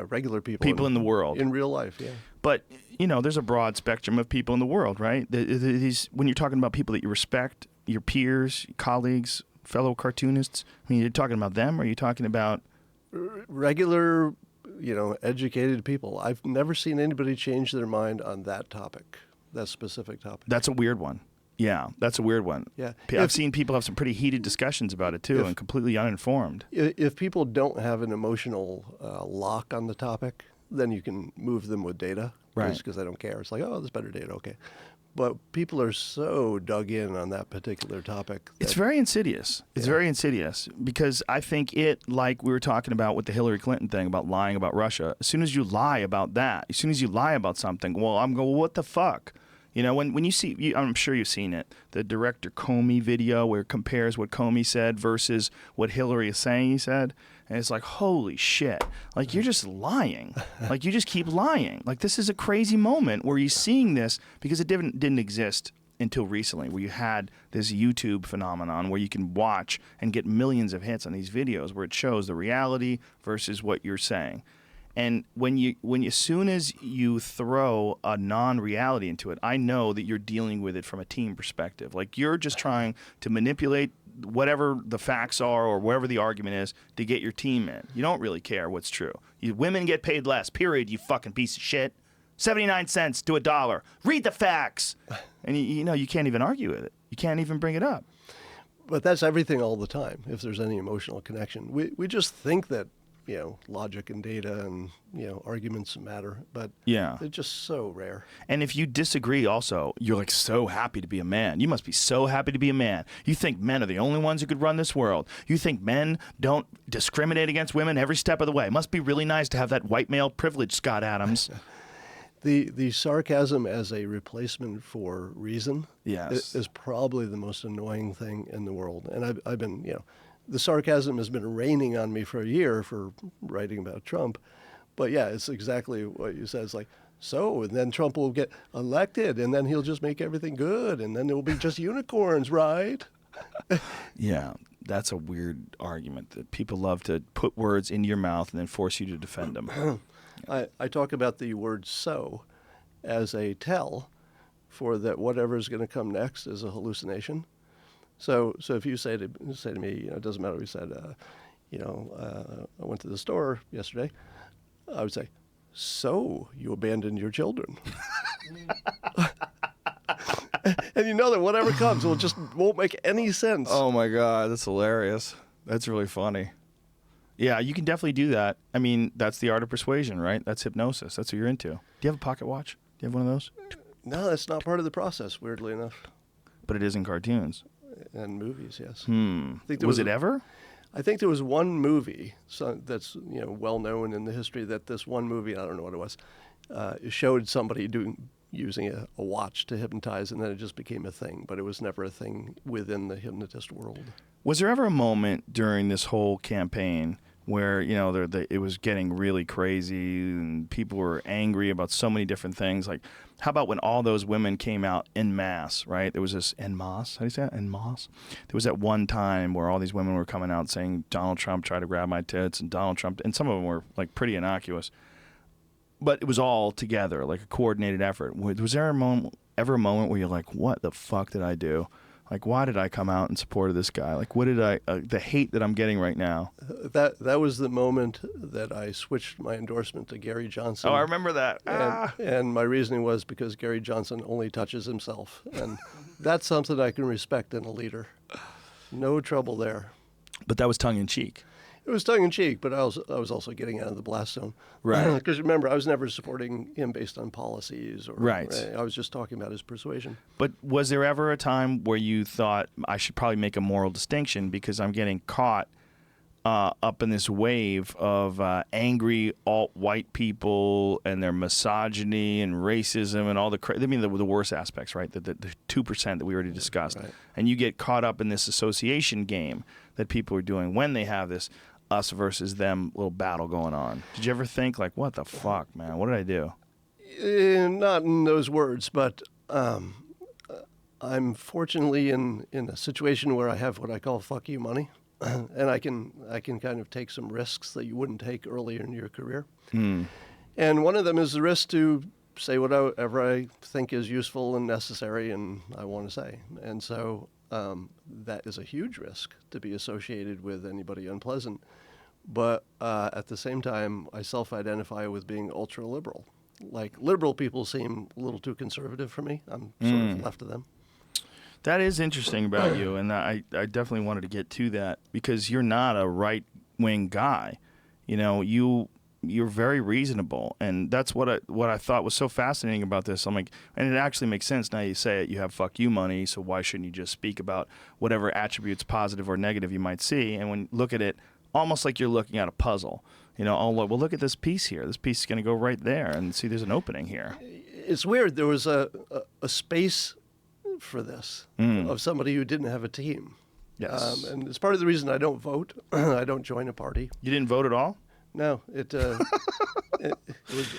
regular people. People in the world. In real life, yeah. But, there's a broad spectrum of people in the world, right? When you're talking about people that you respect, your peers, colleagues, fellow cartoonists, I mean, you're talking about them or are you talking about... Regular, educated people. I've never seen anybody change their mind on that topic, that specific topic. That's a weird one. Yeah, that's a weird one. Yeah. I've seen people have some pretty heated discussions about it, too, and completely uninformed. If people don't have an emotional lock on the topic, then you can move them with data. Right. Because they don't care. It's like, oh, there's better data, okay. But people are so dug in on that particular topic. It's very insidious. It's very insidious because I think like we were talking about with the Hillary Clinton thing about lying about Russia, as soon as you lie about that, as soon as you lie about something, well, I'm going, what the fuck? When you see, I'm sure you've seen it, the director Comey video where it compares what Comey said versus what Hillary is saying he said. And it's like, holy shit. Like, you're just lying. Like, you just keep lying. Like, this is a crazy moment where you're seeing this because it didn't exist until recently, where you had this YouTube phenomenon where you can watch and get millions of hits on these videos where it shows the reality versus what you're saying. And as soon as you throw a non-reality into it, I know that you're dealing with it from a team perspective. Like, you're just trying to manipulate whatever the facts are or wherever the argument is to get your team in. You don't really care what's true. Women get paid less, period, you fucking piece of shit. 79 cents to $1. Read the facts. And you can't even argue with it. You can't even bring it up. But that's everything all the time, if there's any emotional connection. We just think that, logic and data and, arguments matter, but they're just so rare. And if you disagree also, you're like so happy to be a man. You must be so happy to be a man. You think men are the only ones who could run this world. You think men don't discriminate against women every step of the way. It must be really nice to have that white male privilege, Scott Adams. The sarcasm as a replacement for reason is probably the most annoying thing in the world. And I've been, the sarcasm has been raining on me for a year for writing about Trump. But yeah, it's exactly what you said. It's like, So, and then Trump will get elected, and then he'll just make everything good, and then it will be just unicorns, right? Yeah, that's a weird argument that people love to put words into your mouth and then force you to defend them. I talk about the word "so" as a tell for that whatever is going to come next is a hallucination. So if you say to me, it doesn't matter what you said, I went to the store yesterday, I would say, so you abandoned your children. And you know that whatever comes won't make any sense. Oh my God, that's hilarious. That's really funny. Yeah, you can definitely do that. I mean, that's the art of persuasion, right? That's hypnosis. That's what you're into. Do you have a pocket watch? Do you have one of those? No, that's not part of the process, weirdly enough. But it is in cartoons. And movies, yes. I think was it ever? I think there was one movie that's well known in the history that this one movie, I don't know what it was, it showed somebody using a watch to hypnotize, and then it just became a thing. But it was never a thing within the hypnotist world. Was there ever a moment during this whole campaign where it was getting really crazy and people were angry about so many different things? Like, how about when all those women came out en masse, right? There was this en masse. How do you say that? En masse. There was that one time where all these women were coming out saying Donald Trump tried to grab my tits, and Donald Trump, and some of them were like pretty innocuous, but it was all together, like a coordinated effort. Was there ever a moment where you're like, what the fuck did I do? Like, why did I come out in support of this guy? Like, what did the hate that I'm getting right now? That was the moment that I switched my endorsement to Gary Johnson. Oh, I remember that. And my reasoning was because Gary Johnson only touches himself. And that's something I can respect in a leader. No trouble there. But that was tongue-in-cheek. It was tongue-in-cheek, but I was also getting out of the blast zone. Right. Because remember, I was never supporting him based on policies. Right. I was just talking about his persuasion. But was there ever a time where you thought, I should probably make a moral distinction because I'm getting caught up in this wave of angry alt-white people and their misogyny and racism and all the the worst aspects, right? The 2% that we already discussed. Right. And you get caught up in this association game that people are doing when they have this us versus them little battle going on. Did you ever think, like, what the fuck, man? What did I do? Not in those words, but I'm fortunately in a situation where I have what I call fuck you money. And I can kind of take some risks that you wouldn't take earlier in your career. And one of them is the risk to say whatever I think is useful and necessary and I want to say. And so that is a huge risk to be associated with anybody unpleasant. But at the same time, I self-identify with being ultra-liberal. Like, liberal people seem a little too conservative for me. I'm sort of left of them. That is interesting about you, and I definitely wanted to get to that because you're not a right-wing guy. You're very reasonable, and that's what I thought was so fascinating about this. I'm like, and it actually makes sense now you say it. You have fuck you money, so why shouldn't you just speak about whatever attributes, positive or negative, you might see? And when you look at it, almost like you're looking at a puzzle. Well, look at this piece here. This piece is going to go right there, and see, there's an opening here. It's weird. There was a space for this of somebody who didn't have a team. Yes. And it's part of the reason I don't vote. I don't join a party. You didn't vote at all? No. Isn't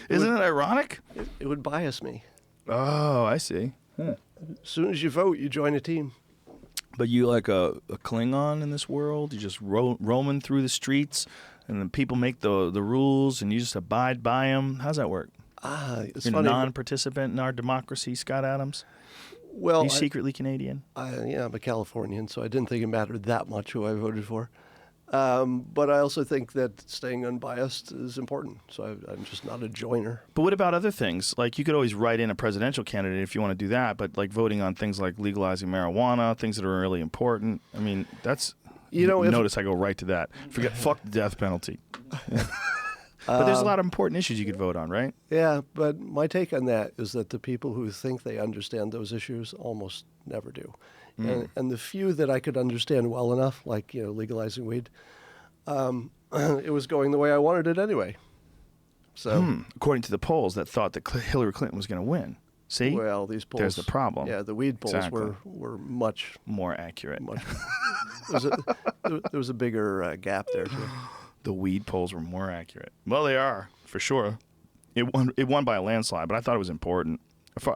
it ironic? It would bias me. Oh, I see. As soon as you vote, you join a team. But you like a Klingon in this world? You just roaming through the streets, and then people make the rules, and you just abide by them? How's that work? It's You're funny. a non-participant in our democracy, Scott Adams? Well, Are you secretly Canadian? I'm a Californian, so I didn't think it mattered that much who I voted for. But I also think that staying unbiased is important, so I'm just not a joiner. But what about other things? Like, you could always write in a presidential candidate if you want to do that, but like voting on things like legalizing marijuana, things that are really important. I mean, that's... notice I go right to that. Fuck the death penalty. But there's a lot of important issues you could vote on, right? Yeah, but my take on that is that the people who think they understand those issues almost never do. And the few that I could understand well enough, like legalizing weed, it was going the way I wanted it anyway. So, according to the polls that thought that Hillary Clinton was going to win. See? Well, these polls. There's the problem. Yeah, the weed polls Exactly. were much more accurate. There was a bigger gap there too. The weed polls were more accurate. Well, they are, for sure. It won by a landslide, but I thought it was important.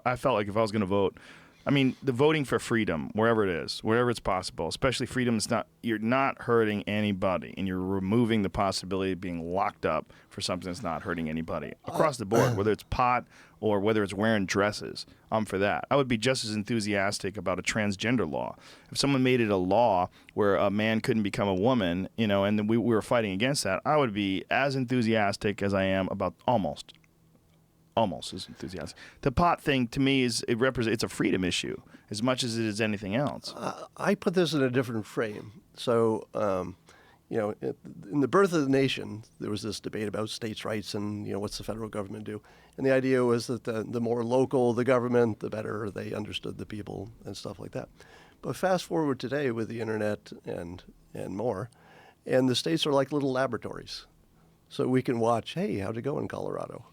I felt like if I was going to vote, I mean, the voting for freedom, wherever it is, wherever it's possible, especially freedom is not, you're not hurting anybody, and you're removing the possibility of being locked up for something that's not hurting anybody across the board, whether it's pot or whether it's wearing dresses. I'm for that. I would be just as enthusiastic about a transgender law. If someone made it a law where a man couldn't become a woman, you know, and then we were fighting against that, I would be as enthusiastic as I am about almost as enthusiastic. The pot thing to me it's a freedom issue as much as it is anything else. I put this in a different frame. So, you know, in the birth of the nation, there was this debate about states' rights and, you know, what's the federal government do? And the idea was that the more local the government, the better they understood the people and stuff like that. But fast forward today with the internet and more, and the states are like little laboratories. So we can watch, hey, how'd it go in Colorado?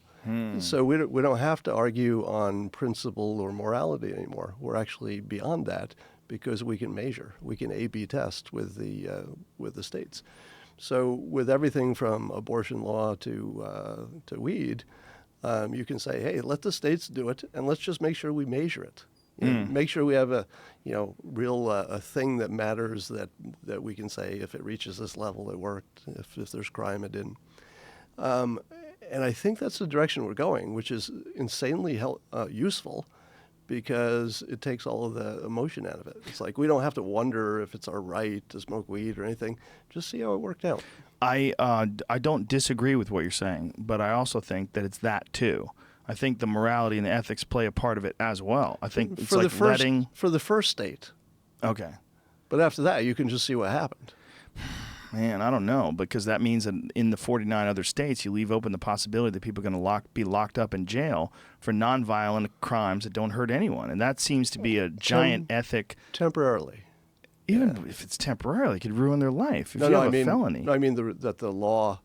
So we don't have to argue on principle or morality anymore. We're actually beyond that because we can measure. We can A/B test with the states. So with everything from abortion law to weed, you can say, hey, let the states do it, and let's just make sure we measure it. You know, make sure we have a real a thing that matters that we can say if it reaches this level it worked. If there's crime it didn't. And I think that's the direction we're going, which is insanely useful because it takes all of the emotion out of it. It's like we don't have to wonder if it's our right to smoke weed or anything. Just see how it worked out. I don't disagree with what you're saying, but I also think that it's that too. I think the morality and the ethics play a part of it as well. I think it's like letting... For the first state. Okay. But after that, you can just see what happened. Man, I don't know, because that means that in the 49 other states, you leave open the possibility that people are going to be locked up in jail for nonviolent crimes that don't hurt anyone. And that seems to be a giant ethic. Temporarily. Even if it's temporarily, it could ruin their life if you have a felony. No, I mean that the law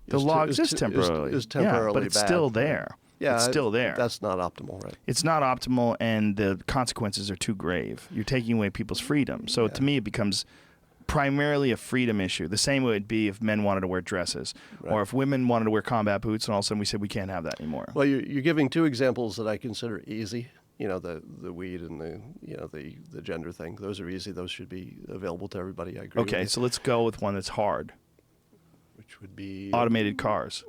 exists temporarily. Is temporarily but it's bad. still there. Yeah, it's still there. That's not optimal, right? It's not optimal, and the consequences are too grave. You're taking away people's freedom. So to me, it becomes primarily a freedom issue, the same way it would be if men wanted to wear dresses, or if women wanted to wear combat boots, and all of a sudden we said we can't have that anymore. Well, you're giving two examples that I consider easy. You know, the weed and the gender thing. Those are easy. Those should be available to everybody. I agree. Okay, so let's go with one that's hard. Which would be automated cars.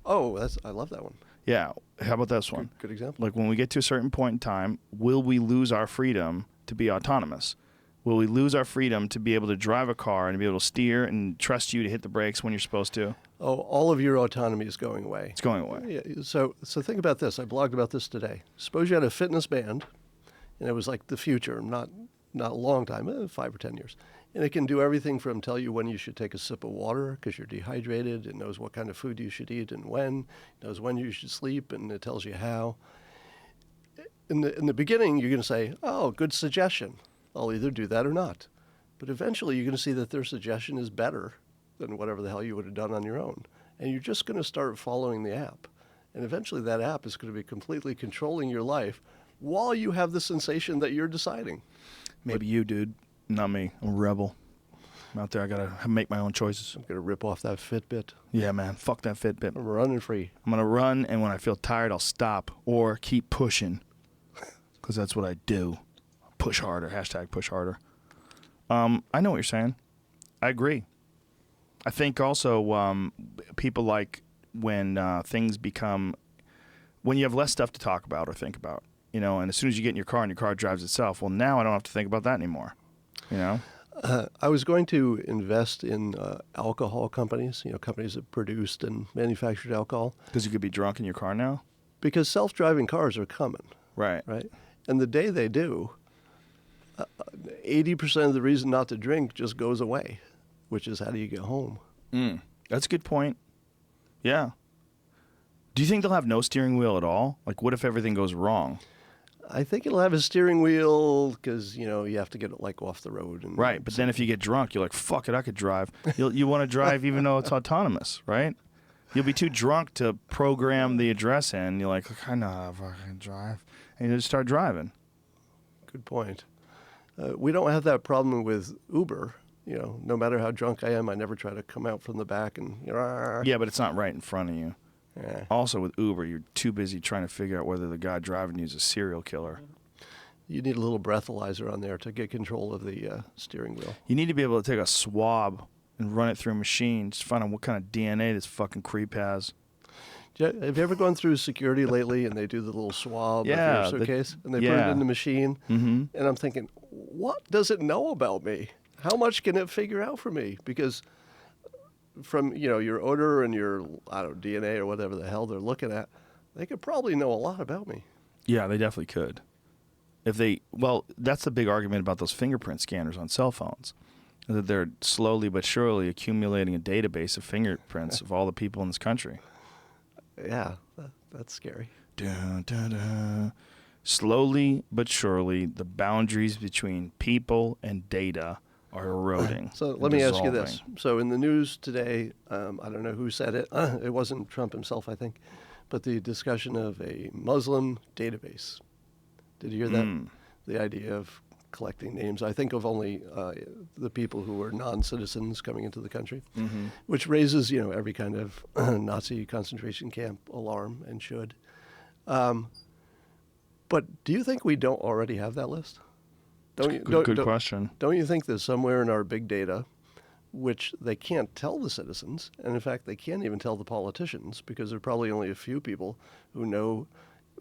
Oh, I love that one. Yeah. How about this one? Good example. Like when we get to a certain point in time, will we lose our freedom to be autonomous? Will we lose our freedom to be able to drive a car and be able to steer and trust you to hit the brakes when you're supposed to? Oh, all of your autonomy is going away. It's going away. Yeah, so think about this. I blogged about this today. Suppose you had a fitness band, and it was like the future, not a long time, 5 or 10 years. And it can do everything from tell you when you should take a sip of water because you're dehydrated. It knows what kind of food you should eat and when. It knows when you should sleep, and it tells you how. In the beginning, you're going to say, oh, good suggestion. I'll either do that or not. But eventually you're going to see that their suggestion is better than whatever the hell you would have done on your own. And you're just going to start following the app. And eventually that app is going to be completely controlling your life while you have the sensation that you're deciding. Maybe you, dude. Not me. I'm a rebel. I'm out there. I got to make my own choices. I'm going to rip off that Fitbit. Yeah, man. Fuck that Fitbit. I'm running free. I'm going to run, and when I feel tired, I'll stop or keep pushing because that's what I do. Push harder. Hashtag push harder. I know what you're saying. I agree. I think also people like when things become, when you have less stuff to talk about or think about, you know, and as soon as you get in your car and your car drives itself, well, now I don't have to think about that anymore, you know? I was going to invest in alcohol companies, you know, companies that produced and manufactured alcohol. Because you could be drunk in your car now? Because self-driving cars are coming. Right. Right? And the day they do, 80% of the reason not to drink just goes away, which is how do you get home? That's a good point. Yeah. Do you think they'll have no steering wheel at all? Like, what if everything goes wrong? I think it'll have a steering wheel because, you know, you have to get it, like, off the road. And right, but then if you get drunk, you're like, fuck it, I could drive. You want to drive even though it's autonomous, right? You'll be too drunk to program the address in. You're like, I know how to fucking drive. And you just start driving. Good point. We don't have that problem with Uber. You know, no matter how drunk I am, I never try to come out from the back and... Yeah, but it's not right in front of you. Yeah. Also, with Uber, you're too busy trying to figure out whether the guy driving you is a serial killer. You need a little breathalyzer on there to get control of the steering wheel. You need to be able to take a swab and run it through a machine. Just find out what kind of DNA this fucking creep has. Have you ever gone through security lately and they do the little swab of your suitcase and they put it in the machine? Mm-hmm. And I'm thinking, what does it know about me? How much can it figure out for me? Because from your odor and your DNA or whatever the hell they're looking at, they could probably know a lot about me. Yeah, they definitely could. That's the big argument about those fingerprint scanners on cell phones. That they're slowly but surely accumulating a database of fingerprints of all the people in this country. Yeah, that's scary. Dun, dun, dun. Slowly but surely, the boundaries between people and data are eroding. So let me ask you this. So in the news today, I don't know who said it. It wasn't Trump himself, I think, but the discussion of a Muslim database. Did you hear that? The idea of collecting names. I think of only the people who are non-citizens coming into the country, which raises, every kind of Nazi concentration camp alarm and should. But do you think we don't already have that list? Good question. Don't you think there's somewhere in our big data, which they can't tell the citizens, and in fact they can't even tell the politicians, because there are probably only a few people who know,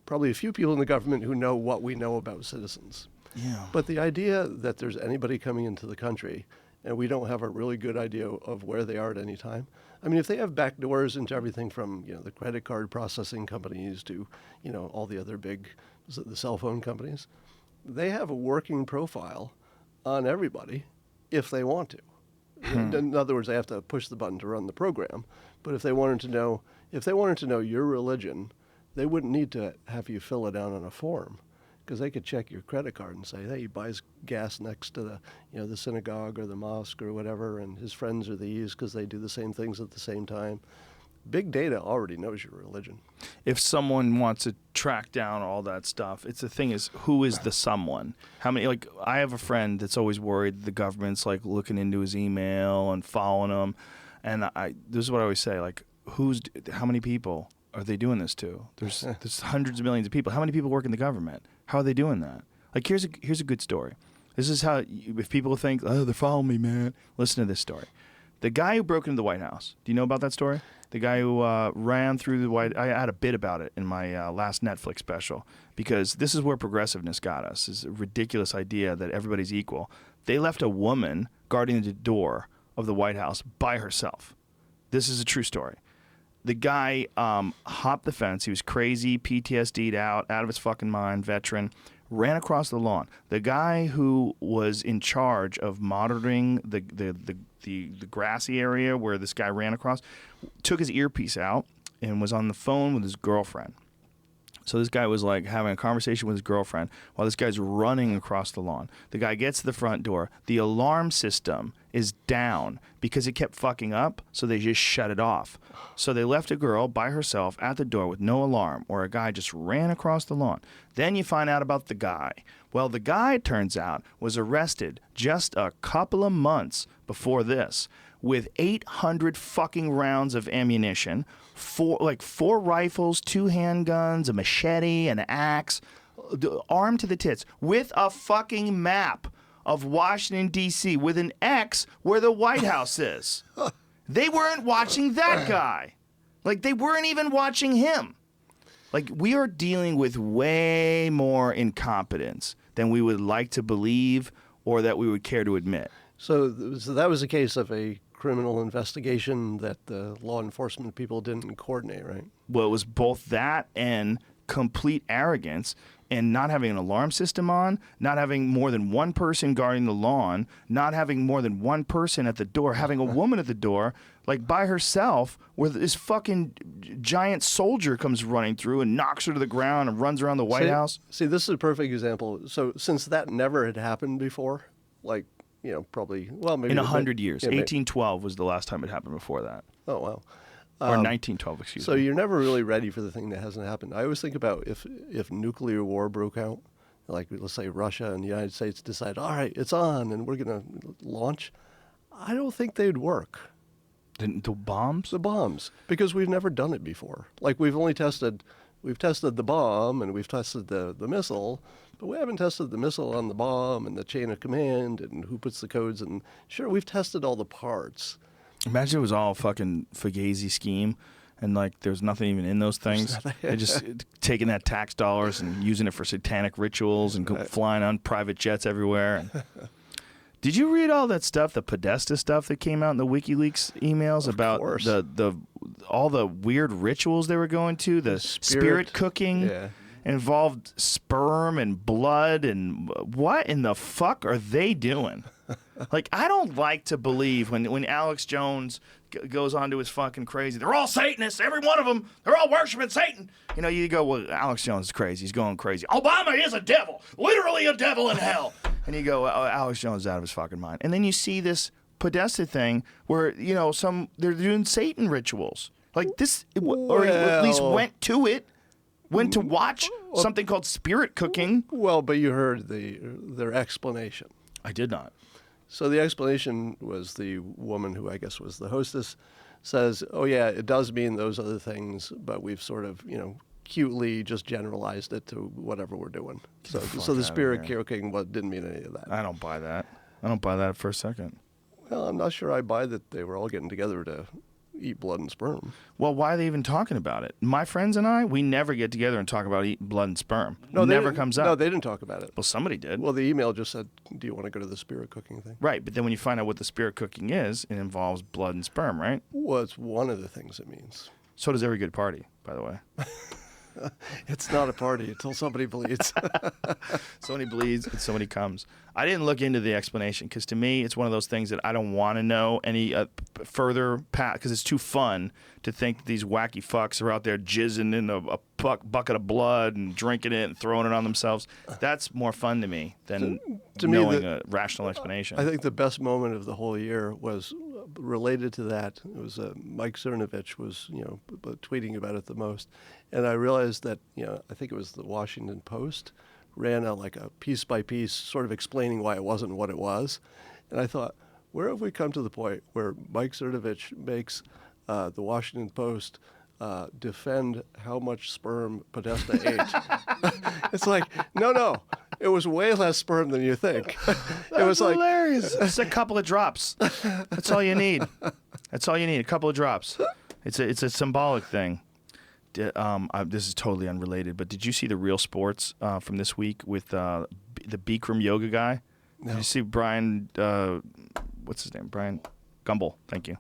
probably a few people in the government who know what we know about citizens. Yeah. But the idea that there's anybody coming into the country and we don't have a really good idea of where they are at any time. I mean, if they have back doors into everything from, the credit card processing companies to, all the other big, the cell phone companies, they have a working profile on everybody if they want to. In other words, they have to push the button to run the program. But if they wanted to know your religion, they wouldn't need to have you fill it out on a form, because they could check your credit card and say, hey, he buys gas next to the synagogue or the mosque or whatever, and his friends are these because they do the same things at the same time. Big data already knows your religion. If someone wants to track down all that stuff, the thing is, who is the someone? How many? I have a friend that's always worried the government's looking into his email and following him, and this is what I always say: how many people are they doing this to? There's hundreds of millions of people. How many people work in the government? How are they doing that? Here's a good story. This is how, if people think, oh, they're following me, man. Listen to this story. The guy who broke into the White House. Do you know about that story? The guy who ran through the White. I had a bit about it in my last Netflix special, because this is where progressiveness got us. This ridiculous idea that everybody's equal. They left a woman guarding the door of the White House by herself. This is a true story. The guy hopped the fence. He was crazy, PTSD'd out of his fucking mind, veteran, ran across the lawn. The guy who was in charge of monitoring the grassy area where this guy ran across took his earpiece out and was on the phone with his girlfriend. So this guy was having a conversation with his girlfriend while this guy's running across the lawn. The guy gets to the front door. The alarm system is down because it kept fucking up, so they just shut it off. So they left a girl by herself at the door with no alarm, or a guy just ran across the lawn. Then you find out about the guy. Well, the guy, it turns out, was arrested just a couple of months before this with 800 fucking rounds of ammunition, four rifles, 2 handguns, a machete, an axe, armed to the tits, with a fucking map of Washington, D.C., with an X where the White House is. They weren't watching that guy. They weren't even watching him. We are dealing with way more incompetence than we would like to believe or that we would care to admit. So that was a case of a criminal investigation that the law enforcement people didn't coordinate, right? Well, it was both that and complete arrogance, and not having an alarm system on, not having more than one person guarding the lawn, not having more than one person at the door, having a woman at the door, by herself, where this fucking giant soldier comes running through and knocks her to the ground and runs around the White House. See, this is a perfect example. So since that never had happened before, probably, maybe... In 100 years. 1812 was the last time it happened before that. Oh, wow. Or 1912, excuse me. So you're never really ready for the thing that hasn't happened. I always think about if nuclear war broke out, let's say Russia and the United States decide, all right, it's on and we're going to launch, I don't think they'd work. The bombs? The bombs, because we've never done it before. Like we've tested the bomb and we've tested the missile, but we haven't tested the missile on the bomb and the chain of command and who puts the codes. And sure, we've tested all the parts. Imagine it was all a fucking Fugazi scheme, and like there's nothing even in those things. They're just taking that tax dollars and using it for satanic rituals and flying on private jets everywhere. Did you read all that stuff, the Podesta stuff that came out in the WikiLeaks emails about all the weird rituals they were going to, the spirit cooking, involved sperm and blood, and what in the fuck are they doing? Like, I don't like to believe when Alex Jones goes on to his fucking crazy, they're all Satanists, every one of them, they're all worshiping Satan. You know, you go, well, Alex Jones is crazy, he's going crazy. Obama is a devil, literally a devil in hell. And you go, oh, Alex Jones is out of his fucking mind. And then you see this Podesta thing where, you know, they're doing Satan rituals. Like this, or at least went to watch something called spirit cooking. Well, but you heard their explanation. I did not. So the explanation was the woman who I guess was the hostess says, oh yeah, it does mean those other things, but we've sort of, you know, cutely just generalized it to whatever we're doing. So the spirit cooking didn't mean any of that. I don't buy that. I don't buy that for a second. Well, I'm not sure I buy that they were all getting together to eat blood and sperm. Well, why are they even talking about it? My friends and I, we never get together and talk about eating blood and sperm. No, never comes up. No, they didn't talk about it. Well, somebody did. Well, the email just said, do you want to go to the spirit cooking thing? Right, but then when you find out what the spirit cooking is, it involves blood and sperm, right? Well, it's one of the things it means. So does every good party, by the way. It's not a party until somebody bleeds. Somebody bleeds and somebody comes. I didn't look into the explanation because to me it's one of those things that I don't want to know any further path because it's too fun to think that these wacky fucks are out there jizzing in a bucket of blood and drinking it and throwing it on themselves. That's more fun to me than knowing a rational explanation. I think the best moment of the whole year was related to that. It was Mike Cernovich was tweeting about it the most, and I realized that I think it was the Washington Post ran a piece by piece sort of explaining why it wasn't what it was, and I thought, where have we come to the point where Mike Cernovich makes the Washington Post defend how much sperm Podesta ate? It's like, no, it was way less sperm than you think. It was like hilarious. It's a couple of drops. That's all you need. That's all you need. A couple of drops. It's a symbolic thing. This is totally unrelated, but did you see the Real Sports from this week with the Bikram yoga guy? No. Did you see Brian? What's his name? Brian Gumbel. Thank you.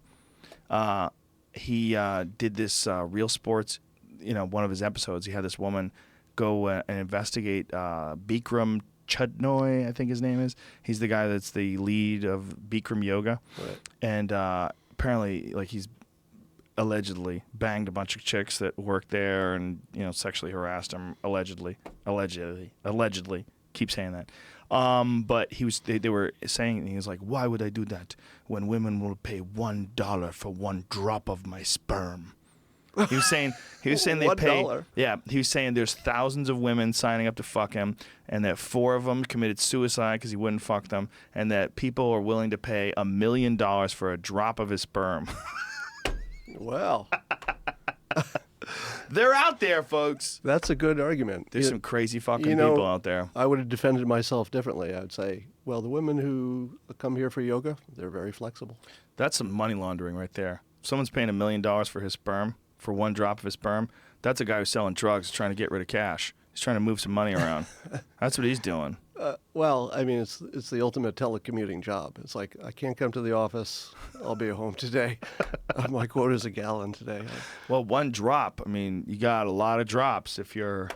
He did this Real Sports. One of his episodes, he had this woman go and investigate Bikram Chudnoy, I think his name is. He's the guy that's the lead of Bikram Yoga, right. And apparently, he's allegedly banged a bunch of chicks that worked there and sexually harassed them. Allegedly, keep saying that. But they were saying, he was like, why would I do that when women will pay $1 for one drop of my sperm? He was saying they pay $1. Yeah, he was saying there's thousands of women signing up to fuck him, and that 4 of them committed suicide because he wouldn't fuck them, and that people are willing to pay $1 million for a drop of his sperm. Well, they're out there, folks. That's a good argument. There's some crazy fucking people out there. I would have defended myself differently. I'd say, well, the women who come here for yoga, they're very flexible. That's some money laundering right there. If someone's paying $1 million for his sperm, for one drop of his sperm, that's a guy who's selling drugs, trying to get rid of cash. He's trying to move some money around. That's what he's doing. Well, I mean, it's the ultimate telecommuting job. It's like, I can't come to the office. I'll be home today. My quota's a gallon today. Well, one drop. I mean, you got a lot of drops if you're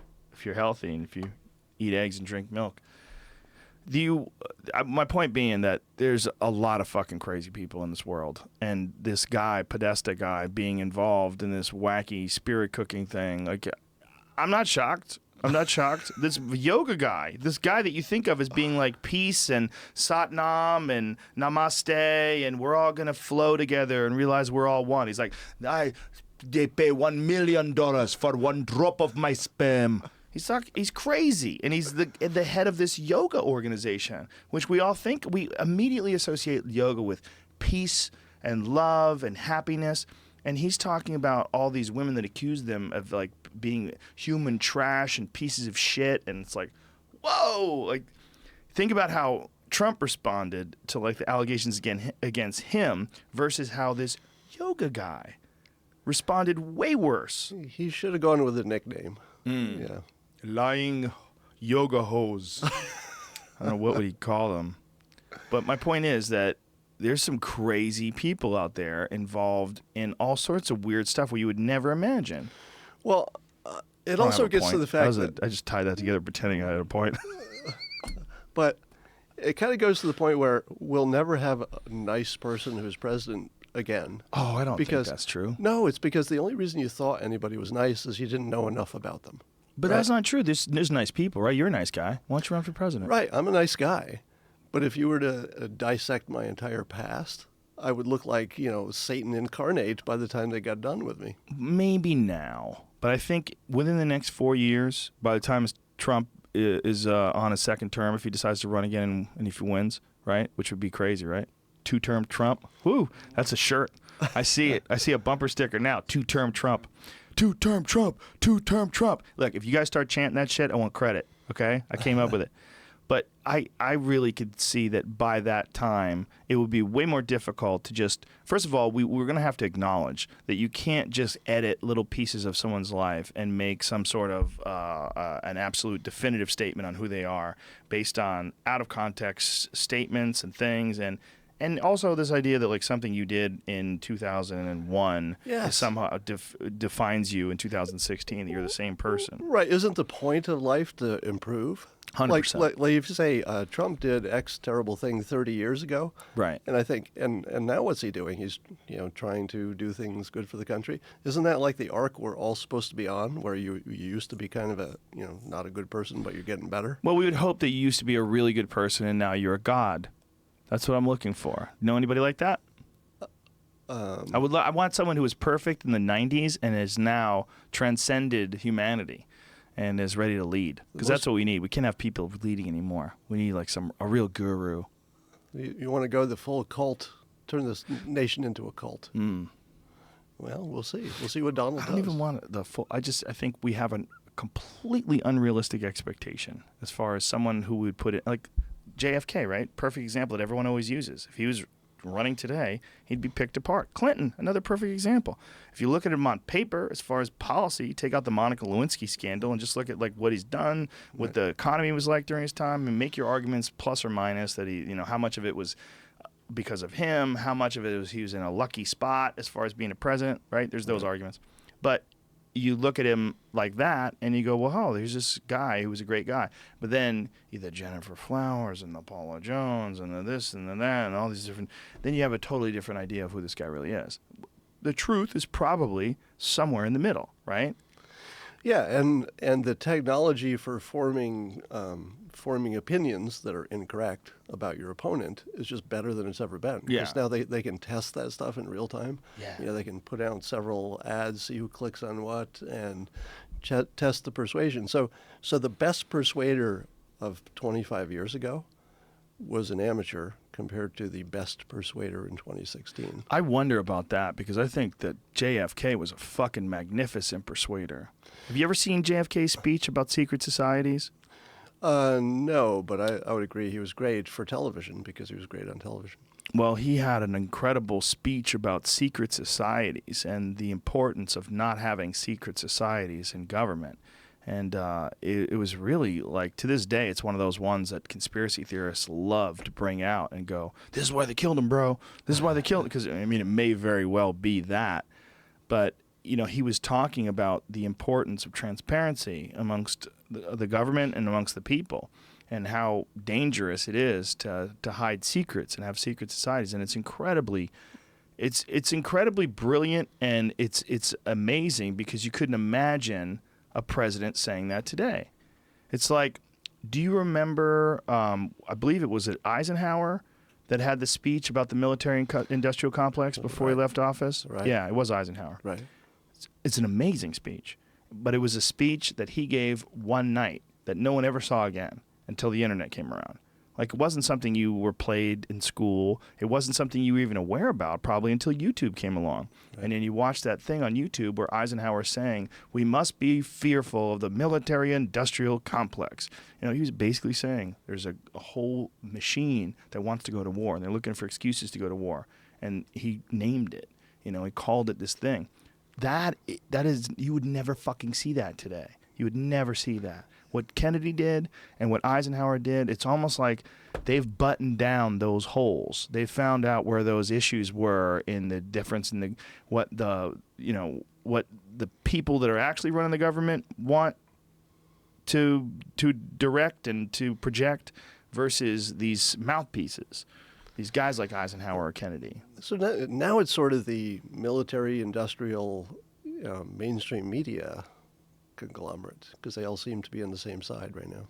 healthy and if you eat eggs and drink milk. My point being that there's a lot of fucking crazy people in this world, and this guy, Podesta guy, being involved in this wacky spirit cooking thing. I'm not shocked. This yoga guy, this guy that you think of as being like peace and Satnam and Namaste, and we're all gonna flow together and realize we're all one. He's like, they pay $1 million for one drop of my sperm. He's crazy, and he's the head of this yoga organization, which we all think we immediately associate yoga with peace and love and happiness. And he's talking about all these women that accuse them of like being human trash and pieces of shit. And it's like, whoa, like think about how Trump responded to like the allegations against him versus how this yoga guy responded way worse. He should have gone with a nickname. Yeah. Lying yoga hose. I don't know what would he call them. But my point is that there's some crazy people out there involved in all sorts of weird stuff where you would never imagine. Well, it also gets to the fact that I just tied that together pretending I had a point. but it kind of goes to the point where we'll never have a nice person who's president again. Oh, I don't think that's true. No, it's because the only reason you thought anybody was nice is you didn't know enough about them. But that's not true. There's nice people, right? You're a nice guy. Why don't you run for president? Right, I'm a nice guy. But if you were to dissect my entire past, I would look like, Satan incarnate by the time they got done with me. Maybe now. But I think within the next 4 years, by the time Trump is on a second term, if he decides to run again and if he wins, right? Which would be crazy, right? 2-term Trump. Woo, that's a shirt. I see it. I see a bumper sticker now. 2-term Trump. 2-term Trump. 2-term Trump. Look, if you guys start chanting that shit, I want credit, okay? I came up with it. But I really could see that by that time, it would be way more difficult to just, first of all, we're going to have to acknowledge that you can't just edit little pieces of someone's life and make some sort of an absolute definitive statement on who they are based on out of context statements and things. And also this idea that like something you did in 2001 somehow defines you in 2016, that you're the same person. Right. Isn't the point of life to improve? 100%. Like if you say Trump did X terrible thing 30 years ago, right? And I think, and now what's he doing? He's trying to do things good for the country. Isn't that like the arc we're all supposed to be on, where you used to be kind of a not a good person, but you're getting better? Well, we would hope that you used to be a really good person and now you're a god. That's what I'm looking for. Know anybody like that? I want someone who was perfect in the 90s and has now transcended humanity and is ready to lead. Because that's what we need. We can't have people leading anymore. We need like a real guru. You want to go the full cult, turn this nation into a cult. Mm. Well, we'll see. We'll see what Donald does. I don't even want the full. I think we have a completely unrealistic expectation as far as someone who would put it like JFK, right? Perfect example that everyone always uses. If he was running today, he'd be picked apart. Clinton, another perfect example. If you look at him on paper, as far as policy, take out the Monica Lewinsky scandal and just look at like what he's done, what the economy was like during his time, and make your arguments plus or minus that he, how much of it was because of him, how much of it was he was in a lucky spot as far as being a president, right? There's those arguments. But you look at him like that and you go, well, there's this guy who was a great guy. But then the Jennifer Flowers and the Paula Jones and the this and the that and all these different, then you have a totally different idea of who this guy really is. The truth is probably somewhere in the middle, right? Yeah, and the technology for forming opinions that are incorrect about your opponent is just better than it's ever been. Yeah. Because now they can test that stuff in real time. Yeah. They can put out several ads, see who clicks on what, and test the persuasion. So the best persuader of 25 years ago was an amateur compared to the best persuader in 2016. I wonder about that because I think that JFK was a fucking magnificent persuader. Have you ever seen JFK's speech about secret societies? No, but I would agree he was great for television because he was great on television. Well, he had an incredible speech about secret societies and the importance of not having secret societies in government. And it was really, like, to this day, it's one of those ones that conspiracy theorists love to bring out and go, this is why they killed him, bro. This is why they killed him. Because, I mean, it may very well be that. But, he was talking about the importance of transparency amongst the government and amongst the people and how dangerous it is to hide secrets and have secret societies. And it's incredibly brilliant, and it's amazing because you couldn't imagine a president saying that today. It's like, do you remember, I believe it was Eisenhower that had the speech about the military industrial complex before he left office? Right. Yeah, it was Eisenhower. Right. It's an amazing speech, but it was a speech that he gave one night that no one ever saw again until the internet came around. Like, it wasn't something you were played in school. It wasn't something you were even aware about probably until YouTube came along. Right. And then you watch that thing on YouTube where Eisenhower's saying, we must be fearful of the military-industrial complex. You know, he was basically saying there's a whole machine that wants to go to war, and they're looking for excuses to go to war. And he named it. You know, he called it this thing. That is, you would never fucking see that today. You would never see that. What Kennedy did and what Eisenhower did, it's almost like they've buttoned down those holes. They've found out where those issues were in the difference in what the people that are actually running the government want to direct and to project versus these mouthpieces, these guys like Eisenhower or Kennedy. So now it's sort of the military industrial mainstream media conglomerate, because they all seem to be on the same side right now.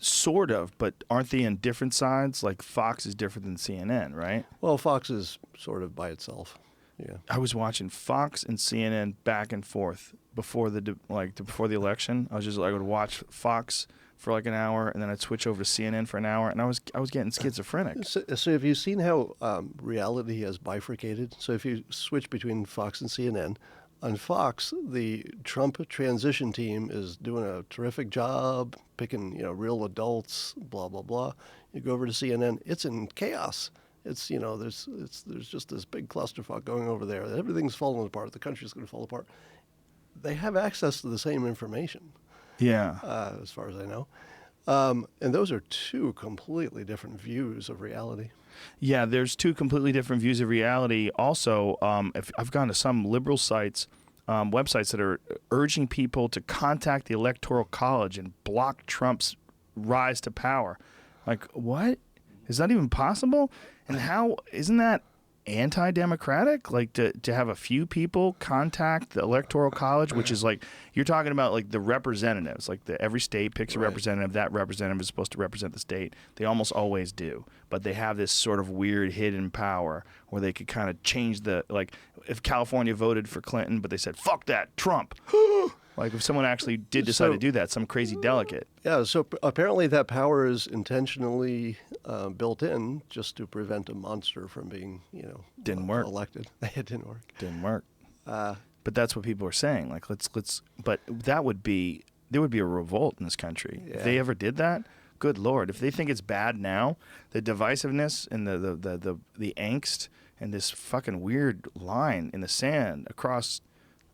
Sort of, but aren't they on different sides? Like Fox is different than CNN, right? Well, Fox is sort of by itself. Yeah. I was watching Fox and CNN back and forth before the election. I would watch Fox for like an hour, and then I'd switch over to CNN for an hour, and I was getting schizophrenic. So have you seen how reality has bifurcated? So if you switch between Fox and CNN, on Fox, the Trump transition team is doing a terrific job picking, real adults, blah blah blah. You go over to CNN, it's in chaos. It's there's just this big clusterfuck going over there. Everything's falling apart. The country's going to fall apart. They have access to the same information. Yeah. As far as I know. And those are two completely different views of reality. Yeah, there's two completely different views of reality. Also, if I've gone to some liberal sites, websites that are urging people to contact the Electoral College and block Trump's rise to power. Like, what? Is that even possible? And how isn't that anti-democratic? Like to have a few people contact the Electoral College, which is like, you're talking about like the representatives, like every state picks a representative. That representative is supposed to represent the state. They almost always do, but they have this sort of weird hidden power where they could kind of change like if California voted for Clinton, but they said, fuck that, Trump. Like if someone actually did decide to do that, some crazy delegate. Yeah, so apparently that power is intentionally built in just to prevent a monster from being, didn't work. Elected. It didn't work. Didn't work. But that's what people are saying. Like but there would be a revolt in this country. Yeah. If they ever did that, good Lord. If they think it's bad now, the divisiveness and the angst and this fucking weird line in the sand across,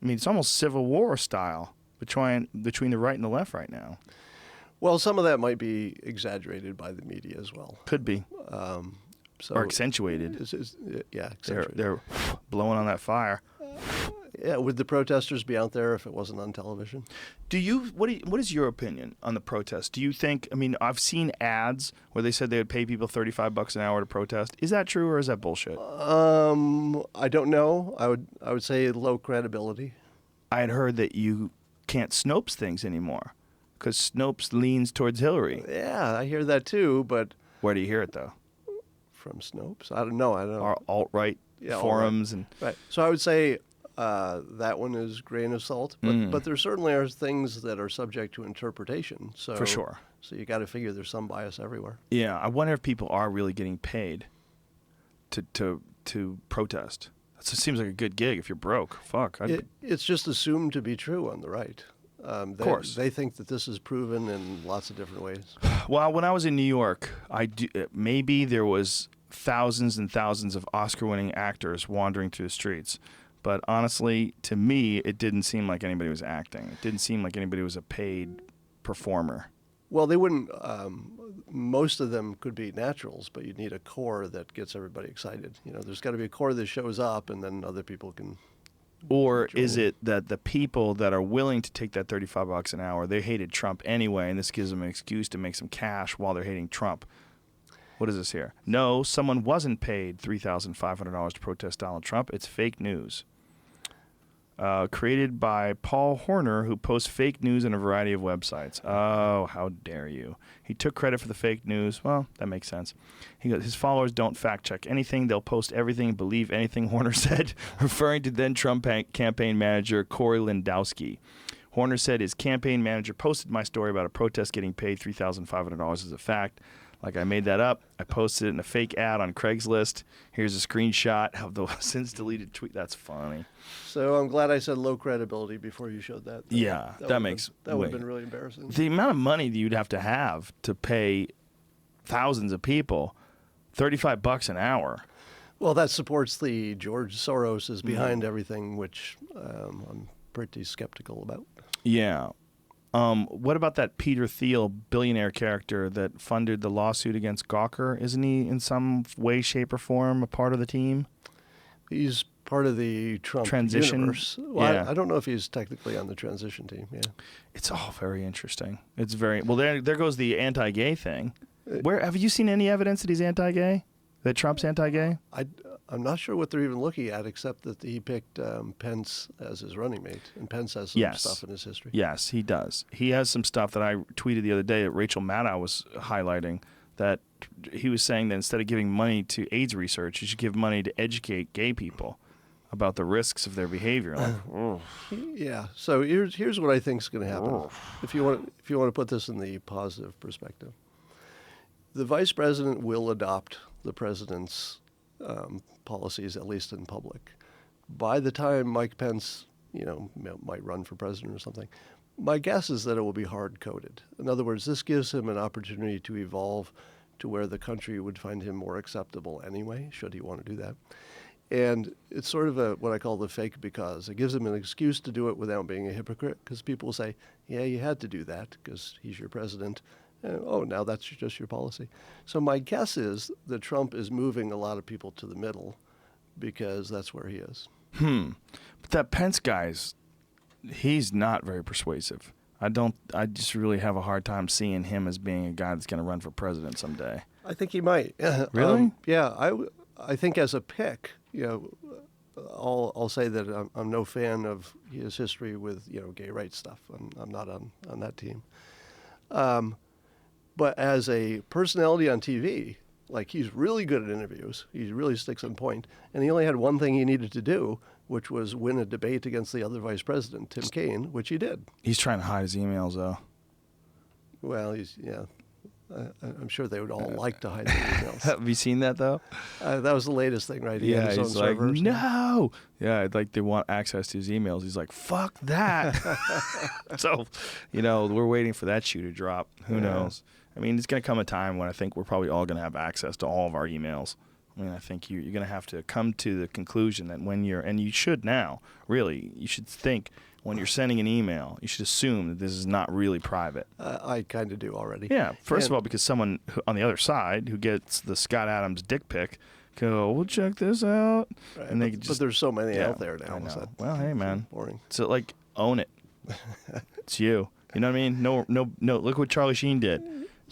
I mean, it's almost Civil War style between the right and the left right now. Well, some of that might be exaggerated by the media as well. Could be. Or accentuated. Accentuated. They're blowing on that fire. Yeah, would the protesters be out there if it wasn't on television? What is your opinion on the protest? Do you think, I mean, I've seen ads where they said they would pay people $35 an hour to protest. Is that true or is that bullshit? I don't know. I would say low credibility. I had heard that you can't Snopes things anymore because Snopes leans towards Hillary. Yeah, I hear that too, but... Where do you hear it, though? From Snopes? I don't know. Or alt-right forums. Alt-right. Right. So I would say that one is grain of salt, but there certainly are things that are subject to interpretation. So, for sure. So you got to figure there's some bias everywhere. Yeah, I wonder if people are really getting paid to protest. It seems like a good gig if you're broke. Fuck. It's just assumed to be true on the right. Of course. They think that this is proven in lots of different ways. Well, when I was in New York, maybe there was thousands and thousands of Oscar-winning actors wandering through the streets. But honestly, to me, it didn't seem like anybody was acting. It didn't seem like anybody was a paid performer. Well, they wouldn't. Most of them could be naturals, but you'd need a core that gets everybody excited. There's got to be a core that shows up, and then other people can. Or is it that the people that are willing to take that $35 an hour, they hated Trump anyway, and this gives them an excuse to make some cash while they're hating Trump? What is this here? No, someone wasn't paid $3,500 to protest Donald Trump. It's fake news. Created by Paul Horner, who posts fake news on a variety of websites. Oh, how dare you. He took credit for the fake news. Well, that makes sense. He goes, his followers don't fact-check anything. They'll post everything, believe anything Horner said, referring to then Trump campaign manager Corey Lewandowski. Horner said his campaign manager posted my story about a protest getting paid $3,500 as a fact. Like, I made that up. I posted it in a fake ad on Craigslist. Here's a screenshot of the since deleted tweet. That's funny. So I'm glad I said low credibility before you showed that. Yeah, that makes that would have been really embarrassing. The amount of money that you'd have to pay thousands of people, $35 an hour. Well, that supports the George Soros is behind everything, which I'm pretty skeptical about. Yeah. What about that Peter Thiel billionaire character that funded the lawsuit against Gawker? Isn't he in some way, shape, or form a part of the team? He's part of the Trump Transition? universe. Well, Yeah. I don't know if he's technically on the transition team. Yeah. It's all very interesting. It's very well. There goes the anti-gay thing. Where have you seen any evidence that he's anti-gay? That Trump's anti-gay? I'm not sure what they're even looking at, except that he picked Pence as his running mate, and Pence has some stuff in his history. Yes, he does. He has some stuff that I tweeted the other day that Rachel Maddow was highlighting, that he was saying that instead of giving money to AIDS research, you should give money to educate gay people about the risks of their behavior. Like, Yeah. So here's what I think is going to happen. If you want to put this in the positive perspective, the vice president will adopt the president's policies, at least in public. By the time Mike Pence, might run for president or something, my guess is that it will be hard-coded. In other words, this gives him an opportunity to evolve to where the country would find him more acceptable anyway, should he want to do that. And it's sort of what I call the fake because. It gives him an excuse to do it without being a hypocrite, because people will say, yeah, you had to do that because he's your president. And, now that's just your policy. So my guess is that Trump is moving a lot of people to the middle because that's where he is. But that Pence guy's, he's not very persuasive. I just really have a hard time seeing him as being a guy that's going to run for president someday. I think he might. Really? Yeah, I think as a pick, I'll say that I'm no fan of his history with gay rights stuff. I'm not on that team. But as a personality on TV, like, he's really good at interviews. He really sticks on point. And he only had one thing he needed to do, which was win a debate against the other vice president, Tim Kaine, which he did. He's trying to hide his emails, though. Well, I'm sure they would all like to hide their emails. Have you seen that, though? That was the latest thing, right? He had his own he's like, servers. no. Yeah, like they want access to his emails. He's like, fuck that. So, we're waiting for that shoe to drop. Who knows? I mean, it's going to come a time when I think we're probably all going to have access to all of our emails. I mean, I think you're going to have to come to the conclusion that and you should now, really, you should think when you're sending an email, you should assume that this is not really private. I kind of do already. Yeah, first of all, because someone on the other side who gets the Scott Adams dick pic go, we'll check this out. Right, And but there's so many out there now. I know. So Well, hey, man. boring. So, own it. It's you. You know what I mean? No. Look what Charlie Sheen did.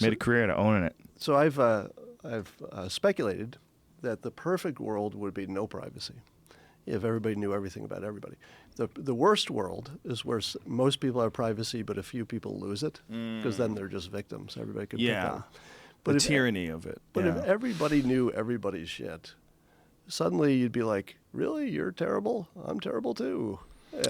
Made a career out of owning it. So I've speculated that the perfect world would be no privacy, if everybody knew everything about everybody. The worst world is where most people have privacy, but a few people lose it, because then they're just victims. Everybody could pick on them. The tyranny of it. But if everybody knew everybody's shit, suddenly you'd be like, really? You're terrible? I'm terrible too.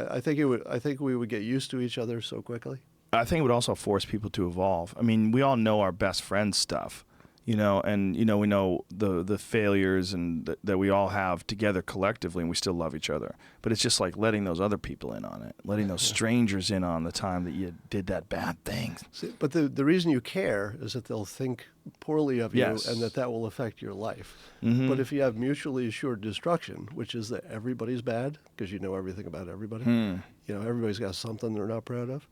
I think we would get used to each other so quickly. I think it would also force people to evolve. I mean, we all know our best friend's stuff, and we know the failures and that we all have together collectively, and we still love each other. But it's just like letting those other people in on it, letting those strangers in on the time that you did that bad thing. See, but the reason you care is that they'll think poorly of you, Yes. and that will affect your life. Mm-hmm. But if you have mutually assured destruction, which is that everybody's bad because you know everything about everybody, everybody's got something they're not proud of.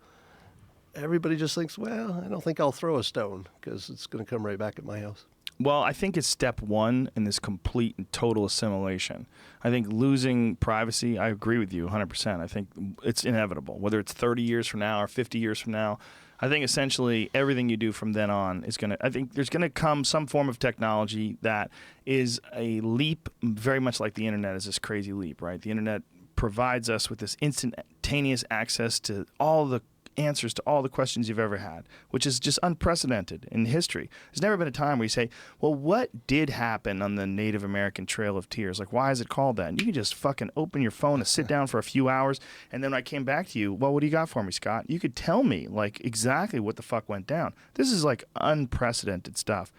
Everybody just thinks, well, I don't think I'll throw a stone because it's going to come right back at my house. Well, I think it's step one in this complete and total assimilation. I think losing privacy, I agree with you 100%. I think it's inevitable, whether it's 30 years from now or 50 years from now. I think essentially everything you do from then on is I think there's going to come some form of technology that is a leap, very much like the internet is this crazy leap, right? The internet provides us with this instantaneous access to all the answers to all the questions you've ever had, which is just unprecedented in history. There's never been a time where you say, well, what did happen on the Native American Trail of Tears? Like, why is it called that? And you can just fucking open your phone and sit down for a few hours, and then when I came back to you, well, what do you got for me, Scott? You could tell me, like, exactly what the fuck went down. This is, like, unprecedented stuff.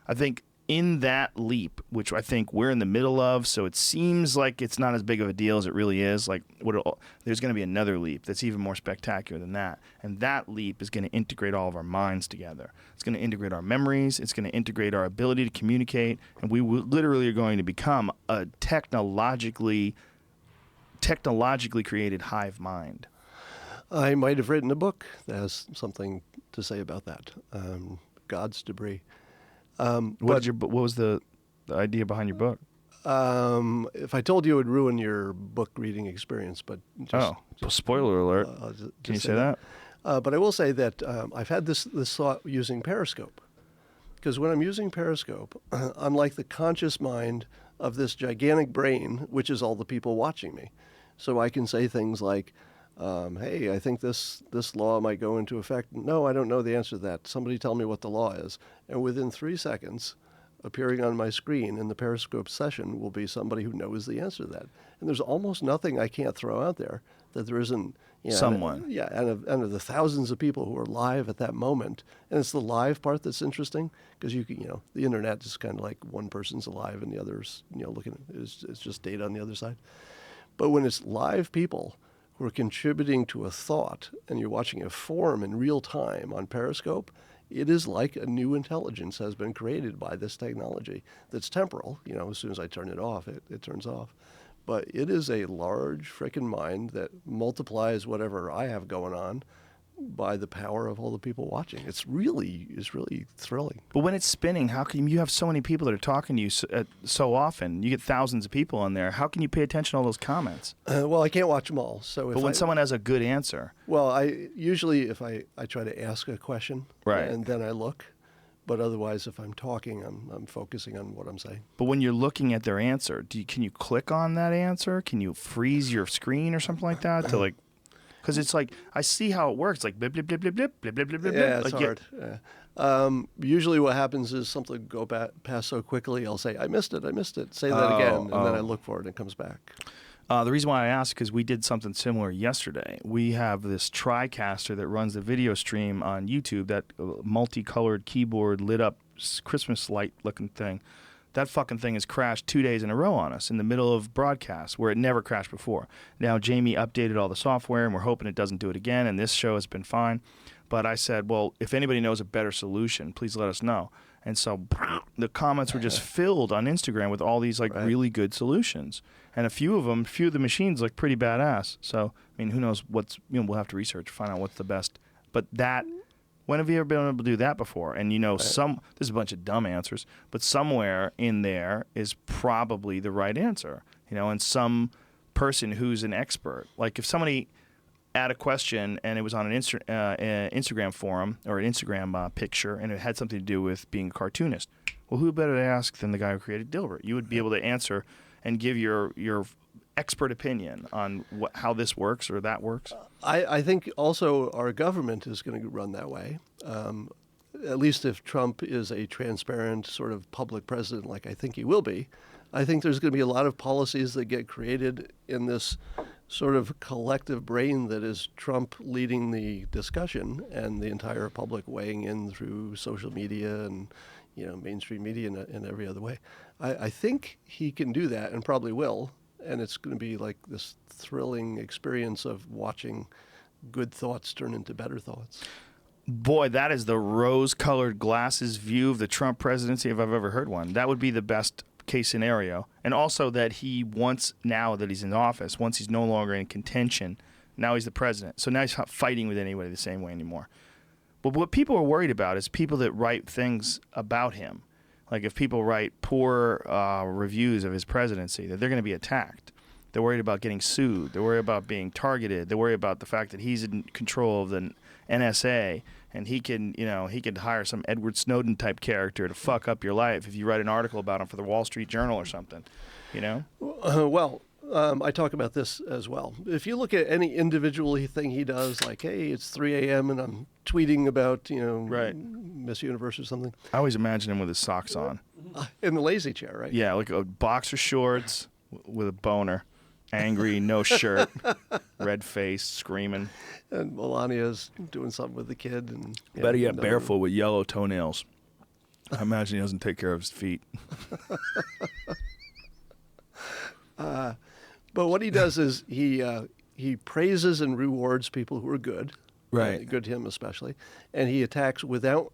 I think in that leap, which I think we're in the middle of, so it seems like it's not as big of a deal as it really is. Like, there's going to be another leap that's even more spectacular than that, and that leap is going to integrate all of our minds together. It's going to integrate our memories. It's going to integrate our ability to communicate, and we literally are going to become a technologically created hive mind. I might have written a book that has something to say about that. God's debris. What was the idea behind your book? If I told you, it would ruin your book reading experience. But Well, spoiler alert. Can you say that? But I will say that I've had this thought using Periscope, because when I'm using Periscope, I'm like the conscious mind of this gigantic brain, which is all the people watching me. So I can say things like, hey, I think this law might go into effect. No, I don't know the answer to that. Somebody tell me what the law is. And within 3 seconds, appearing on my screen in the Periscope session will be somebody who knows the answer to that. And there's almost nothing I can't throw out there that there isn't. Someone. And of the thousands of people who are live at that moment. And it's the live part that's interesting, because the internet is kind of like one person's alive and the other's, looking, it's just data on the other side. But when it's live people who are contributing to a thought, and you're watching it form in real time on Periscope, it is like a new intelligence has been created by this technology that's temporal. As soon as I turn it off, it turns off. But it is a large frickin' mind that multiplies whatever I have going on by the power of all the people watching. It's really thrilling. But when it's spinning, how can you have so many people that are talking to you so often? You get thousands of people on there. How can you pay attention to all those comments? Well, I can't watch them all. So, but when someone has a good answer, well, I usually if I try to ask a question, right, and then I look. But otherwise, if I'm talking, I'm focusing on what I'm saying. But when you're looking at their answer, can you click on that answer? Can you freeze your screen or something like that to like? Because it's like, I see how it works, like blip, blip, blip, blip, blip, blip, blip, blip, blip. Yeah, it's like, hard. Yeah. Usually what happens is something go past so quickly, I'll say, I missed it. Say that again, and then I look for it and it comes back. The reason why I asked is because we did something similar yesterday. We have this TriCaster that runs the video stream on YouTube, that multicolored keyboard lit up Christmas light looking thing. That fucking thing has crashed 2 days in a row on us in the middle of broadcast, where it never crashed before. Now, Jamie updated all the software, and we're hoping it doesn't do it again, and this show has been fine. But I said, well, if anybody knows a better solution, please let us know. And so the comments were just filled on Instagram with all these really good solutions. And a few of the machines look pretty badass. So, I mean, who knows we'll have to research, find out what's the best. But when have you ever been able to do that before? And there's a bunch of dumb answers, but somewhere in there is probably the right answer, and some person who's an expert. Like if somebody had a question and it was on an Instagram forum or an Instagram picture, and it had something to do with being a cartoonist. Well, who better to ask than the guy who created Dilbert? You would be able to answer and give your expert opinion on how this works or that works. I think also our government is going to run that way. At least if Trump is a transparent sort of public president, like I think he will be, I think there's going to be a lot of policies that get created in this sort of collective brain that is Trump leading the discussion and the entire public weighing in through social media and mainstream media in every other way. I think he can do that and probably will. And it's going to be like this thrilling experience of watching good thoughts turn into better thoughts. Boy, that is the rose-colored glasses view of the Trump presidency if I've ever heard one. That would be the best case scenario. And also that now that he's in office, once he's no longer in contention, now he's the president. So now he's not fighting with anybody the same way anymore. But what people are worried about is people that write things about him. Like if people write poor reviews of his presidency, that they're going to be attacked. They're worried about getting sued. They're worried about being targeted. They're worried about the fact that he's in control of the NSA and he can hire some Edward Snowden type character to fuck up your life if you write an article about him for the Wall Street Journal or something. I talk about this as well. If you look at any individual thing he does, like, hey, it's 3 a.m. and I'm tweeting about, Miss Universe or something. I always imagine him with his socks on. In the lazy chair, right? Yeah, like a boxer shorts with a boner, angry, no shirt, red face, screaming. And Melania's doing something with the kid. And better yet, barefoot with yellow toenails. I imagine he doesn't take care of his feet. But what he does is he praises and rewards people who are good, Right. good to him especially, and he attacks without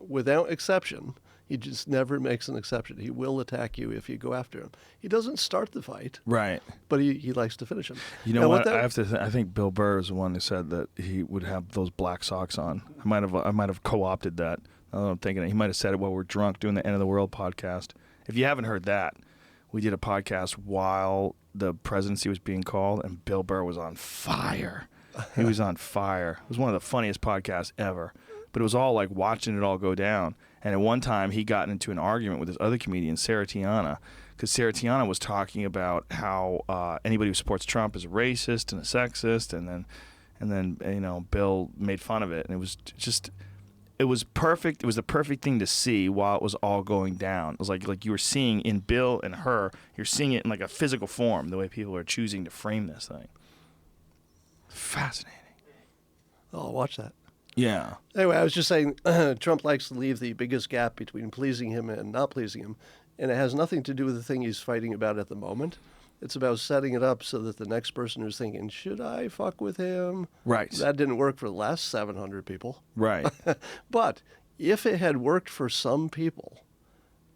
exception. He just never makes an exception. He will attack you if you go after him. He doesn't start the fight, Right. but he likes to finish him. You know Now, what? that- I have to. I think Bill Burr is the one who said that he would have those black socks on. I might have co-opted that. I'm thinking he might have said it while we're drunk doing the End of the World podcast. If you haven't heard that, we did a podcast while the presidency was being called, and Bill Burr was on fire. He was on fire. It was one of the funniest podcasts ever. But it was all like watching it all go down. And at one time, he got into an argument with this other comedian, Sarah Tiana, because Sarah Tiana was talking about how anybody who supports Trump is a racist and a sexist, and then Bill made fun of it, and it was just. It was perfect. It was the perfect thing to see while it was all going down. It was like you were seeing in Bill and her, you're seeing it in like a physical form, the way people are choosing to frame this thing. Fascinating. Oh, I'll watch that. Yeah. Anyway, I was just saying Trump likes to leave the biggest gap between pleasing him and not pleasing him, and it has nothing to do with the thing he's fighting about at the moment. It's about setting it up so that the next person who's thinking, should I fuck with him? Right. That didn't work for the last 700 people. Right. But if it had worked for some people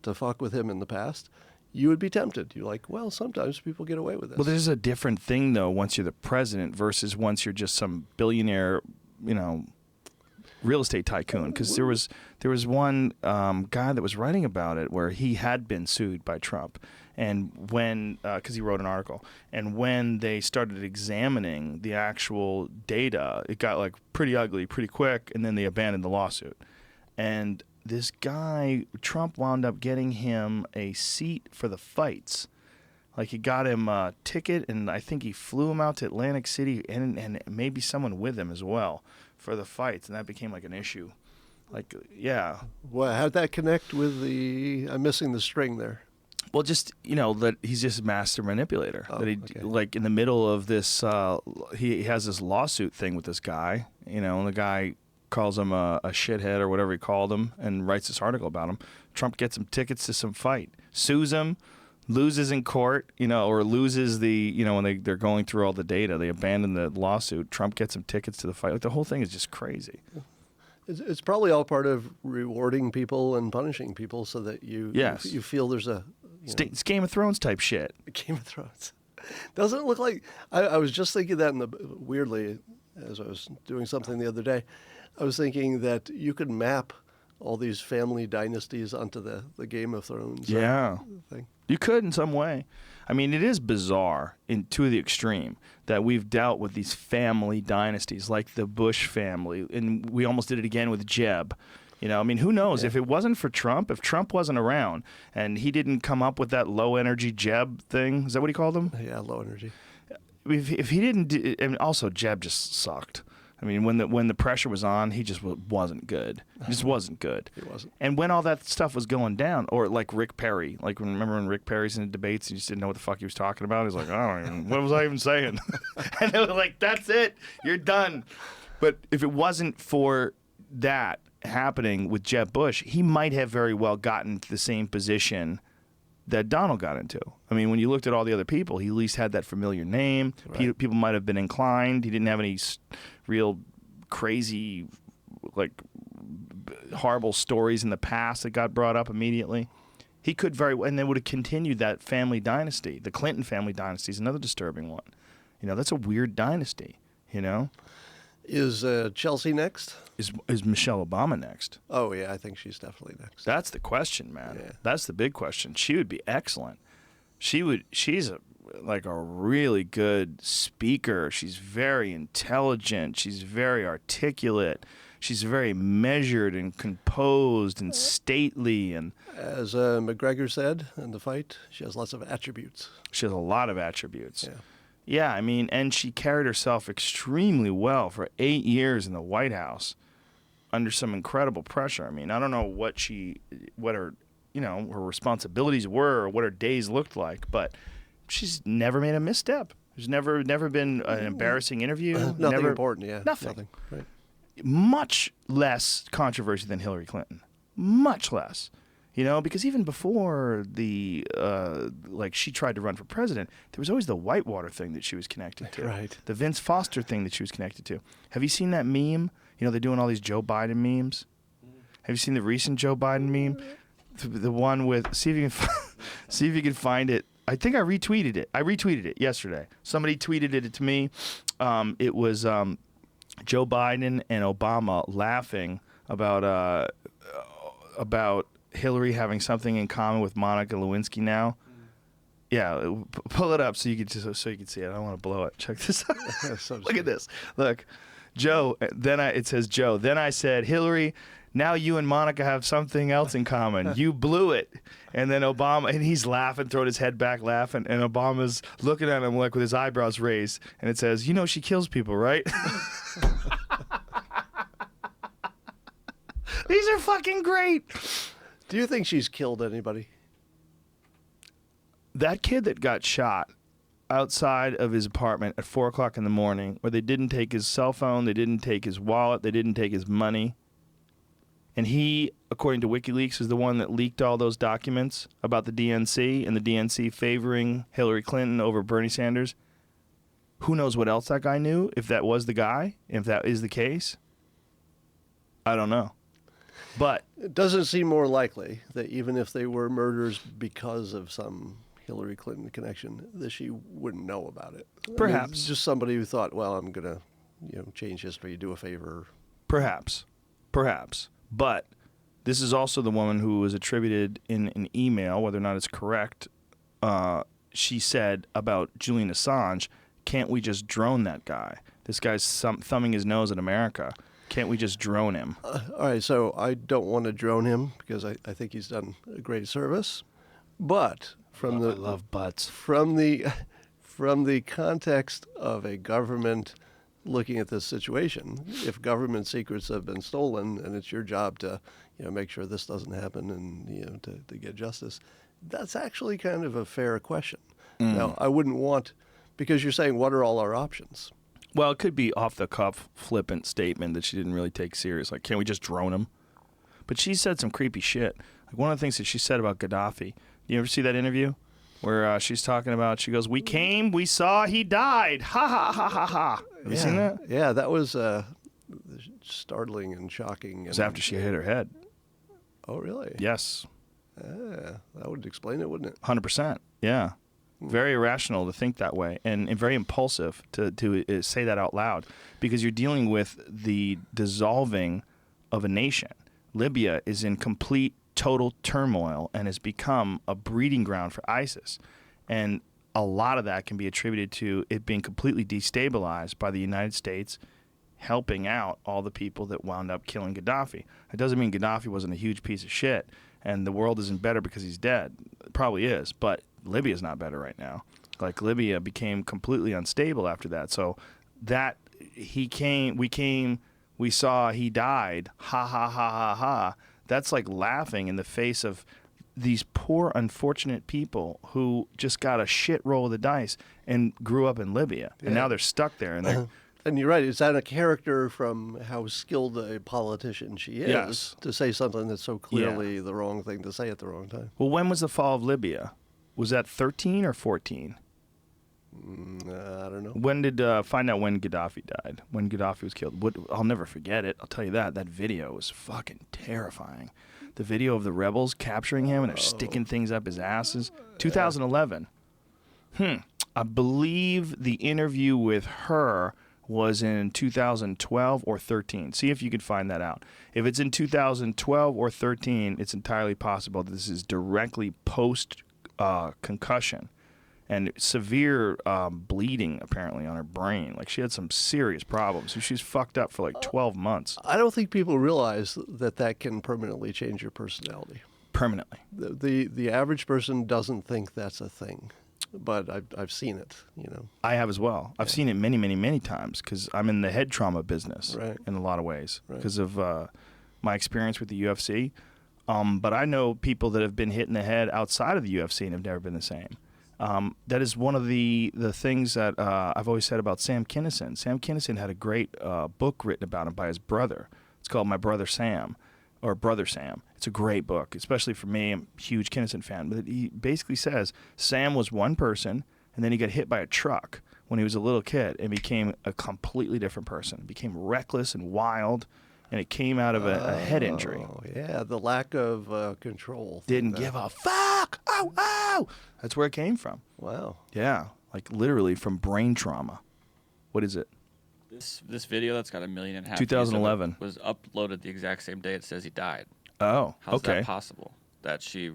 to fuck with him in the past, you would be tempted. You're like, well, sometimes people get away with this. Well, there's a different thing, though, once you're the president versus once you're just some billionaire, real estate tycoon. Because there was one guy that was writing about it where he had been sued by Trump. And when, because he wrote an article, and when they started examining the actual data, it got like pretty ugly pretty quick, and then they abandoned the lawsuit. And this guy, Trump wound up getting him a seat for the fights. Like he got him a ticket, and I think he flew him out to Atlantic City, and maybe someone with him as well for the fights, and that became like an issue. Like, yeah. Well, how'd that connect with I'm missing the string there. Well, just, that he's just a master manipulator. Oh, that he, okay. like, in the middle of this, he has this lawsuit thing with this guy, and the guy calls him a shithead or whatever he called him and writes this article about him. Trump gets him tickets to some fight, sues him, loses in court, or loses when they're going through all the data. They abandon the lawsuit. Trump gets him tickets to the fight. Like, the whole thing is just crazy. It's probably all part of rewarding people and punishing people so that you feel there's a It's Game of Thrones type shit. Game of Thrones. Doesn't it look like I was just thinking that weirdly as I was doing something the other day. I was thinking that you could map all these family dynasties onto the Game of Thrones thing. You could in some way. I mean, it is bizarre to the extreme that we've dealt with these family dynasties like the Bush family, and we almost did it again with Jeb. I mean, who knows? If it wasn't for Trump, if Trump wasn't around and he didn't come up with that low-energy Jeb thing, is that what he called him? Yeah, low energy. If he didn't, and also Jeb just sucked. I mean, when the pressure was on, he just wasn't good. He just wasn't good. He wasn't. And when all that stuff was going down, or like Rick Perry, like remember when Rick Perry's in the debates, he just didn't know what the fuck he was talking about. He's like, what was I even saying? And they were like, that's it, you're done. But if it wasn't for that happening with Jeb Bush, he might have very well gotten to the same position that Donald got into. I mean, when you looked at all the other people, he at least had that familiar name. Right. People might have been inclined. He didn't have any real crazy, like, horrible stories in the past that got brought up immediately. He could very well, and they would have continued that family dynasty. The Clinton family dynasty is another disturbing one. That's a weird dynasty, Is Chelsea next? Is Michelle Obama next? Oh, yeah, I think she's definitely next. That's the question, man. Yeah. That's the big question. She would be excellent. She's a really good speaker. She's very intelligent. She's very articulate. She's very measured and composed and stately. And As McGregor said in the fight, she has lots of attributes. she has a lot of attributes. Yeah. Yeah, I mean, and she carried herself extremely well for 8 years in the White House under some incredible pressure. I mean, I don't know what her her responsibilities were or what her days looked like, but she's never made a misstep. There's never been an embarrassing interview. Nothing important, yeah. Nothing. Right. Much less controversy than Hillary Clinton. Much less. You know, because even before the like she tried to run for president, there was always the Whitewater thing that she was connected to. Right. The Vince Foster thing that she was connected to. Have you seen that meme? You know, they're doing all these Joe Biden memes. Have you seen the recent Joe Biden meme? The one with see if you can find it. I think I retweeted it. I retweeted it yesterday. Somebody tweeted it to me. It was Joe Biden and Obama laughing about Hillary having something in common with Monica Lewinsky now. Yeah, pull it up so you can see it. I don't want to blow it. Check this out. Look at this. Look, Joe. It says Joe. Then I said, Hillary, now you and Monica have something else in common. You blew it. And then Obama, and he's laughing, throwing his head back, laughing, and Obama's looking at him like with his eyebrows raised, and it says, you know she kills people, right? These are fucking great. Do you think she's killed anybody? That kid that got shot outside of his apartment at 4 o'clock in the morning, where they didn't take his cell phone, they didn't take his wallet, they didn't take his money, and he, according to WikiLeaks, is the one that leaked all those documents about the DNC and the DNC favoring Hillary Clinton over Bernie Sanders. Who knows what else that guy knew, if that was the guy, if that is the case? I don't know. But It doesn't seem more likely that even if they were murders because of some Hillary Clinton connection, that she wouldn't know about it. Perhaps. It's just somebody who thought, well, I'm going to change history, do a favor. Perhaps. But this is also the woman who was attributed in an email, whether or not it's correct. She said about Julian Assange, can't we just drone that guy? This guy's thumbing his nose at America. Can't we just drone him? All right, so I don't want to drone him because I think he's done a great service. But I love butts. From the context of a government looking at this situation, if government secrets have been stolen and it's your job to make sure this doesn't happen and to get justice, that's actually kind of a fair question. Now, I wouldn't want, because you're saying what are all our options? Well, it could be off the cuff, flippant statement that she didn't really take serious. Like, can't we just drone him? But she said some creepy shit. Like one of the things that she said about Gaddafi. You ever see that interview where she's talking about? She goes, "We came, we saw, he died. Ha ha ha ha ha." Have you seen that? Yeah, that was startling and shocking. It was after she hit her head. Oh, really? Yes. That would explain it, wouldn't it? 100%. Yeah. Very irrational to think that way, and very impulsive to say that out loud, because you're dealing with the dissolving of a nation. Libya is in complete, total turmoil and has become a breeding ground for ISIS. And a lot of that can be attributed to it being completely destabilized by the United States helping out all the people that wound up killing Gaddafi. It doesn't mean Gaddafi wasn't a huge piece of shit and the world isn't better because he's dead. It probably is, but Libya's not better right now. Like, Libya became completely unstable after that. So that we saw, he died, ha ha ha ha ha. That's like laughing in the face of these poor, unfortunate people who just got a shit roll of the dice and grew up in Libya. And now they're stuck there. And and you're right. Is that a character from how skilled a politician she is Yes. to say something that's so clearly the wrong thing to say at the wrong time? Well, when was the fall of Libya? Was that 13 or 14? I don't know. When did find out when Gaddafi died? When Gaddafi was killed? I'll never forget it. I'll tell you that. That video was fucking terrifying. The video of the rebels capturing him and they're sticking things up his asses. 2011. I believe the interview with her was in 2012 or 13. See if you could find that out. If it's in 2012 or 13, it's entirely possible that this is directly post concussion and severe bleeding apparently on her brain. Like, she had some serious problems. So she's fucked up for like 12 months. I don't think people realize that can permanently change your personality. Permanently. The average person doesn't think that's a thing, but I've seen it. I have as well. I've seen it many, many, many times because I'm in the head trauma business Right. in a lot of ways Right. because of my experience with the UFC. But I know people that have been hit in the head outside of the UFC and have never been the same. That is one of the things that I've always said about Sam Kinison. Sam Kinison had a great book written about him by his brother. It's called My Brother Sam. or Brother Sam. It's a great book, especially for me. I'm a huge Kinison fan. But he basically says Sam was one person, and then he got hit by a truck when he was a little kid and became a completely different person. Became reckless and wild, and it came out of a head injury. Oh, yeah, the lack of control. Didn't give a fuck. Ow, ow. That's where it came from. Wow. Yeah, like literally from brain trauma. What is it? This video that's got 1.5 million 2011 was uploaded the exact same day it says he died. Oh, How's okay. that possible? That she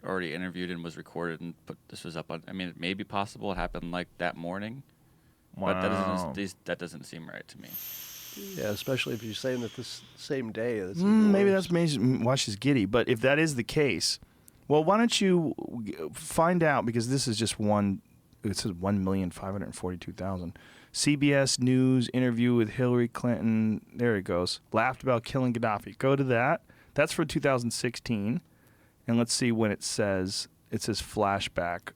already interviewed and was recorded and put this was up on. I mean, it may be possible. It happened like that morning, but that doesn't seem right to me. Yeah, especially if you're saying that this same day. That's Maybe that's why she's giddy. But if that is the case, well, why don't you find out, because this is just one. It says 1,542,000. CBS News interview with Hillary Clinton. There it goes. Laughed about killing Gaddafi. Go to that. That's for 2016. And let's see when it says. It says flashback.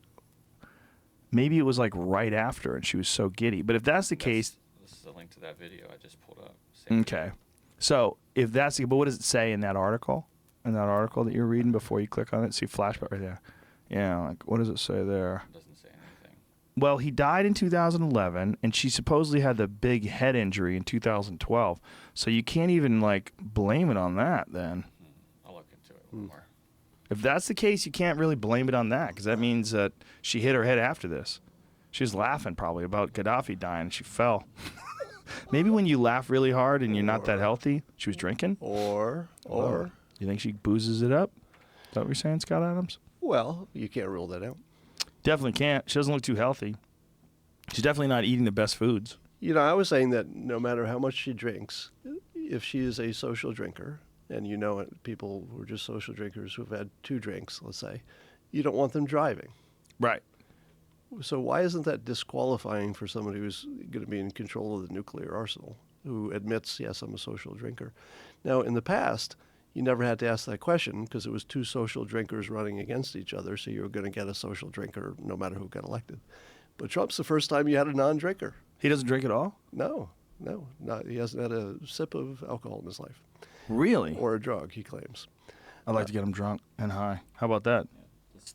Maybe it was like right after, and she was so giddy. But if that's the case. This is a link to that video I just pulled up. Okay. So if that's but what does it say in that article? In that article that you're reading before you click on it? See flashback right there. Yeah, like what does it say there? It doesn't say anything. Well, he died in 2011, and she supposedly had the big head injury in 2012. So you can't even like blame it on that then. I'll look into it a little more. If that's the case, you can't really blame it on that, because that means that she hit her head after this. She was laughing probably about Gaddafi dying, and she fell. Maybe when you laugh really hard and you're not that healthy, she was drinking. Or You think she boozes it up? Is that what you're saying, Scott Adams? well, you can't rule that out. Definitely can't. She doesn't look too healthy. She's definitely not eating the best foods. You know, I was saying that no matter how much she drinks, if she is a social drinker, and you know it, people who are just social drinkers who've had 2 drinks, let's say, you don't want them driving. Right. So why isn't that disqualifying for somebody who's going to be in control of the nuclear arsenal, who admits, yes, I'm a social drinker? Now, in the past, you never had to ask that question because it was 2 social drinkers running against each other, so you were going to get a social drinker no matter who got elected. But Trump's the first time you had a non-drinker. He doesn't drink at all? No, not, he hasn't had a sip of alcohol in his life. Really? Or a drug, he claims. I'd like to get him drunk and high. How about that?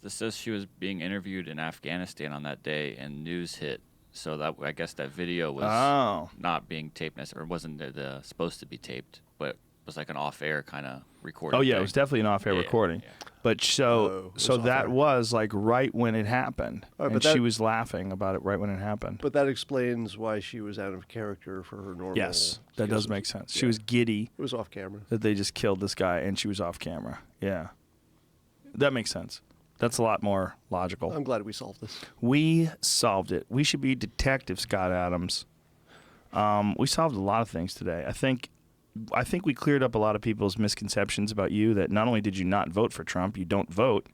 This says she was being interviewed in Afghanistan on that day, and news hit. So that I guess that video was not being taped, or wasn't supposed to be taped, but was like an off-air kind of recording. Oh yeah, thing. it was definitely an off-air recording. Yeah. But so that off-air. was like right when it happened, Right, and but she was laughing about it right when it happened. But that explains why she was out of character for her normal. Yes, that does make sense. She yeah. was giddy It was off camera. that they just killed this guy, and she was off camera. Yeah, that makes sense. That's a lot more logical. I'm glad we solved this. We solved it. We should be detectives, Scott Adams. We solved a lot of things today. I think we cleared up a lot of people's misconceptions about you, that not only did you not vote for Trump, you don't vote.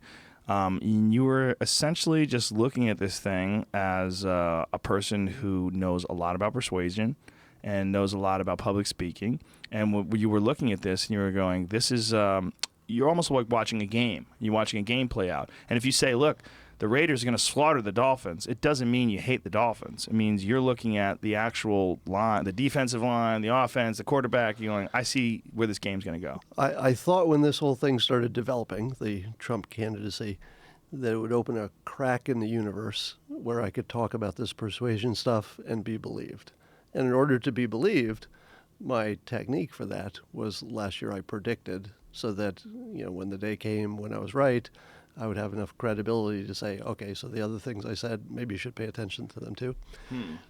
You were essentially just looking at this thing as a person who knows a lot about persuasion and knows a lot about public speaking. And you were looking at this and you were going, this is... you're almost like watching a game. You're watching a game play out. And if you say, look, the Raiders are going to slaughter the Dolphins, it doesn't mean you hate the Dolphins. It means you're looking at the actual line, the defensive line, the offense, the quarterback. You're going, I see where this game's going to go. I thought when this whole thing started developing, the Trump candidacy, that it would open a crack in the universe where I could talk about this persuasion stuff and be believed. And in order to be believed, my technique for that was last year I predicted, so that, you know, when the day came when I was right, I would have enough credibility to say, okay, so the other things I said, maybe you should pay attention to them too.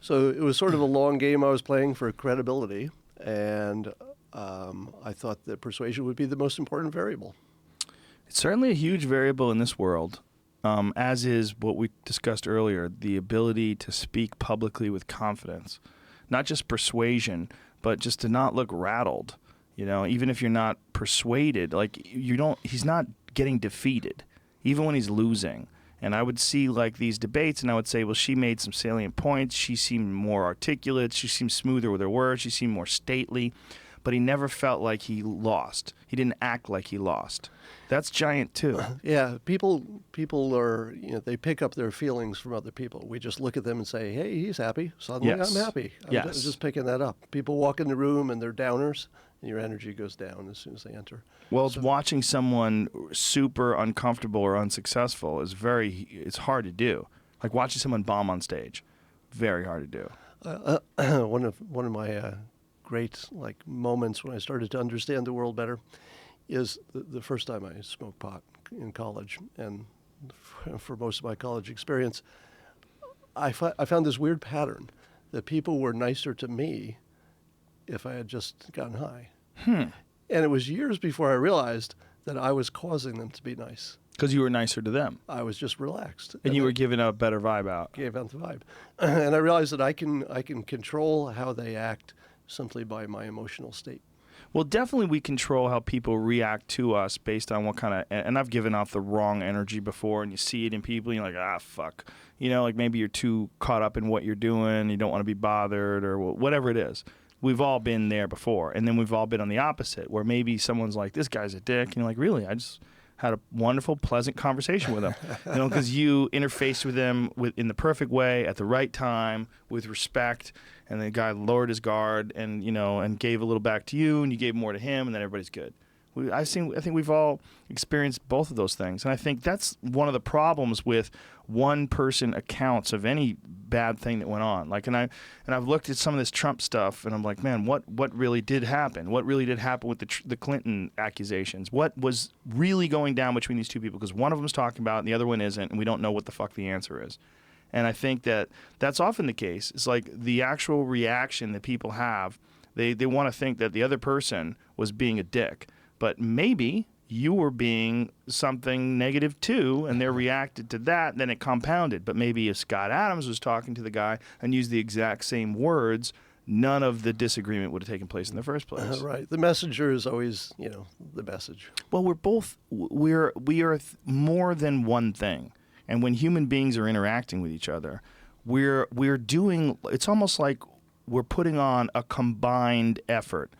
So it was sort of a long game I was playing for credibility, and I thought that persuasion would be the most important variable. It's certainly a huge variable in this world, as is what we discussed earlier, the ability to speak publicly with confidence. Not just persuasion, but just to not look rattled. You know, even if you're not persuaded, like he's not getting defeated, even when he's losing. And I would see like these debates and I would say, well, she made some salient points. She seemed more articulate. She seemed smoother with her words. She seemed more stately. but he never felt like he lost. He didn't act like he lost. That's giant too. Yeah, people are, they pick up their feelings from other people. We just look at them and say, hey, he's happy. Suddenly Yes. I'm happy. I'm Yes. just picking that up. People walk in the room and they're downers, and your energy goes down as soon as they enter. Well, it's watching someone super uncomfortable or unsuccessful is it's hard to do. Like watching someone bomb on stage, very hard to do. One of my great moments when I started to understand the world better is the first time I smoked pot in college, and for most of my college experience, I found this weird pattern that people were nicer to me if I had just gotten high. And it was years before I realized that I was causing them to be nice. Because you were nicer to them. I was just relaxed. And you were giving a better vibe out. Gave out the vibe. And I realized that I can control how they act simply by my emotional state. Well, definitely we control how people react to us based on what kind of, and I've given off the wrong energy before, and you see it in people, and you're like, ah, fuck. Like maybe you're too caught up in what you're doing, you don't want to be bothered, or whatever it is. We've all been there before, and then we've all been on the opposite, where maybe someone's like, this guy's a dick, and you're like, really? I just had a wonderful, pleasant conversation with him, because you interfaced with them in the perfect way at the right time with respect, and the guy lowered his guard and and gave a little back to you, and you gave more to him, and then everybody's good. I think we've all experienced both of those things, and I think that's one of the problems with one-person accounts of any bad thing that went on. I've looked at some of this Trump stuff, and I'm like, man, what really did happen? What really did happen with the Clinton accusations? What was really going down between these two people? Because one of them is talking about it, and the other one isn't, and we don't know what the fuck the answer is. And I think that's often the case. It's like the actual reaction that people have. They want to think that the other person was being a dick. But maybe you were being something negative too, and they reacted to that, and then it compounded. But maybe if Scott Adams was talking to the guy and used the exact same words, none of the disagreement would have taken place in the first place. Right. The messenger is always, the message. Well, we are more than one thing. And when human beings are interacting with each other, we're doing, it's almost like we're putting on a combined effort,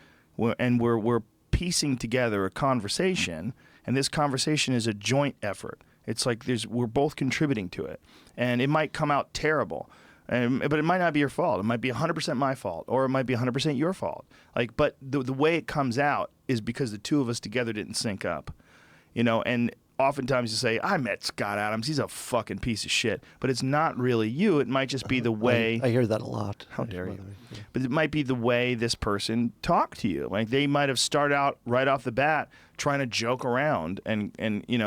and we're piecing together a conversation, and this conversation is a joint effort. It's like we're both contributing to it, and it might come out terrible, but it might not be your fault. It might be 100% my fault, or it might be 100% your fault. But the way it comes out is because the two of us together didn't sync up, and oftentimes you say, I met Scott Adams, he's a fucking piece of shit. But it's not really you. It might just be the way... I hear that a lot. How dare you? Yeah. But it might be the way this person talked to you. Like they might have started out right off the bat trying to joke around and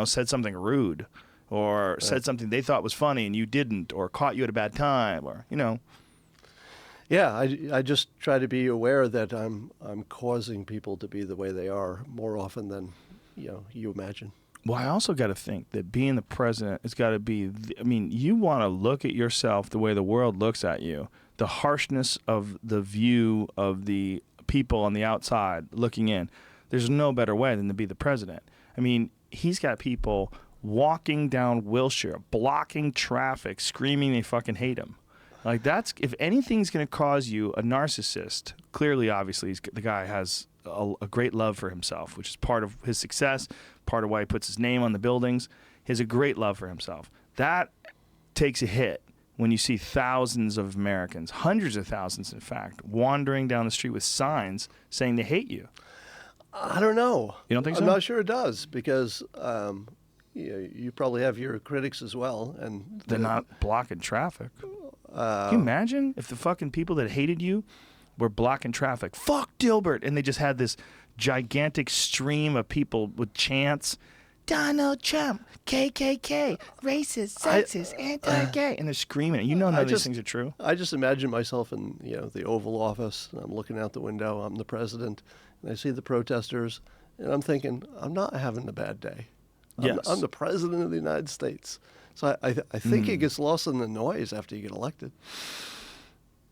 said something rude, or said something they thought was funny and you didn't, or caught you at a bad time, or, Yeah, I just try to be aware that I'm causing people to be the way they are more often than, you imagine. Well, I also got to think that being the president has got to be, you want to look at yourself the way the world looks at you. The harshness of the view of the people on the outside looking in. There's no better way than to be the president. He's got people walking down Wilshire, blocking traffic, screaming they fucking hate him. Like if anything's going to cause you a narcissist, clearly, obviously, the guy has a great love for himself, which is part of his success, part of why he puts his name on the buildings. He has a great love for himself. That takes a hit when you see thousands of Americans, hundreds of thousands, in fact, wandering down the street with signs saying they hate you. I don't know. You don't think so? I'm not sure it does, because you probably have your critics as well, and they're not blocking traffic. Can you imagine if the fucking people that hated you were blocking traffic? Fuck Dilbert! And they just had this gigantic stream of people with chants. Donald Trump, KKK, racist, sexist, anti-gay, and they're screaming. None of these things are true. I just imagine myself in the Oval Office, and I'm looking out the window. I'm the president, and I see the protesters, and I'm thinking, I'm not having a bad day. I'm the president of the United States. So I think it gets lost in the noise after you get elected.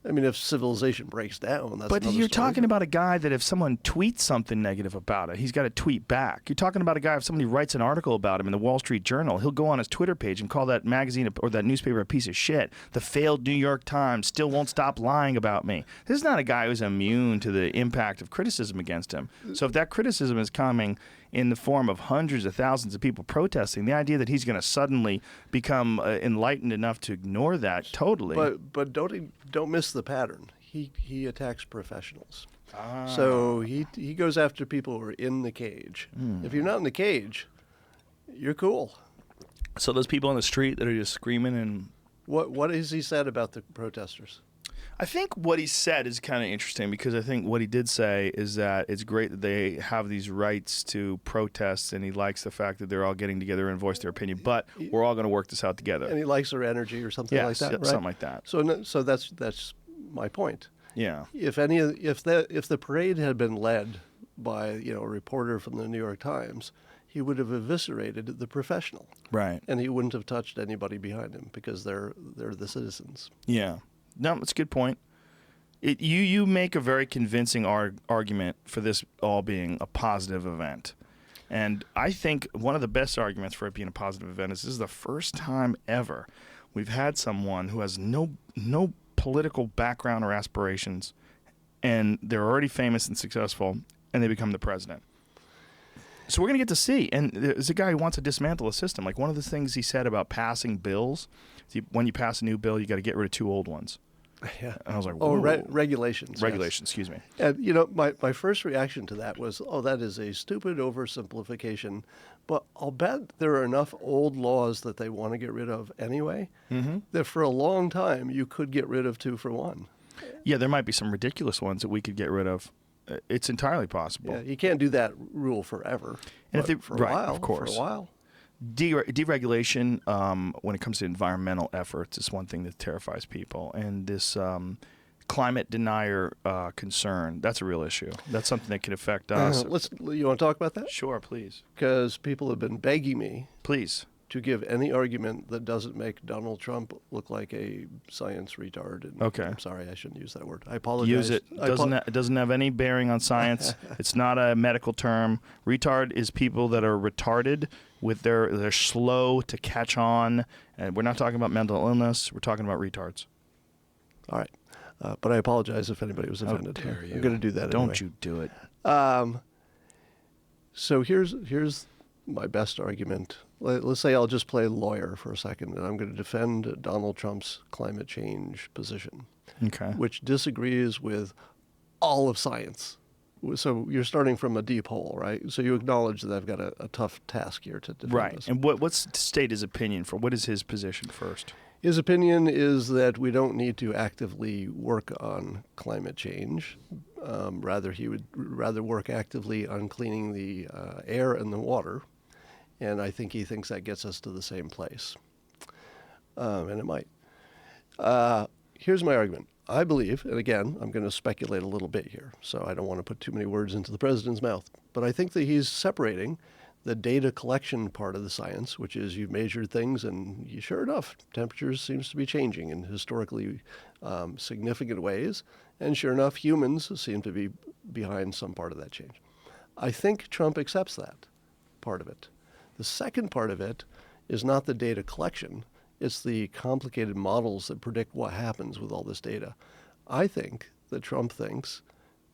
I mean, if civilization breaks down, that's But another you're story. talking about a guy that if someone tweets something negative about it, he's got to tweet back. You're talking about a guy, if somebody writes an article about him in the Wall Street Journal, he'll go on his Twitter page and call that magazine or that newspaper a piece of shit. The failed New York Times still won't stop lying about me. This is not a guy who's immune to the impact of criticism against him. So if that criticism is coming in the form of hundreds of thousands of people protesting, the idea that he's going to suddenly become enlightened enough to ignore that totally. But don't miss the pattern. He attacks professionals. So he goes after people who are in the cage. If you're not in the cage, you're cool. So those people on the street that are just screaming and... What has he said about the protesters? I think what he said is kind of interesting because I think what he did say is that it's great that they have these rights to protest, and he likes the fact that they're all getting together and voice their opinion, but we're all going to work this out together. And he likes their energy or something like that, right? Something like that. So that's my point. Yeah. If the parade had been led by a reporter from the New York Times, he would have eviscerated the professional. Right. And he wouldn't have touched anybody behind him because they're the citizens. Yeah. No, that's a good point. You make a very convincing argument for this all being a positive event. And I think one of the best arguments for it being a positive event is this is the first time ever we've had someone who has no political background or aspirations, and they're already famous and successful, and they become the president. So we're going to get to see. And there's a guy who wants to dismantle a system. Like one of the things he said about passing bills, when you pass a new bill, you got to get rid of 2 old ones. Yeah. And I was like, oh, whoa. regulations. Regulations, excuse me. And, my first reaction to that was, that is a stupid oversimplification. But I'll bet there are enough old laws that they want to get rid of anyway, that for a long time you could get rid of 2 for 1. Yeah, there might be some ridiculous ones that we could get rid of. It's entirely possible. Yeah, you can't do that rule forever. And if they, for a right, while, of course. For a while. Deregulation, when it comes to environmental efforts, is one thing that terrifies people. And this climate denier concern, that's a real issue. That's something that can affect us. You want to talk about that? Sure, please. Because people have been begging me Please. to give any argument that doesn't make Donald Trump look like a science retard. And Okay. I'm sorry, I shouldn't use that word. I apologize. Use it. It doesn't have any bearing on science. It's not a medical term. Retard is people that are retarded with they're slow to catch on. And we're not talking about mental illness. We're talking about retards. All right. But I apologize if anybody was offended. How dare you. I'm going to do that Don't anyway. you do it. So here's my best argument. Let's say I'll just play lawyer for a second, and I'm going to defend Donald Trump's climate change position, Okay. which disagrees with all of science. So you're starting from a deep hole, right? So you acknowledge that I've got a tough task here to defend Right. this. And what's to state his opinion for? What is his position first? His opinion is that we don't need to actively work on climate change. Rather, he would rather work actively on cleaning the air and the water. And I think he thinks that gets us to the same place. And it might. Here's my argument. I believe, and again, I'm going to speculate a little bit here, so I don't want to put too many words into the president's mouth. But I think that he's separating the data collection part of the science, which is you've measured things, and sure enough, temperatures seems to be changing in historically significant ways. And sure enough, humans seem to be behind some part of that change. I think Trump accepts that part of it. The second part of it is not the data collection. It's the complicated models that predict what happens with all this data. I think that Trump thinks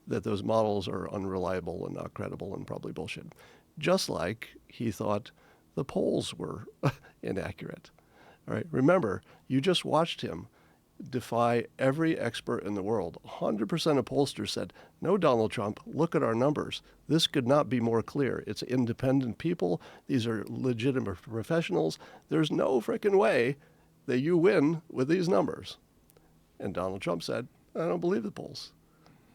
that those models are unreliable and not credible and probably bullshit. Just like he thought the polls were inaccurate. All right. Remember, you just watched him defy every expert in the world. 100% of pollsters said, no, Donald Trump, look at our numbers. This could not be more clear. It's independent people. These are legitimate professionals. There's no frickin' way that you win with these numbers. And Donald Trump said, I don't believe the polls.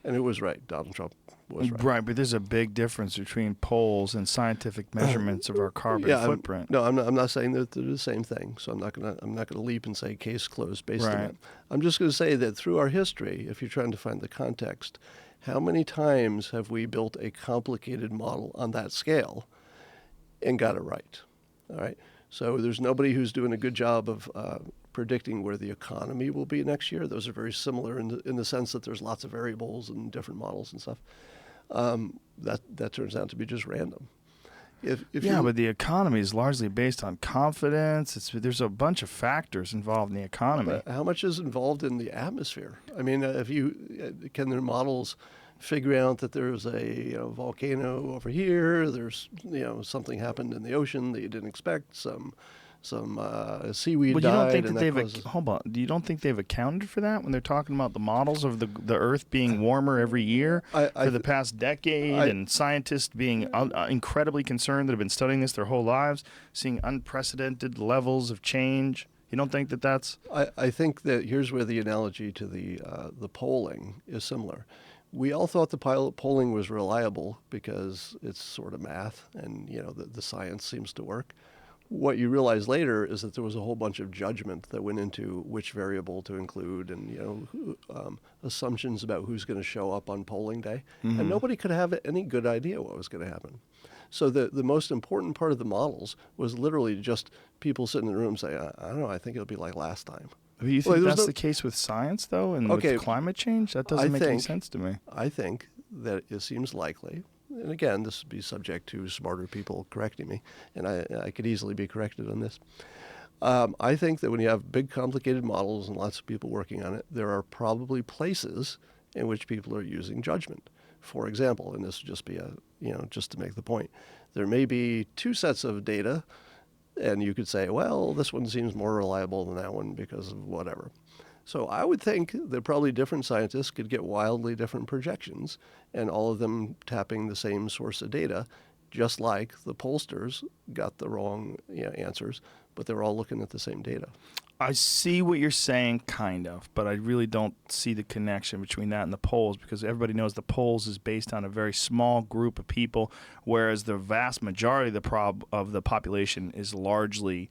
And it was right. Donald Trump was right. Right, but there's a big difference between polls and scientific measurements of our carbon footprint. I'm not saying that they're the same thing. So I'm not gonna leap and say case closed based on Right. that. I'm just going to say that through our history, if you're trying to find the context, how many times have we built a complicated model on that scale and got it right? All right. So there's nobody who's doing a good job of predicting where the economy will be next year. Those are very similar in the sense that there's lots of variables and different models and stuff. That turns out to be just random. But the economy is largely based on confidence. There's a bunch of factors involved in the economy. How much is involved in the atmosphere? I mean, can their models figure out that there's a volcano over here? There's something happened in the ocean that you didn't expect. Some seaweed died. Hold on. You don't think they've accounted for that when they're talking about the models of the Earth being warmer every year for the past decade, and scientists being incredibly concerned that have been studying this their whole lives, seeing unprecedented levels of change? You don't think that's? I think that here's where the analogy to the polling is similar. We all thought the polling was reliable because it's sort of math, and the science seems to work. What you realize later is that there was a whole bunch of judgment that went into which variable to include, and assumptions about who's going to show up on polling day, and nobody could have any good idea what was going to happen. So the most important part of the models was literally just people sitting in the room saying, I don't know, I think it'll be like last time. Do you think that's the case with science, though, and with climate change? That doesn't make any sense to me. I think that it seems likely, and again, this would be subject to smarter people correcting me, and I could easily be corrected on this. I think that when you have big, complicated models and lots of people working on it, there are probably places in which people are using judgment. For example, and this would just be just to make the point, there may be two sets of data, and you could say, well, this one seems more reliable than that one because of whatever. So I would think that probably different scientists could get wildly different projections, and all of them tapping the same source of data, just like the pollsters got the wrong answers, but they were all looking at the same data. I see what you're saying, kind of, but I really don't see the connection between that and the polls, because everybody knows the polls is based on a very small group of people, whereas the vast majority of the population is largely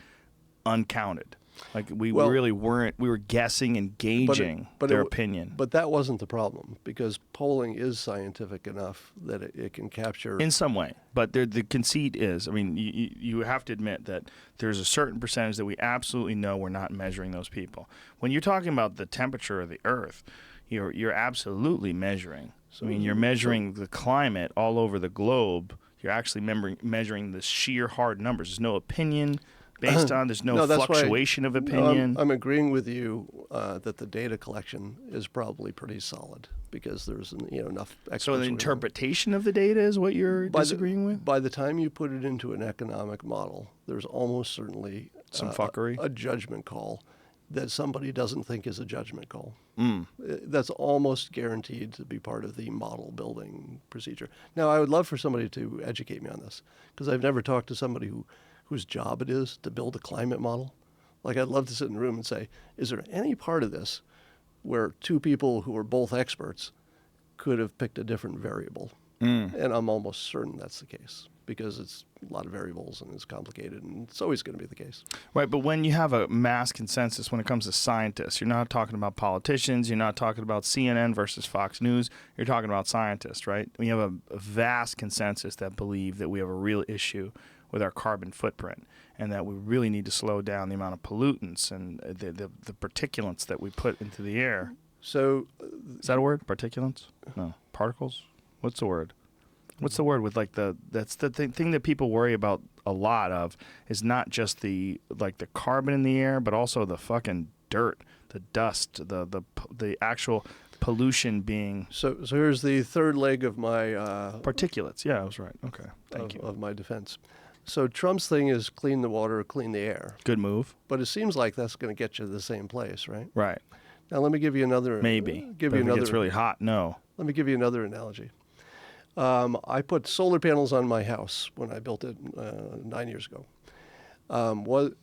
uncounted. Like we really weren't. We were guessing and gauging their opinion. But that wasn't the problem, because polling is scientific enough that it can capture in some way. But the conceit is, I mean, you have to admit that there's a certain percentage that we absolutely know we're not measuring those people. When you're talking about the temperature of the Earth, you're absolutely measuring. So, I mean, you're measuring the climate all over the globe. You're actually measuring the sheer hard numbers. There's no opinion based on. There's no fluctuation of opinion. I'm agreeing with you that the data collection is probably pretty solid, because there's enough experts. So the interpretation of the data is what you're disagreeing with? By the time you put it into an economic model, there's almost certainly some fuckery, a judgment call that somebody doesn't think is a judgment call. That's almost guaranteed to be part of the model building procedure. Now, I would love for somebody to educate me on this, because I've never talked to somebody whose job it is to build a climate model. Like, I'd love to sit in a room and say, is there any part of this where two people who are both experts could have picked a different variable? And I'm almost certain that's the case, because it's a lot of variables and it's complicated, and it's always going to be the case. Right, but when you have a mass consensus when it comes to scientists, you're not talking about politicians, you're not talking about CNN versus Fox News, you're talking about scientists, right? We have a vast consensus that believe that we have a real issue with our carbon footprint, and that we really need to slow down the amount of pollutants and the particulates that we put into the air. So, is that a word? Particulates? No, particles. What's the word? What's the word with that's the thing that people worry about a lot of, is not just the carbon in the air, but also the fucking dirt, the dust, the actual pollution being. So here's the third leg of my particulates. Yeah, I was right. Okay, thank you. Of my defense. So Trump's thing is clean the water, clean the air. Good move. But it seems like that's going to get you to the same place, right? Right. Now let me give you another. Maybe. If it gets really hot, no. Let me give you another analogy. I put solar panels on my house when I built it 9 years ago.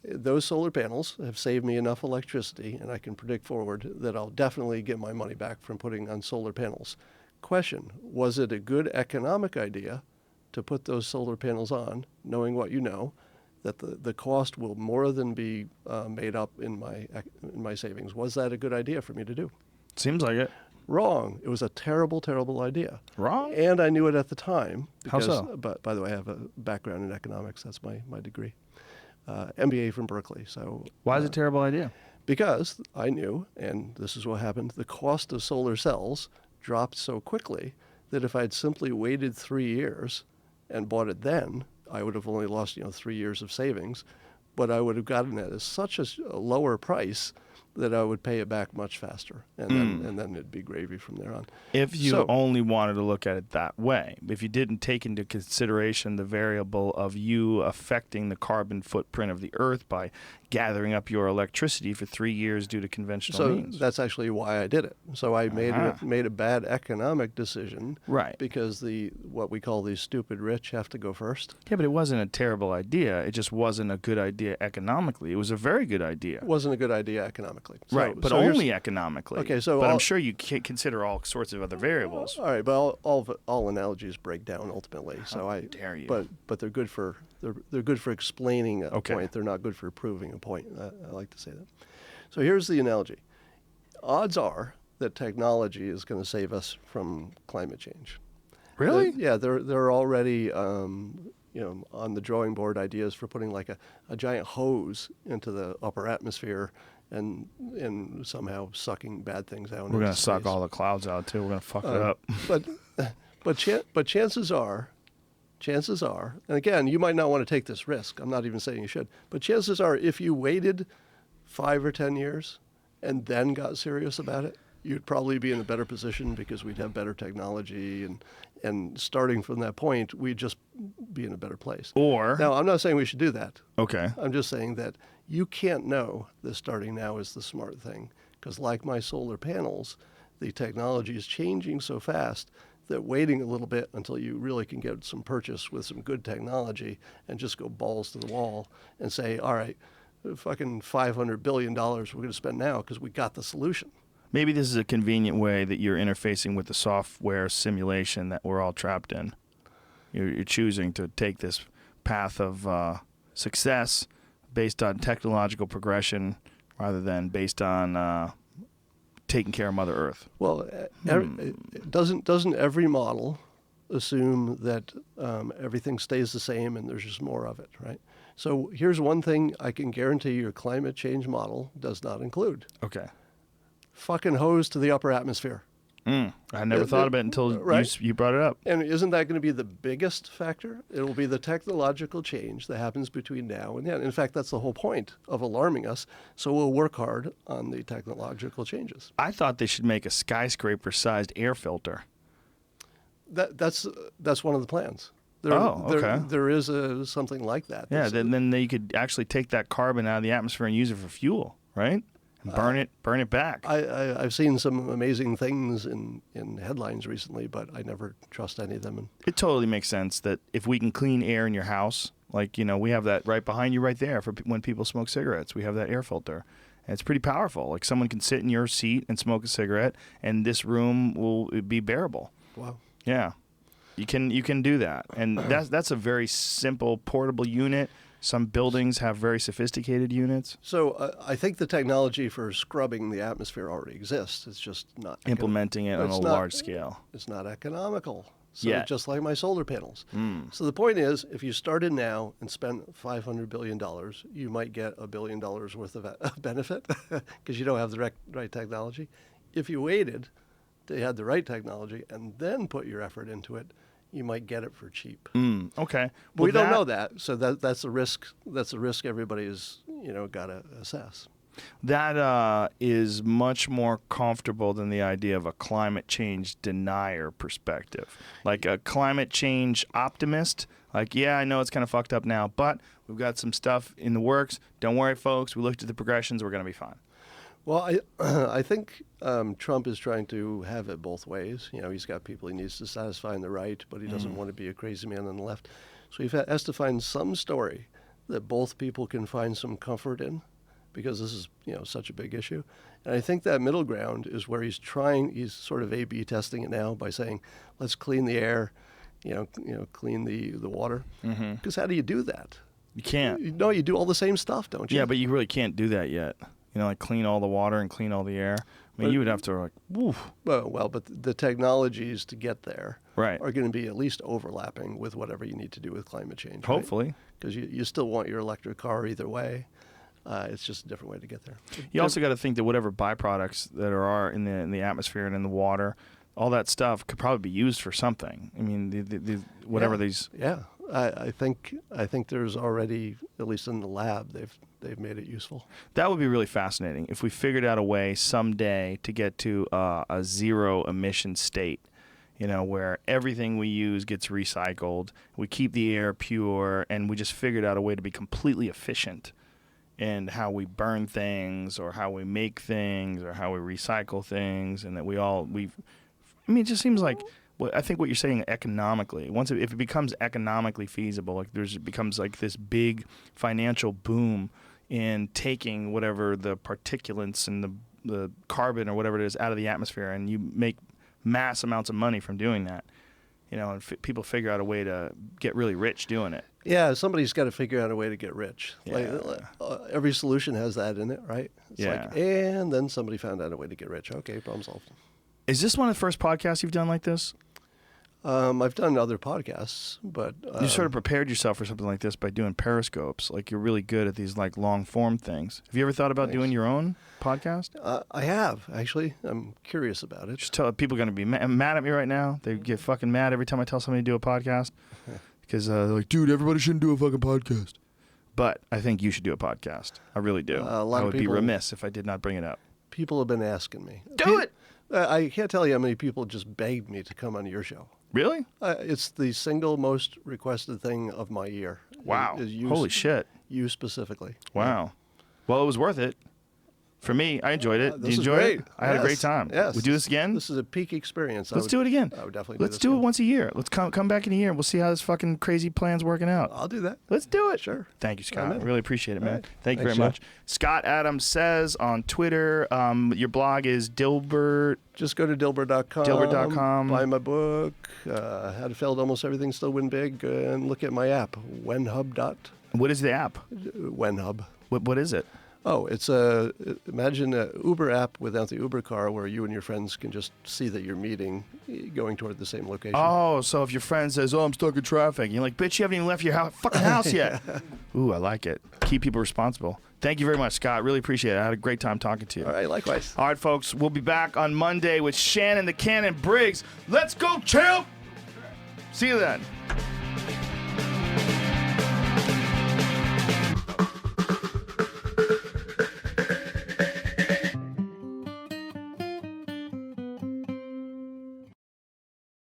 Those solar panels have saved me enough electricity, and I can predict forward that I'll definitely get my money back from putting on solar panels. Question, was it a good economic idea to put those solar panels on, knowing what you know, that the cost will more than be made up in my savings? Was that a good idea for me to do? Seems like it. Wrong. It was a terrible, terrible idea. Wrong? And I knew it at the time. Because, how so? But by the way, I have a background in economics. That's my degree. MBA from Berkeley. So why is it a terrible idea? Because I knew, and this is what happened, the cost of solar cells dropped so quickly that if I'd simply waited 3 years and bought it then, I would have only lost 3 years of savings, but I would have gotten it at such a lower price that I would pay it back much faster, and then it'd be gravy from there on. If you So- only wanted to look at it that way, if you didn't take into consideration the variable of you affecting the carbon footprint of the Earth by gathering up your electricity for 3 years due to conventional So means. that's actually why I did it. So I made a bad economic decision, Right. Because what we call the stupid rich have to go first. Yeah, but it wasn't a terrible idea. It just wasn't a good idea economically. It was a very good idea. It wasn't a good idea economically. Right, but here's- only economically. Okay, so but I'm I'll- sure you can't consider all sorts of other variables. All right, but all analogies break down ultimately. So How dare you. But they're good for explaining a Okay. point. They're not good for proving a point. I like to say that. So here's the analogy. Odds are that technology is going to save us from climate change. Really? Yeah, they're already on the drawing board ideas for putting like a giant hose into the upper atmosphere and somehow sucking bad things out. We're going into to suck space. all the clouds out, too. We're going to fuck it up. But chances are, and again, you might not want to take this risk. I'm not even saying you should. But chances are, if you waited 5 or 10 years and then got serious about it, you'd probably be in a better position because we'd have better technology, and starting from that point, we'd just be in a better place. Or, Now, I'm not saying we should do that. okay. I'm just saying that you can't know that starting now is the smart thing, because like my solar panels, the technology is changing so fast that waiting a little bit until you really can get some purchase with some good technology and just go balls to the wall and say, all right, fucking $500 billion we're going to spend now because we got the solution. Maybe this is a convenient way that you're interfacing with the software simulation that we're all trapped in. You're choosing to take this path of success based on technological progression rather than based on taking care of Mother Earth. Well, doesn't every model assume that everything stays the same and there's just more of it, right? So here's one thing I can guarantee your climate change model does not include. Okay. Fucking hose to the upper atmosphere. I never thought of it until right. you brought it up. And isn't that going to be the biggest factor? It will be the technological change that happens between now and then. In fact, that's the whole point of alarming us. So we'll work hard on the technological changes. I thought they should make a skyscraper-sized air filter. That's one of the plans. Okay. There is something like that. Yeah, then you could actually take that carbon out of the atmosphere and use it for fuel, right? And burn it back. I've seen some amazing things in headlines recently, but I never trust any of them. It totally makes sense that if we can clean air in your house, like, we have that right behind you right there for when people smoke cigarettes. We have that air filter. And it's pretty powerful. Like, someone can sit in your seat and smoke a cigarette, and this room will be bearable. Wow. Yeah. You can do that. And that's a very simple portable unit. Some buildings have very sophisticated units. So I think the technology for scrubbing the atmosphere already exists. It's just not Implementing it on a large scale. It's not economical. So Yeah. just like my solar panels. So the point is, if you started now and spent $500 billion, you might get $1 billion worth of benefit because you don't have the right technology. If you waited till you had the right technology and then put your effort into it, you might get it for cheap. Okay. But we don't know that, so that's a risk. That's a risk everybody's got to assess. That is much more comfortable than the idea of a climate change denier perspective. Like a climate change optimist, like, yeah, I know it's kind of fucked up now, but we've got some stuff in the works. Don't worry, folks. We looked at the progressions. We're going to be fine. Well, I think Trump is trying to have it both ways. He's got people he needs to satisfy on the right, but he doesn't want to be a crazy man on the left. So he has to find some story that both people can find some comfort in, because this is such a big issue. And I think that middle ground is where he's sort of A/B testing it now by saying, let's clean the air, clean the water. Because how do you do that? You can't. No, you do all the same stuff, don't you? Yeah, but you really can't do that yet. Like clean all the water and clean all the air. I mean, you would have to woof. Well, but the technologies to get there Right. are going to be at least overlapping with whatever you need to do with climate change. Hopefully. Because you still want your electric car either way. It's just a different way to get there. You also got to think that whatever byproducts that are in the atmosphere and in the water, all that stuff could probably be used for something. I mean, whatever these. Yeah, I think there's already, at least in the lab, they've made it useful. That would be really fascinating if we figured out a way someday to get to a zero emission state. You know, where everything we use gets recycled, we keep the air pure, and we just figured out a way to be completely efficient in how we burn things, or how we make things, or how we recycle things, and that I mean, it just seems like, I think what you're saying economically, if it becomes economically feasible, like it becomes like this big financial boom in taking whatever the particulates and the carbon or whatever it is out of the atmosphere, and you make mass amounts of money from doing that, you know, and people figure out a way to get really rich doing it. Yeah, somebody's got to figure out a way to get rich. Yeah. Every solution has that in it, right? It's Yeah. like, and then somebody found out a way to get rich. Okay, problem solved. Is this one of the first podcasts you've done like this? I've done other podcasts, but You sort of prepared yourself for something like this by doing periscopes. Like, you're really good at these like long form things. Have you ever thought about doing your own podcast? I have, actually. I'm curious about it. Just tell people are going to be mad at me right now. They get fucking mad every time I tell somebody to do a podcast because they're like, dude, everybody shouldn't do a fucking podcast. But I think you should do a podcast. I really do. A lot I of would be people- remiss if I did not bring it up. People have been asking me. Do it! I can't tell you how many people just begged me to come on your show. Really? It's the single most requested thing of my year. Wow. Is you, Holy shit. You specifically. Wow. Well, it was worth it. For me, I enjoyed it. Did This you is enjoy great. it? I had a great Yes. time. Yes. We do this again? This is a peak experience. Let's do it again. I would definitely Let's do do this it once a year. Let's come back in a year. We'll see how this fucking crazy plan's working out. I'll do that. Let's do it. Sure. Thank you, Scott. I'm I in. really appreciate it, man. All right. Thank you Thanks, very much. Scott Adams Says on Twitter. Your blog is Dilbert. Just go to Dilbert.com. Dilbert.com. Buy my book, How to Fail at Almost Everything, Still Win Big, and look at my app, WhenHub. What is the app? WhenHub. What is it? Oh, it's imagine an Uber app without the Uber car where you and your friends can just see that you're meeting, going toward the same location. Oh, so if your friend says, "Oh, I'm stuck in traffic," you're like, "Bitch, you haven't even left your fucking house yet." Ooh, I like it. Keep people responsible. Thank you very much, Scott. Really appreciate it. I had a great time talking to you. All right, likewise. All right, folks. We'll be back on Monday with Shannon the Cannon Briggs. Let's go, champ! See you then.